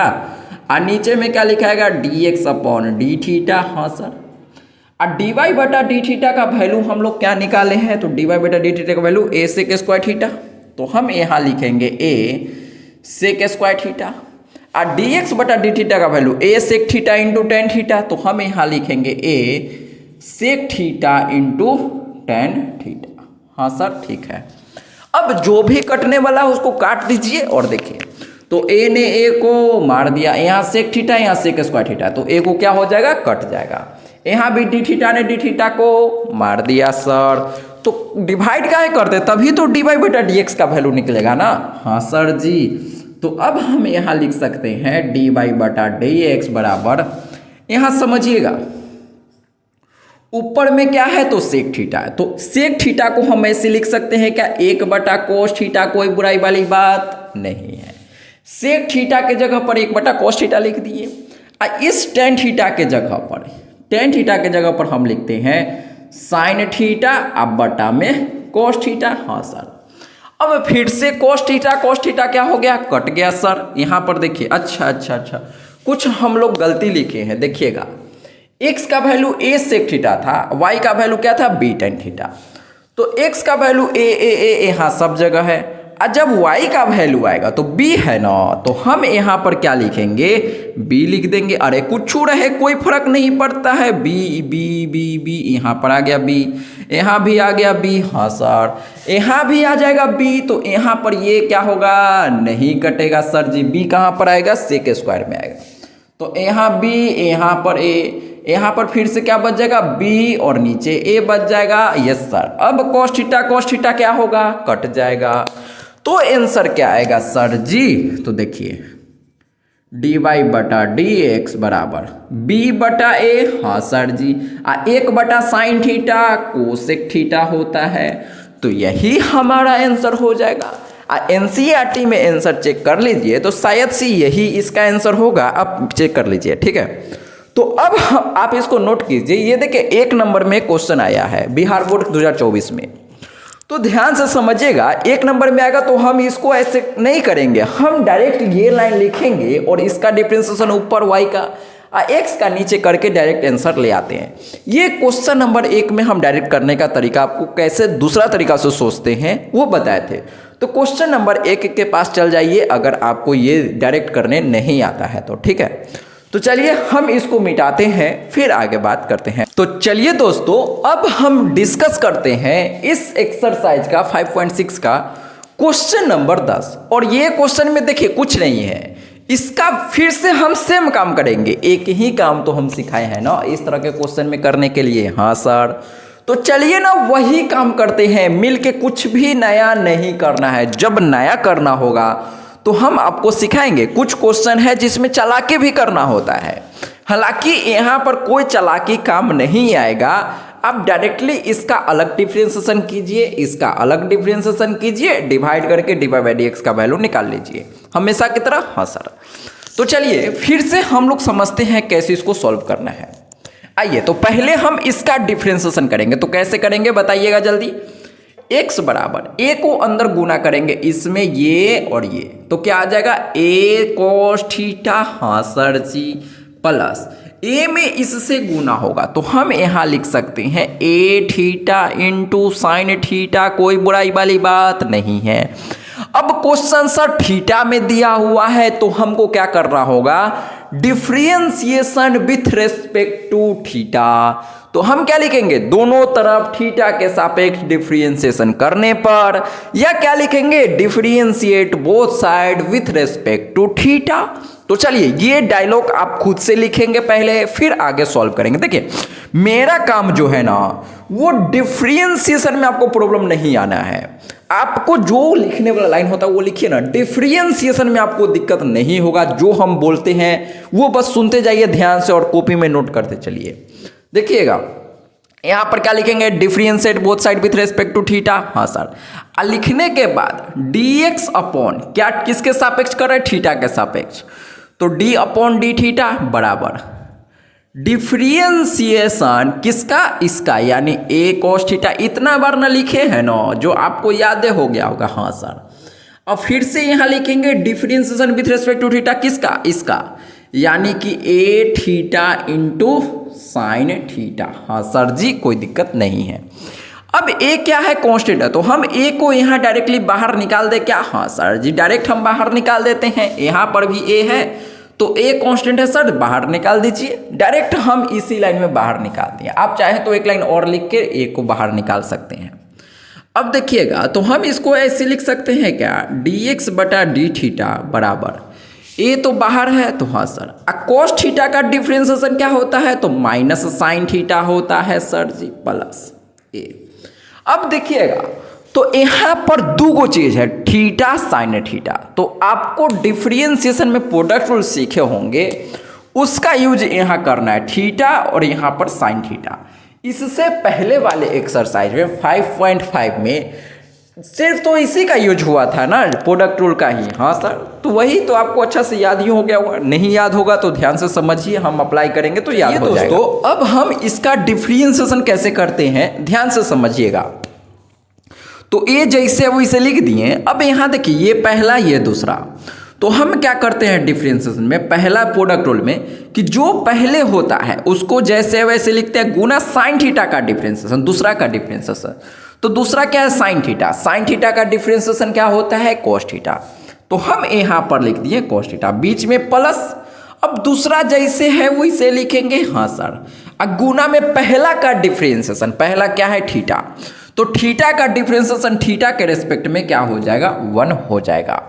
और नीचे में क्या लिखाएगा dx अपॉन डी थीटा। हाँ सर। और dy बटा डी थीटा का वैल्यू हम लोग क्या निकाले हैं, तो dy बटा डी थीटा का value a sec square theta, तो हम यहाँ लिखेंगे a सेक स्क्वायर थीटा, और dx बटा डी थीटा का value a sec theta into tan theta, तो हम यहाँ लिखेंगे a sec theta into tan theta. हाँ सर ठीक है। अब जो भी कटने वाला है उसको काट दीजिए और देखिए, तो a ने a को मार दिया, यहाँ सेक थीटा यहाँ सेक स्क्वायर थीटा, तो a को क्या हो जाएगा, कट जाएगा। यहाँ भी डी थीटा ने डी थीटा को मार दिया सर, तो डिवाइड काहे करते, तभी तो dy बटा dx का वैल्यू निकलेगा ना। हाँ सर जी। तो अब हम यहाँ लिख सकते हैं dy बटा dx बराबर, यहाँ समझिएगा ऊपर में क्या है, तो सेक थीटा है, तो सेक थीटा को हम ऐसे लिख सकते हैं क्या, 1 बटा कोस थीटा, कोई बुराई वाली बात नहीं है। सेक थीटा के जगह पर 1 बटा कोस थीटा लिख दिए, और इस टेन थीटा के जगह पर, टेन थीटा के जगह पर हम लिखते हैं साइन थीटा अब बटा में कोस थीटा। हाँ सर। अब फिर से कोस थीटा क्या हो गया, कट गया सर। यहाँ पर देखिए, अच्छा, कुछ हम लोग गलती लिखे हैं, देखिएगा x का वैल्यू a सेक थीटा था, y का वैल्यू क्या था, b tan थीटा, तो x का वैल्यू a यहाँ सब जगह है, और जब y का वैल्यू आएगा तो b है ना, तो हम यहाँ पर क्या लिखेंगे, b लिख देंगे। अरे कुछ रहे कोई फर्क नहीं पड़ता है, b यहाँ पर आ गया b, यहाँ भी आ गया b। हाँ सर। यहाँ भी आ जाएगा b, तो यहाँ पर ये क्या होगा, नहीं कटेगा सर जी, b कहाँ पर आएगा, सेक स्क्वायर में आएगा, तो यहाँ b, यहाँ पर a, यहाँ पर फिर से क्या बच जाएगा, b और नीचे a बच जाएगा। Yes sir. अब कोस थीटा क्या होगा, कट जाएगा, तो आंसर क्या आएगा सर जी, तो देखिए dy बटा dx बराबर b बटा a। हाँ सर जी। 1 बटा साइन थीटा कोसेक थीटा होता है, तो यही हमारा आंसर हो जाएगा। एनसीईआरटी में आंसर चेक कर लीजिए, तो शायद से यही इसका आंसर होगा, आप चेक कर लीजिए, ठीक है। तो अब आप इसको नोट कीजिए, ये देखिए 1 नंबर में क्वेश्चन आया है बिहार बोर्ड 2024 में, तो ध्यान से समझिएगा। 1 नंबर में आएगा तो हम इसको ऐसे नहीं करेंगे, हम डायरेक्ट ये लाइन लिखेंगे और इसका डिफरेंशिएशन ऊपर y का x का नीचे करके डायरेक्ट आंसर ले आते हैं। ये क्वेश्चन नंबर 1 में हम डायरेक्ट करने का तरीका आपको कैसे दूसरा तरीका से सोचते हैं वो बताए थे, तो क्वेश्चन नंबर 1 के पास चल जाइए अगर आपको ये डायरेक्ट करने नहीं आता है तो, ठीक है। तो चलिए हम इसको मिटाते हैं, फिर आगे बात करते हैं। तो चलिए दोस्तों, अब हम डिस्कस करते हैं इस एक्सरसाइज का 5.6 का क्वेश्चन नंबर 10। और ये क्वेश्चन में देखिए कुछ नहीं है, इसका फिर से हम सेम काम करेंगे। एक ही काम तो हम सिखाए हैं ना इस तरह के क्वेश्चन में करने के लिए। हाँ सर, तो चलिए ना वही काम करते हैं मिलके, कुछ भी नया नहीं करना है। जब नया करना होगा तो हम आपको सिखाएंगे। कुछ क्वेश्चन है जिसमें चालाकी भी करना होता है, हालांकि यहाँ पर कोई चालाकी काम नहीं आएगा। आप डायरेक्टली इसका अलग डिफरेंशिएशन कीजिए, इसका अलग डिफरेंशिएशन कीजिए, डिवाइड करके dy/dx का वैल्यू निकाल लीजिए हमेशा की तरह। हाँ सर, तो चलिए फिर से हम लोग समझते हैं कैसे इसको सॉल्व करना है। आइए, तो पहले हम इसका डिफरेंशिएशन करेंगे। तो कैसे करेंगे बताइएगा जल्दी। x बराबर a को अंदर गुना करेंगे, इसमें ये और ये, तो क्या आ जाएगा a cos थीटा। हाँ सर जी, प्लस a में इससे गुना होगा तो हम यहाँ लिख सकते हैं a theta into sine theta. कोई बुराई वाली बात नहीं है। अब क्वेश्चन सर थीटा में दिया हुआ है तो हमको क्या करना होगा, differentiation with respect to theta. तो हम क्या लिखेंगे, दोनों तरफ थीटा के सापेक्ष डिफरेंशिएशन करने पर, या क्या लिखेंगे, differentiate both side with respect to theta. तो चलिए ये डायलॉग आप खुद से लिखेंगे पहले, फिर आगे सॉल्व करेंगे। देखिए मेरा काम जो है ना वो डिफरेंशिएशन में आपको प्रॉब्लम नहीं आना है। आपको जो लिखने वाला लाइन होता है वो लिखिए ना, डिफरेंशिएशन में आपको दिक्कत नहीं होगा। जो हम बोलते हैं वो बस सुनते जाइए ध्यान से और कॉपी में नोट करते चलिए। देखिएगा यहां पर क्या लिखेंगे, differentiate both side with respect to theta. हाँ सर, लिखने के बाद dx अपॉन क्या किसके सापेक्ष कर रहे हैं, थीटा के सापेक्ष, तो d अपॉन डी थीटा बराबर डिफरेंशिएशन किसका, इसका, यानी a cos थीटा। इतना बार ना लिखे हैं ना जो आपको याद हो गया होगा। हाँ सर, अब फिर से यहां लिखेंगे differentiation with respect to theta किसका, इसका, यानी कि a theta into sine theta. हाँ सर जी, कोई दिक्कत नहीं है। अब a क्या है, कांस्टेंट है, तो हम a को यहाँ डायरेक्टली बाहर निकाल दे क्या। हाँ सर जी, डायरेक्ट हम बाहर निकाल देते हैं। यहाँ पर भी a है तो a कांस्टेंट है सर, बाहर निकाल दीजिए। डायरेक्ट हम इसी लाइन में बाहर निकाल दिए। आप चाहे तो एक लाइन और लिख के a को बाहर निकाल सकते हैं। अब देखिएगा, तो हम इसको ऐसे लिख सकते हैं क्या, dx बटा डी थीटा बराबर ए तो बाहर है तो हाँ सर, cos थीटा का डिफरेंशिएशन क्या होता है, तो माइनस साइन थीटा होता है सर जी, प्लस ए। अब देखिएगा तो यहाँ पर दो चीज है, थीटा साइन थीटा। तो आपको डिफरेंशिएशन में प्रोडक्ट रूल सीखे होंगे, उसका यूज यहाँ करना है, थीटा और यहाँ पर साइन थीटा। इससे पहले वाले एक्सरसाइज में 5.5 में सिर्फ तो इसी का यूज हुआ था ना, प्रोडक्ट रूल का ही। हाँ सर, तो वही तो आपको अच्छा से याद ही हो गया होगा। नहीं याद होगा तो ध्यान से समझिए, हम अप्लाई करेंगे तो याद हो जाएगा। तो अब हम इसका डिफरेंशिएशन कैसे करते हैं ध्यान से समझिएगा। तो ये जैसे वो इसे लिख दिए। अब यहाँ देखिए ये पहला ये दूसरा, तो हम क्या करते हैं डिफरेंशिएशन में, पहला प्रोडक्ट रूल में कि जो पहले होता है उसको जैसे वैसे लिखते हैं, गुना साइन थीटा का डिफरेंशिएशन, दूसरा का डिफरेंशिएशन। तो दूसरा क्या है, साइन थीटा। साइन थीटा का डिफरेंशिएशन क्या होता है, cos थीटा। तो हम यहाँ पर लिख दिए cos थीटा, बीच में प्लस। अब दूसरा जैसे है वैसे लिखेंगे। हाँ सर, गुना में पहला का डिफरेंशिएशन, पहला क्या है, थीटा। तो थीटा का डिफरेंशिएशन थीटा के रेस्पेक्ट में क्या हो जाएगा, 1 हो जाएगा।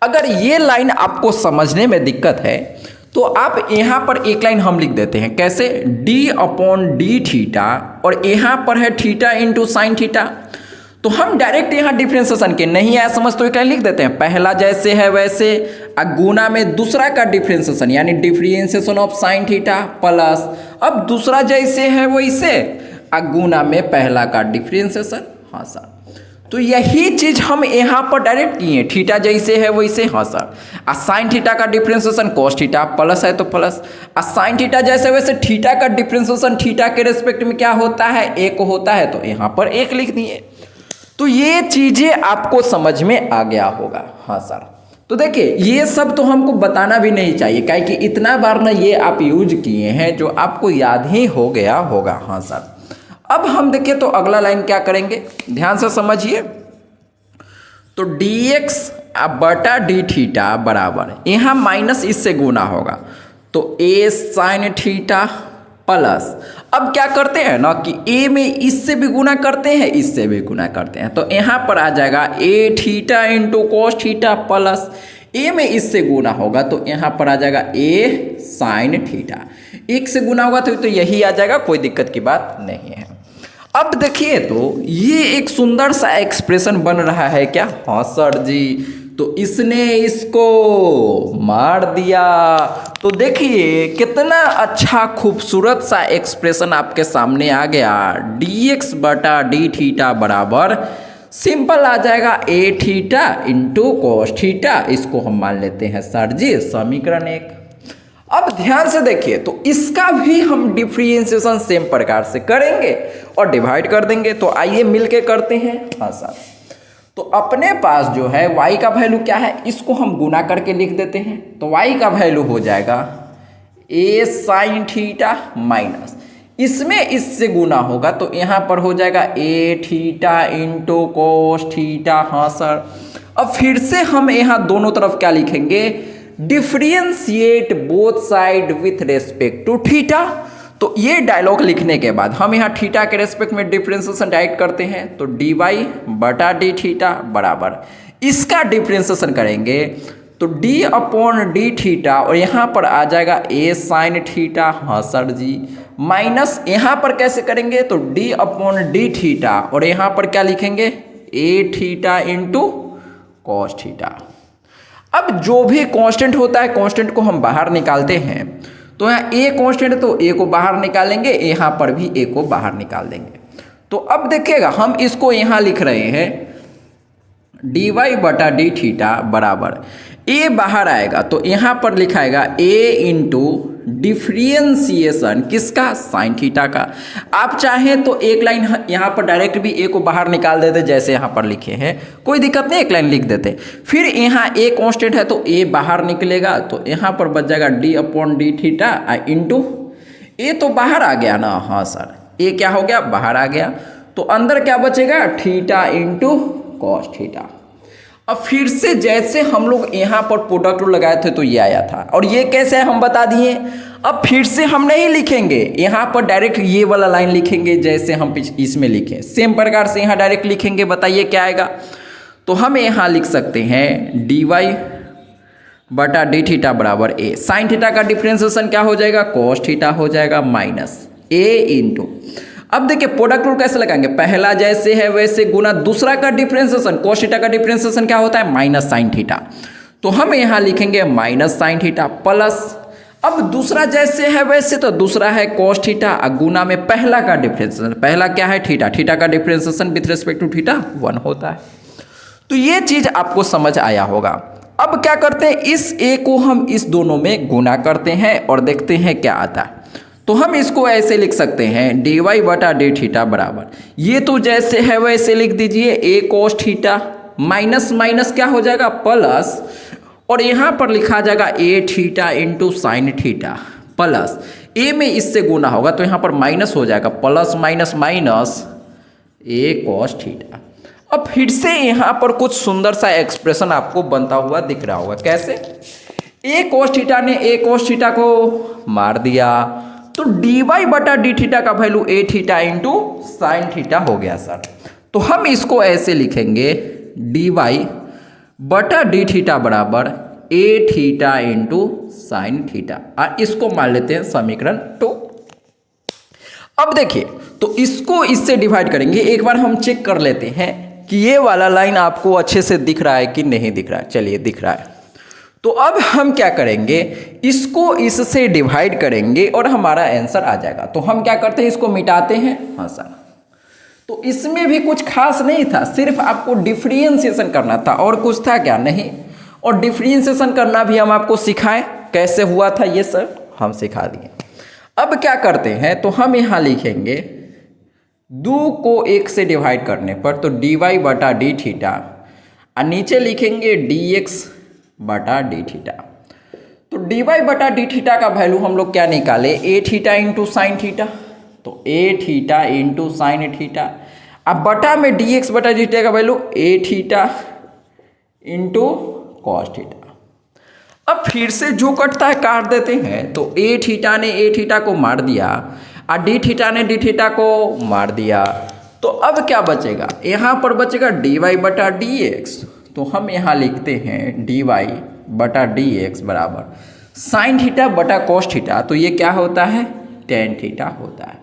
अगर ये लाइन आपको समझने में दिक्कत है तो आप यहाँ पर एक लाइन हम लिख देते हैं, कैसे, d अपॉन डी थीटा, और यहाँ पर है थीटा इंटू साइन थीटा। तो हम डायरेक्ट यहाँ डिफरेंशिएशन के नहीं आया समझ तो एक लाइन लिख देते हैं, पहला जैसे है वैसे, गुना में दूसरा का डिफरेंशिएशन यानी differentiation of sine theta plus, अब दूसरा जैसे है वैसे, गुना में पहला का डिफरेंशिएशन। हाँ सर, तो यही चीज हम यहाँ पर डायरेक्ट किए, थीटा जैसे है वैसे। हाँ सर, साइन थीटा का डिफरेंशिएशन cos थीटा, प्लस है तो प्लस, साइन थीटा जैसे वैसे, थीटा का डिफरेंशिएशन थीटा के रेस्पेक्ट में क्या होता है, 1 होता है, तो यहाँ पर 1 लिख दिए। तो ये चीजें आपको समझ में आ गया होगा। हाँ सर, तो देखिए ये सब तो हमको बताना भी नहीं चाहिए, काहे कि इतना बार ना ये आप यूज किए हैं जो आपको याद ही हो गया होगा। हाँ सर, अब हम देखिए तो अगला लाइन क्या करेंगे, ध्यान से समझिए। तो dx बटा डी थीटा बराबर, यहाँ माइनस इससे गुना होगा तो ए साइन थीटा प्लस, अब क्या करते हैं ना कि ए में इससे भी गुना करते हैं, इससे भी गुना करते हैं, तो यहाँ पर आ जाएगा a theta into cos theta plus, a में इससे गुना होगा तो यहाँ पर आ जाएगा ए साइन थीटा, एक से गुना होगा तो यही आ जाएगा, कोई दिक्कत की बात नहीं है। अब देखिए तो ये एक सुंदर सा एक्सप्रेशन बन रहा है क्या? हाँ सर जी, तो इसने इसको मार दिया। तो देखिए कितना अच्छा खूबसूरत सा एक्सप्रेशन आपके सामने आ गया। dx बटा डी थीटा बराबर सिंपल आ जाएगा a theta into cos theta, इसको हम मान लेते हैं सर जी समीकरण 1। अब ध्यान से देखिए तो इसका भी हम डिफरेंशिएशन सेम प्रकार से करेंगे और डिवाइड कर देंगे। तो आइए मिलके करते हैं। हाँ सर, तो अपने पास जो है y का वैल्यू क्या है, इसको हम गुना करके लिख देते हैं। तो y का वैल्यू हो जाएगा a साइन थीटा माइनस, इसमें इससे गुना होगा तो यहाँ पर हो जाएगा a theta into cos theta. हाँ सर, अब फिर से हम यहाँ दोनों तरफ क्या लिखेंगे, differentiate both side with respect to theta. तो ये डायलॉग लिखने के बाद हम यहाँ थीटा के रेस्पेक्ट में डिफरेंशिएशन डायरेक्ट करते हैं। तो डी वाई बटा डी थीटा बराबर, इसका डिफरेंशिएशन करेंगे तो डी अपॉन डी थीटा और यहाँ पर आ जाएगा ए साइन थीटा। हाँ सर जी, माइनस यहाँ पर कैसे करेंगे, तो डी अपॉन डी थीटा और यहाँ पर क्या लिखेंगे ए थीटा इंटू कॉस थीटा। अब जो भी कांस्टेंट होता है कांस्टेंट को हम बाहर निकालते हैं। तो यहाँ ए कांस्टेंट है तो ए को बाहर निकालेंगे, यहाँ पर भी ए को बाहर निकाल देंगे। तो अब देखिएगा हम इसको यहाँ लिख रहे हैं डी वाई बटा डी थीटा बराबर, ए बाहर आएगा तो यहाँ पर लिखाएगा ए इंटू डिफरेंशिएशन किसका, साइन थीटा का। आप चाहें तो एक लाइन यहाँ पर डायरेक्ट भी ए को बाहर निकाल देते जैसे यहाँ पर लिखे हैं, कोई दिक्कत नहीं, एक लाइन लिख देते। फिर यहाँ ए कांस्टेंट है तो ए बाहर निकलेगा तो यहाँ पर बच जाएगा d upon d theta into a तो बाहर आ गया ना। हाँ सर, ए क्या हो गया, बाहर आ गया, तो अंदर क्या बचेगा थीटा इंटू कॉस थीटा। अब फिर से जैसे हम लोग यहाँ पर प्रोडक्ट लगाए थे तो ये आया था, और ये कैसे है हम बता दिए। अब फिर से हम नहीं लिखेंगे यहाँ पर डायरेक्ट ये वाला लाइन लिखेंगे जैसे हम इसमें लिखे, सेम प्रकार से यहाँ डायरेक्ट लिखेंगे। बताइए क्या आएगा, तो हम यहाँ लिख सकते हैं डी वाई बटा डी थीटा बराबर ए साइन थीटा का डिफरेंशिएशन क्या हो जाएगा, कॉस थीटा हो जाएगा माइनस ए इंटू, अब देखिए प्रोडक्ट रूल कैसे लगाएंगे, पहला जैसे है वैसे गुना दूसरा का डिफरेंशिएशन, कॉस थीटा का डिफरेंशिएशन क्या होता है माइनस साइन थीटा। तो हम यहाँ लिखेंगे माइनस साइन थीटा प्लस, अब दूसरा जैसे है वैसे तो दूसरा है कॉस थीटा, गुना में पहला का डिफरेंशिएशन, पहला क्या है थीटा, थीटा का differentiation with respect to theta 1 होता है। तो ये चीज आपको समझ आया होगा। अब क्या करते हैं, इस ए को हम इस दोनों में गुना करते हैं और देखते हैं क्या आता है। तो हम इसको ऐसे लिख सकते हैं डी वाई बटा डी थीटा बराबर, ये तो जैसे है वैसे लिख दीजिए a cos theta minus minus क्या हो जाएगा प्लस, और यहाँ पर लिखा जाएगा a theta into sine theta plus, a में इससे गुना होगा तो यहाँ पर माइनस हो जाएगा, प्लस माइनस माइनस ए कोस थीटा। अब फिर से यहाँ पर कुछ सुंदर सा एक्सप्रेशन आपको बनता हुआ दिख रहा होगा, कैसे, ए कोस थीटा ने ए कोस थीटा को मार दिया तो डी वाई बटा डी थीटा का वैल्यू ए थीटा इंटू साइन थीटा हो गया सर। तो हम इसको ऐसे लिखेंगे डी वाई बटा डी थीटा बराबर ए थीटा इंटू साइन थीटा, और इसको मान लेते हैं समीकरण 2। अब देखिए तो इसको इससे डिवाइड करेंगे, एक बार हम चेक कर लेते हैं कि ये वाला लाइन आपको अच्छे से दिख रहा है कि नहीं दिख रहा है। चलिए दिख रहा है, तो अब हम क्या करेंगे, इसको इससे डिवाइड करेंगे और हमारा आंसर आ जाएगा। तो हम क्या करते हैं, इसको मिटाते हैं। हाँ सर, तो इसमें भी कुछ खास नहीं था, सिर्फ आपको डिफरेंशिएशन करना था, और कुछ था क्या, नहीं। और डिफरेंशिएशन करना भी हम आपको सिखाएं, कैसे हुआ था ये सर हम सिखा दिए। अब क्या करते हैं, तो हम यहाँ लिखेंगे 2 को 1 से डिवाइड करने पर तो डी वाई बटा डी थीटा, और नीचे लिखेंगे डी एक्स बटा डी थीटा। तो डी वाई बटा डी थीटा का वैल्यू हम लोग क्या निकाले, ए थीटा इंटू साइन थीटा, तो ए थीटा इंटू साइन थीटा, अब बटा में डी एक्स बटा डी थीटा का वैल्यू ए थीटा इंटू कॉस थीटा। अब फिर से जो कटता है काट देते हैं, तो ए थीटा ने ए थीटा को मार दिया और डी थीटा ने डी थीटा को मार दिया। तो अब क्या बचेगा, यहाँ पर बचेगा डी वाई बटा डी एक्स। तो हम यहाँ लिखते हैं डी वाई बटा डी एक्स बराबर साइन थीटा बटा कॉस थीटा। तो ये क्या होता है, टेन थीटा होता है।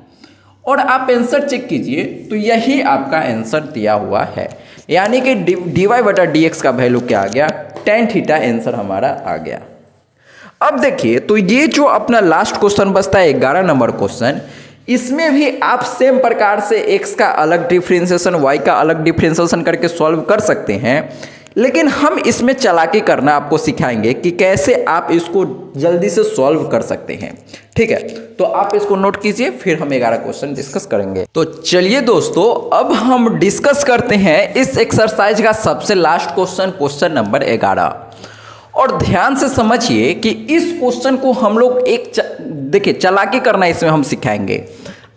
और आप आंसर चेक कीजिए, तो यही आपका आंसर दिया हुआ है, यानी कि डी वाई बटा डी एक्स का वैल्यू क्या आ गया, टेन थीटा आंसर हमारा आ गया। अब देखिए, तो ये जो अपना लास्ट क्वेश्चन बचता है 11 नंबर क्वेश्चन, इसमें भी आप सेम प्रकार से x का अलग डिफरेंशिएशन y का अलग डिफरेंशिएशन करके सॉल्व कर सकते हैं, लेकिन हम इसमें चालाकी करना आपको सिखाएंगे कि कैसे आप इसको जल्दी से सॉल्व कर सकते हैं। ठीक है, तो आप इसको नोट कीजिए, फिर हम 11 क्वेश्चन डिस्कस करेंगे। तो चलिए दोस्तों, अब हम डिस्कस करते हैं इस एक्सरसाइज का सबसे लास्ट क्वेश्चन, क्वेश्चन नंबर 11। और ध्यान से समझिए कि इस क्वेश्चन को हम लोग देखिए चालाकी करना इसमें हम सिखाएंगे।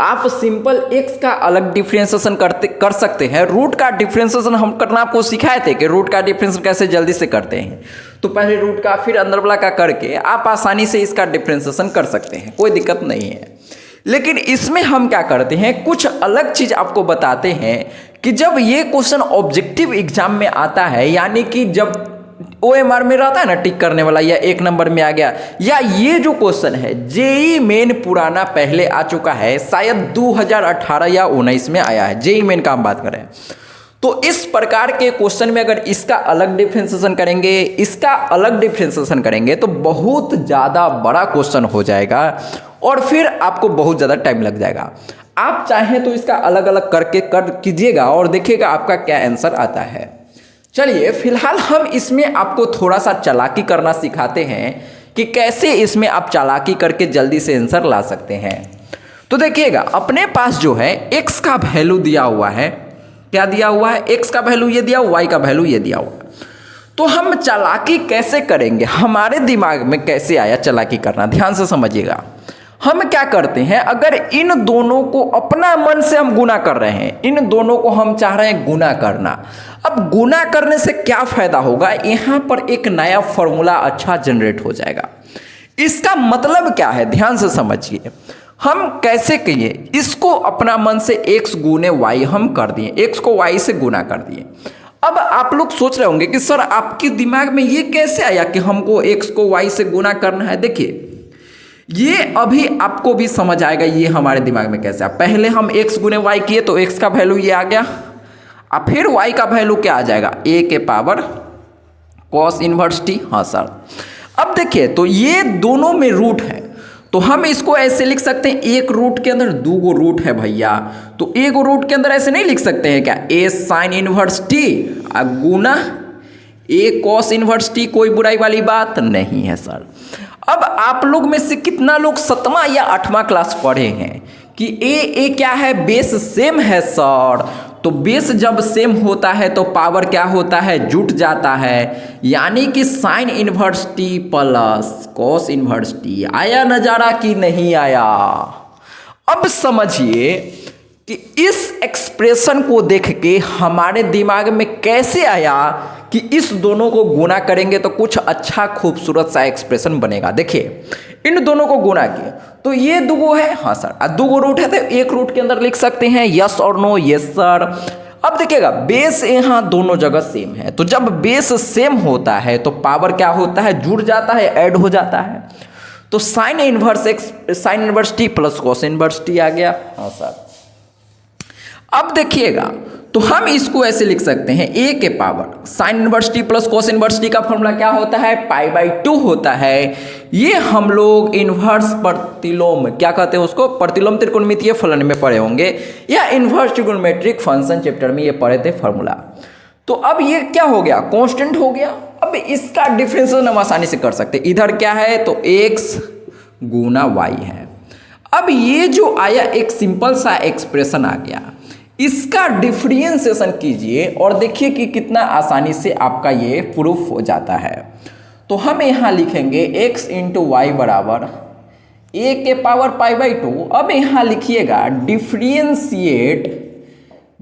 आप सिंपल x का अलग डिफरेंशिएशन कर सकते हैं। रूट का डिफरेंशिएशन हम करना आपको सिखाए थे कि रूट का डिफरेंशिएशन कैसे जल्दी से करते हैं। तो पहले रूट का फिर अंदर वाला का करके आप आसानी से इसका डिफरेंशिएशन कर सकते हैं, कोई दिक्कत नहीं है। लेकिन इसमें हम क्या करते हैं, कुछ अलग चीज आपको बताते हैं कि जब ये क्वेश्चन ऑब्जेक्टिव एग्जाम में आता है, यानी कि जब OMR में रहता है ना टिक करने वाला, या 1 नंबर में आ गया, या ये जो क्वेश्चन है जेई मेन पुराना पहले आ चुका है, शायद 2018 या 19 में आया है, जेई मेन का हम बात करें। तो इस प्रकार के क्वेश्चन में अगर इसका अलग डिफरेंशिएशन करेंगे, इसका अलग डिफरेंशिएशन करेंगे, तो बहुत ज़्यादा बड़ा क्वेश्चन हो जाएगा और फिर आपको बहुत ज़्यादा टाइम लग जाएगा। आप चाहें तो इसका अलग अलग करके कीजिएगा और देखिएगा आपका क्या आंसर आता है। चलिए फिलहाल हम इसमें आपको थोड़ा सा चालाकी करना सिखाते हैं कि कैसे इसमें आप चालाकी करके जल्दी से आंसर ला सकते हैं। तो देखिएगा, अपने पास जो है x का वैल्यू दिया हुआ है, क्या दिया हुआ है, x का वैल्यू ये दिया, y का वैल्यू ये दिया हुआ है। तो हम चालाकी कैसे करेंगे, हमारे दिमाग में कैसे आया चालाकी करना, ध्यान से समझिएगा। हम क्या करते हैं, अगर इन दोनों को अपना मन से हम गुना कर रहे हैं, इन दोनों को हम चाह रहे हैं गुना करना। अब गुना करने से क्या फायदा होगा, यहां पर एक नया फॉर्मूला अच्छा जनरेट हो जाएगा। इसका मतलब क्या है, ध्यान से समझिए। हम कैसे किए, इसको अपना मन से x गुने y हम कर दिए, x को y से गुना कर दिए। अब आप लोग सोच रहे होंगे कि सर आपके दिमाग में ये कैसे आया कि हमको x को y से गुना करना है। देखिए, ये अभी आपको भी समझ आएगा ये हमारे दिमाग में कैसे आया। पहले हम x गुने y किए तो x का वैल्यू ये आ गया, और फिर y का वैल्यू क्या आ जाएगा, a के पावर cos इनवर्स t। हाँ सर, अब देखिए, तो ये दोनों में रूट है, तो हम इसको ऐसे लिख सकते हैं, एक रूट के अंदर 2 गो रूट है भैया, तो एक रूट के अंदर ऐसे नहीं लिख सकते हैं क्या, a sine inverse t Guna a cos inverse t, कोई बुराई वाली बात नहीं है सर। अब आप लोग में से कितना लोग 7वां या 8वां क्लास पढ़े हैं कि ए क्या है, बेस सेम है सर। तो बेस जब सेम होता है तो पावर क्या होता है, जुट जाता है, यानी कि sign inverse t plus cos inverse T. आया नजारा कि नहीं आया। अब समझिए कि इस एक्सप्रेशन को देख के हमारे दिमाग में कैसे आया कि इस दोनों को गुना करेंगे तो कुछ अच्छा खूबसूरत सा एक्सप्रेशन बनेगा। देखिए, इन दोनों को गुना किया तो ये 2 गो है, हाँ सर, 2 गो रूट है तो एक रूट के अंदर लिख सकते हैं, यस और नो, यस सर। अब देखिएगा, बेस यहाँ दोनों जगह सेम है, तो जब बेस सेम होता है तो पावर क्या होता है, जुड़ जाता है, ऐड हो जाता है। तो sine inverse t plus cos inverse t आ गया, हाँ सर। अब देखिएगा, तो हम इसको ऐसे लिख सकते हैं, a के power sine inverse t plus cos inverse T का फॉर्मूला क्या होता है, π/2 होता है। ये हम लोग इन्वर्स प्रतिलोम क्या कहते हैं उसको, प्रतिलोम त्रिकोणमितीय फलन में पढ़े होंगे, या इन्वर्स ट्रिगोनोमेट्रिक फंक्शन चैप्टर में ये पढ़े थे फॉर्मूला। तो अब ये क्या हो गया, कांस्टेंट हो गया। अब इसका डिफरेंशिएशन हम आसानी से कर सकते हैं, इधर क्या है तो x गुना y है। अब ये जो आया एक सिंपल सा एक्सप्रेशन आ गया, इसका डिफरेंशिएशन कीजिए और देखिए कि कितना आसानी से आपका ये प्रूफ हो जाता है। तो हम यहाँ लिखेंगे x इंटू वाई बराबर a के पावर π/2। अब यहाँ लिखिएगा differentiate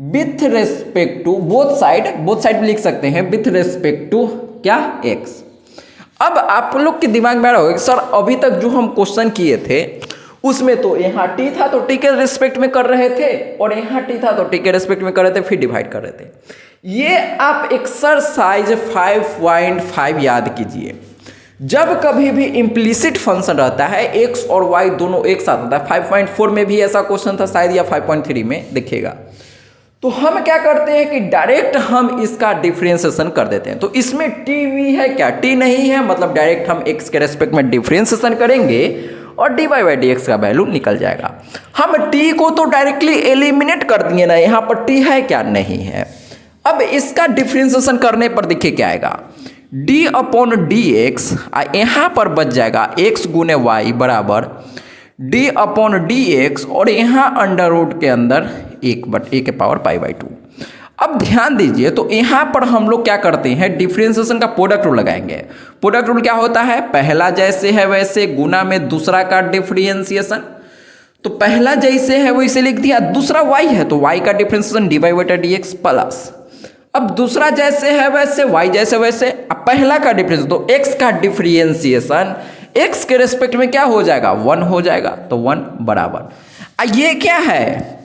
with respect to both side लिख सकते हैं, विथ रेस्पेक्ट टू क्या x। अब आप लोग के दिमाग में आ रहा होगा सर अभी तक जो हम क्वेश्चन किए थे उसमें तो यहाँ टी था तो टी के रिस्पेक्ट में कर रहे थे और यहाँ टी था तो टी के रिस्पेक्ट में कर रहे थे, फिर डिवाइड कर रहे थे। ये आप एक्सरसाइज 5.5 याद कीजिए। जब कभी भी इम्प्लिसिट फंक्शन रहता है एक्स और वाई दोनों एक साथ होता है, 5.4 में भी ऐसा क्वेश्चन था शायद या 5.3 में देखिएगा, तो हम क्या करते हैं कि डायरेक्ट हम इसका डिफरेंशिएशन कर देते हैं। तो इसमें टी वी है क्या, टी नहीं है, मतलब डायरेक्ट हम एक्स के रेस्पेक्ट में डिफरेंशिएशन करेंगे और d Y by D x का वैल्यू निकल जाएगा। हम टी को तो डायरेक्टली एलिमिनेट कर दिए ना, यहाँ पर टी है क्या, नहीं है। अब इसका डिफरेंशिएशन करने पर देखिए क्या आएगा, डी अपॉन डी एक्स, यहाँ पर बच जाएगा एक्स गुने वाई बराबर डी अपॉन डी एक्स और यहाँ अंडर रूट के अंदर एक के पावर पाई बाई 2। अब ध्यान दीजिए तो यहाँ पर हम लोग क्या करते हैं, डिफरेंशिएशन का प्रोडक्ट रूल लगाएंगे। प्रोडक्ट रूल क्या होता है, पहला जैसे है वैसे गुना में दूसरा का डिफरेंशिएशन। तो पहला जैसे है वैसे लिख दिया, दूसरा y है तो y का डिफरेंशिएशन डी वाई बटा डी एक्स प्लस, अब दूसरा जैसे है वैसे y जैसे वैसे, अब पहला का डिफरेंस तो x का डिफरेंशिएशन x के रेस्पेक्ट में क्या हो जाएगा, 1 हो जाएगा, तो 1 बराबर। ये क्या है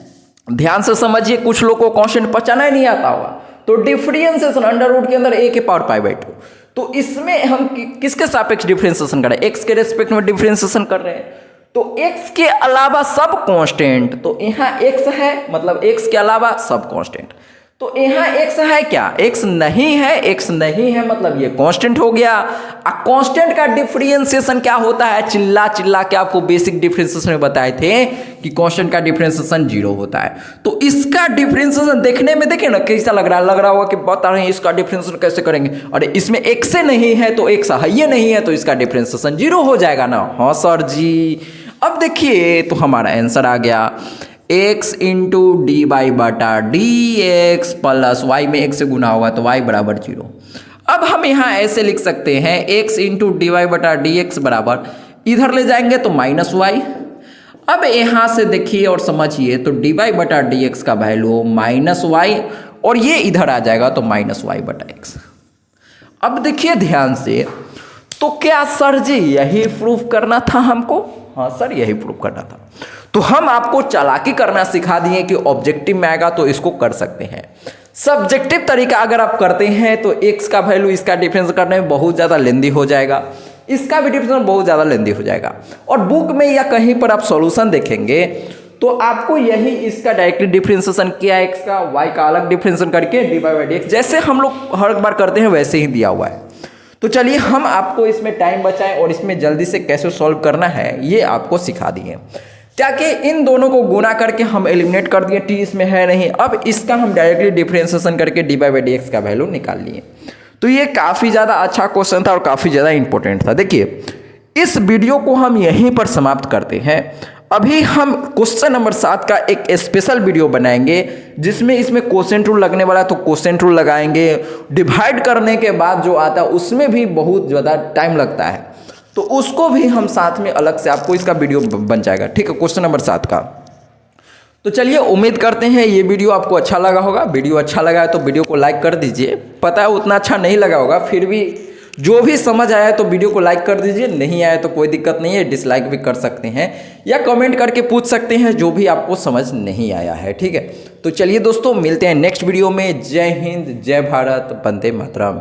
ध्यान से समझिए, कुछ लोग को कांस्टेंट पहचाना ही नहीं आता होगा। तो डिफरेंशिएशन अंडर रूट के अंदर a के पावर पाई बाई 2, तो इसमें हम किसके सापेक्ष डिफरेंशिएशन कर रहे हैं, x के रेस्पेक्ट में डिफरेंशिएशन कर रहे हैं। तो x के अलावा सब कांस्टेंट, तो यहाँ x है मतलब x के अलावा सब कांस्टेंट, तो यहाँ x है क्या, x नहीं है, x नहीं है मतलब ये कांस्टेंट हो गया। कांस्टेंट का डिफरेंशिएशन क्या होता है, चिल्ला चिल्ला के आपको बेसिक डिफरेंशिएशन में बताए थे कि कांस्टेंट का डिफरेंशिएशन 0 होता है। तो इसका डिफरेंशिएशन देखने में देखिए ना कैसा लग रहा होगा कि बता रहे हैं इसका डिफरेंशिएशन कैसे करेंगे, अरे इसमें x से नहीं है तो x है, ये नहीं है तो इसका डिफरेंशिएशन 0 हो जाएगा ना। हाँ सर जी। अब देखिए तो हमारा आंसर आ गया x इंटू डी वाई बटा डी एक्स प्लस वाई में x से गुना होगा तो y बराबर 0। अब हम यहाँ ऐसे लिख सकते हैं x इंटू डी वाई बटा डी एक्स बराबर, इधर ले जाएंगे तो माइनस वाई। अब यहाँ से देखिए और समझिए तो डी वाई बटा डी एक्स का वैल्यू माइनस वाई और ये इधर आ जाएगा तो माइनस वाई बटा एक्स। अब देखिए ध्यान से, तो क्या सर जी यही प्रूफ करना था हमको, हाँ सर यही प्रूफ करना था। तो हम आपको चालाकी करना सिखा दिए कि ऑब्जेक्टिव में आएगा तो इसको कर सकते हैं। सब्जेक्टिव तरीका अगर आप करते हैं तो x का वैल्यू इसका डिफरेंस करने में बहुत ज़्यादा लेंदी हो जाएगा, इसका भी डिफरेंस बहुत ज़्यादा लेंदी हो जाएगा। और बुक में या कहीं पर आप सॉल्यूशन देखेंगे तो आपको यही इसका डायरेक्टली डिफरेंशिएशन किया x का, y का अलग डिफरेंशिएशन करके d Y by D x जैसे हम लोग हर बार करते हैं वैसे ही दिया हुआ है। तो चलिए हम आपको इसमें टाइम बचाएं और इसमें जल्दी से कैसे सॉल्व करना है ये आपको सिखा दिए। ताकि इन दोनों को गुना करके हम एलिमिनेट कर दिए, टी इसमें है नहीं, अब इसका हम डायरेक्टली डिफरेंशिएशन करके d Y by D x का वैल्यू निकाल लिए। तो ये काफ़ी ज़्यादा अच्छा क्वेश्चन था और काफ़ी ज़्यादा इंपॉर्टेंट था। देखिए इस वीडियो को हम यहीं पर समाप्त करते हैं। अभी हम क्वेश्चन नंबर 7 का एक स्पेशल वीडियो बनाएंगे जिसमें इसमें क्वोशेंट रूल लगने वाला है, तो क्वोशेंट रूल लगाएंगे। डिवाइड करने के बाद जो आता है उसमें भी बहुत ज़्यादा टाइम लगता है, तो उसको भी हम साथ में अलग से आपको इसका वीडियो बन जाएगा, ठीक है, क्वेश्चन नंबर 7 का। तो चलिए उम्मीद करते हैं ये वीडियो आपको अच्छा लगा होगा। वीडियो अच्छा लगा है तो वीडियो को लाइक कर दीजिए। पता है उतना अच्छा नहीं लगा होगा, फिर भी जो भी समझ आया तो वीडियो को लाइक कर दीजिए, नहीं आया तो कोई दिक्कत नहीं है, डिसलाइक भी कर सकते हैं या कमेंट करके पूछ सकते हैं जो भी आपको समझ नहीं आया है, ठीक है। तो चलिए दोस्तों मिलते हैं नेक्स्ट वीडियो में। जय हिंद, जय भारत, वंदे मातरम।